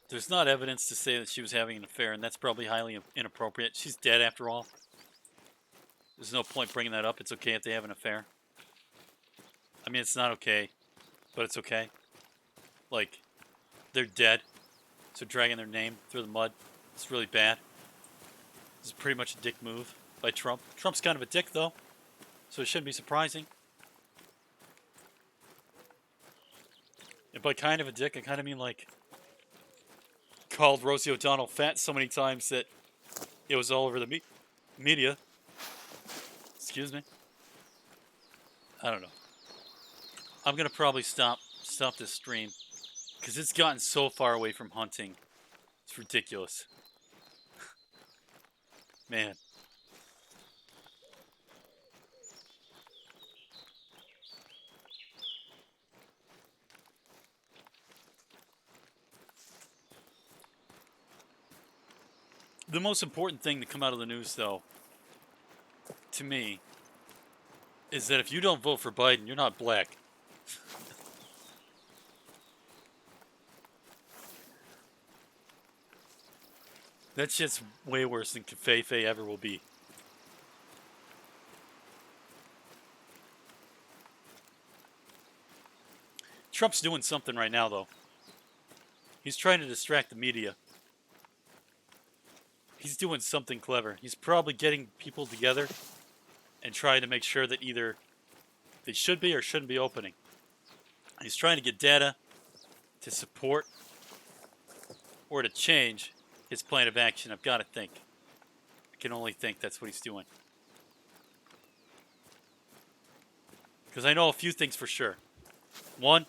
There's not evidence to say that she was having an affair, and that's probably highly inappropriate. She's dead after all. There's no point bringing that up. It's okay if they have an affair. I mean, it's not okay, but it's okay. Like, they're dead, so dragging their name through the mud, it's really bad. This is pretty much a dick move by Trump. Trump's kind of a dick, though, so it shouldn't be surprising. And by kind of a dick, I kind of mean like called Rosie O'Donnell fat so many times that it was all over the media. Excuse me. I don't know. I'm gonna probably stop this stream because it's gotten so far away from hunting. It's ridiculous. Man. The most important thing to come out of the news, though, to me, is that if you don't vote for Biden, you're not black. That shit's way worse than Covfefe ever will be. Trump's doing something right now, though. He's trying to distract the media. He's doing something clever. He's probably getting people together and trying to make sure that either they should be or shouldn't be opening. He's trying to get data to support or to change his plan of action. I've got to think. I can only think that's what he's doing. Because I know a few things for sure. One,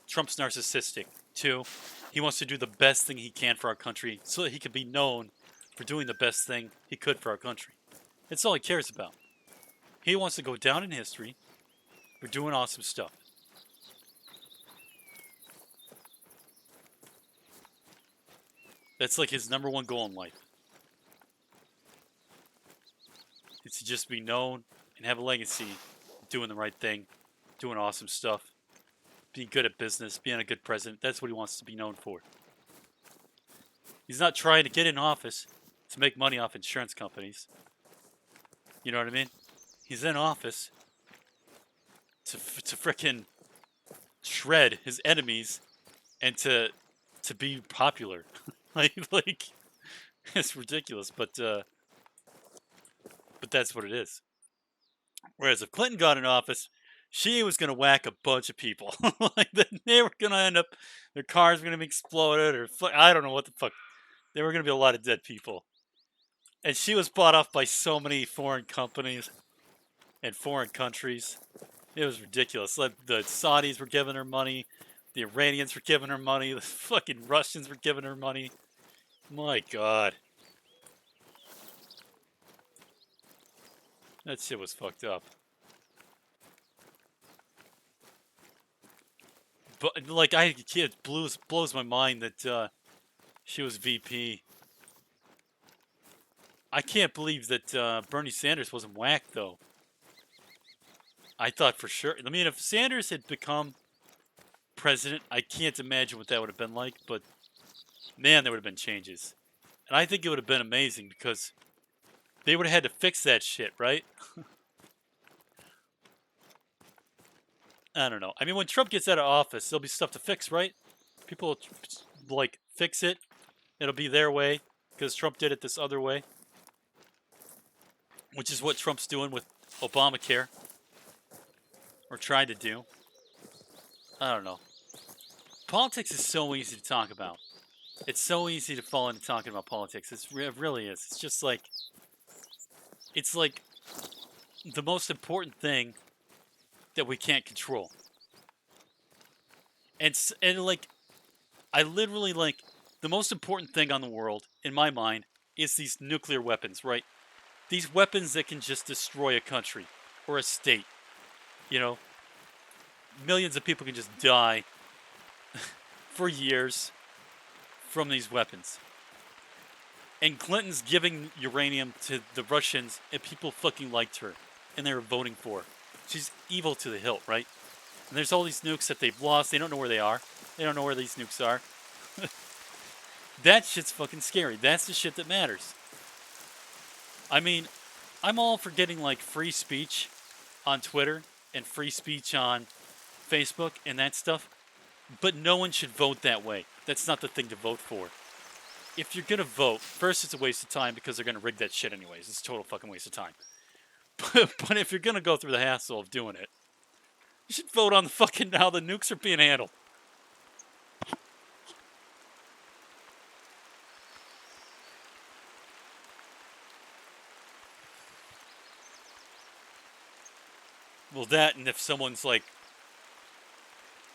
Trump's narcissistic. Two, he wants to do the best thing he can for our country so that he can be known for doing the best thing he could for our country. That's all he cares about. He wants to go down in history for doing awesome stuff. That's like his number one goal in life. It's to just be known and have a legacy of doing the right thing, doing awesome stuff, being good at business, being a good president. That's what he wants to be known for. He's not trying to get in office to make money off insurance companies. You know what I mean? He's in office frickin' shred his enemies and to be popular. like it's ridiculous, but that's what it is. Whereas if Clinton got in office, she was gonna whack a bunch of people. Like they were gonna end up, their cars were gonna be exploded, or I don't know what the fuck. There were gonna be a lot of dead people. And she was bought off by so many foreign companies and foreign countries. It was ridiculous. Like the Saudis were giving her money, the Iranians were giving her money, the fucking Russians were giving her money. My God. That shit was fucked up. But like it blows my mind that she was VP. I can't believe that Bernie Sanders wasn't whacked though. I thought for sure. I mean, if Sanders had become president, I can't imagine what that would have been like. But man, there would have been changes, and I think it would have been amazing because they would have had to fix that shit, right? I don't know. I mean, when Trump gets out of office, there'll be stuff to fix, right? People will, like, fix it. It'll be their way because Trump did it this other way, which is what Trump's doing with Obamacare, or tried to do. I don't know. Politics is so easy to talk about. It's so easy to fall into talking about politics. It really is. It's just like, it's like the most important thing that we can't control. And like, I literally, like, the most important thing on the world, in my mind, is these nuclear weapons, right? These weapons that can just destroy a country or a state. You know? Millions of people can just die for years from these weapons. And Clinton's giving uranium to the Russians, and people fucking liked her. And they were voting for her. She's evil to the hilt, right? And there's all these nukes that they've lost. They don't know where they are. They don't know where these nukes are. That shit's fucking scary. That's the shit that matters. I mean, I'm all for getting, like, free speech on Twitter and free speech on Facebook and that stuff. But no one should vote that way. That's not the thing to vote for. If you're gonna vote, first it's a waste of time because they're gonna rig that shit anyways. It's a total fucking waste of time. But if you're gonna go through the hassle of doing it, you should vote on the fucking how the nukes are being handled. Well, that, and if someone's like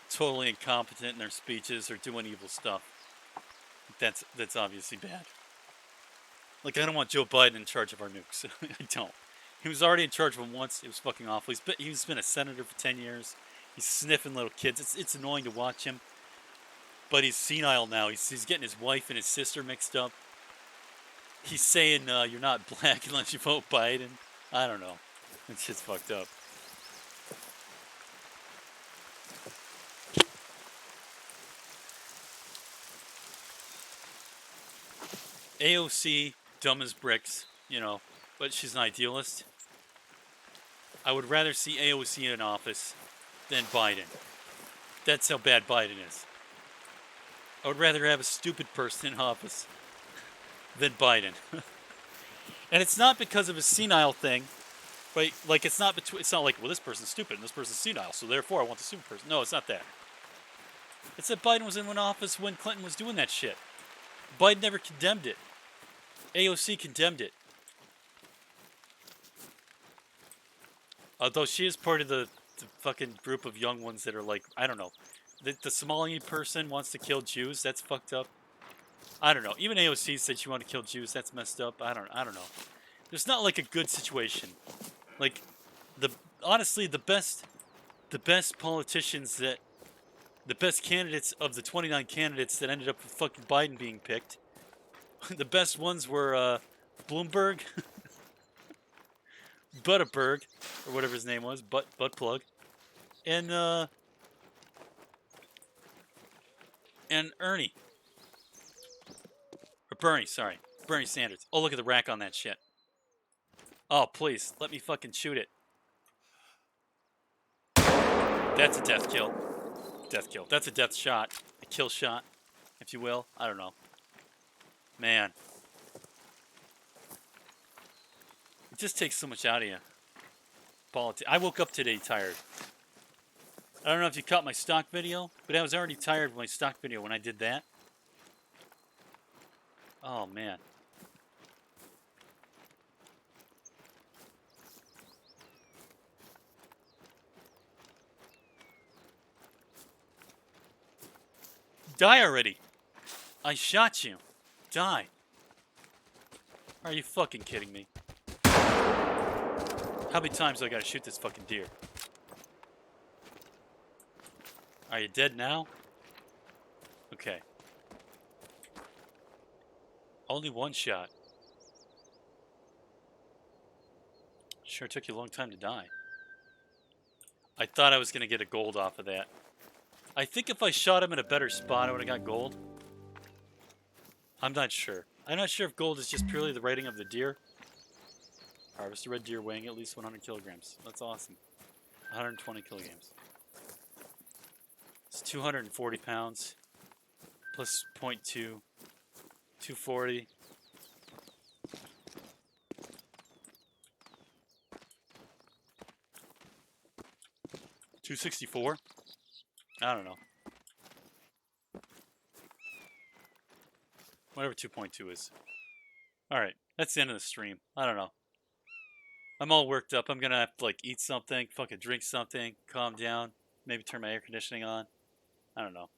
totally incompetent in their speeches or doing evil stuff, that's obviously bad. Like, I don't want Joe Biden in charge of our nukes. I don't. He was already in charge of them once. It was fucking awful. He's been a senator for 10 years. He's sniffing little kids. It's annoying to watch him. But he's senile now. He's getting his wife and his sister mixed up. He's saying you're not black unless you vote Biden. I don't know. That shit's fucked up. AOC, dumb as bricks, you know, but she's an idealist. I would rather see AOC in office than Biden. That's how bad Biden is. I would rather have a stupid person in office than Biden. And it's not because of a senile thing, right? Like, it's not like, well, this person's stupid and this person's senile, so therefore I want the stupid person. No, it's not that. It's that Biden was in office when Clinton was doing that shit. Biden never condemned it. AOC condemned it. Although she is part of the fucking group of young ones that are like, I don't know. The Somali person wants to kill Jews. That's fucked up. I don't know. Even AOC said she wanted to kill Jews. That's messed up. I don't know. There's not like a good situation. Like, honestly, the best politicians that, the best candidates of the 29 candidates that ended up with fucking Biden being picked, the best ones were Bloomberg, Butterberg, or whatever his name was, butt plug, and Ernie, or Bernie, sorry, Bernie Sanders. Oh, look at the rack on that shit. Oh, please, let me fucking shoot it. That's a death kill. Death kill. That's a death shot. A kill shot, if you will. I don't know. Man. It just takes so much out of you. I woke up today tired. I don't know if you caught my stock video, but I was already tired with my stock video when I did that. Oh, man. Die already. I shot you. Die. Are you fucking kidding me? How many times do I gotta shoot this fucking deer? Are you dead now? Okay. Only one shot. Sure took you a long time to die. I thought I was gonna get a gold off of that. I think if I shot him in a better spot, I would have got gold. I'm not sure. I'm not sure if gold is just purely the rating of the deer. Harvest a red deer weighing at least 100 kilograms. That's awesome. 120 kilograms. It's 240 pounds. Plus 0.2. 240. $264? I don't know. Whatever 2.2 is. Alright, that's the end of the stream. I don't know. I'm all worked up. I'm gonna have to, like, eat something, fucking drink something, calm down, maybe turn my air conditioning on. I don't know.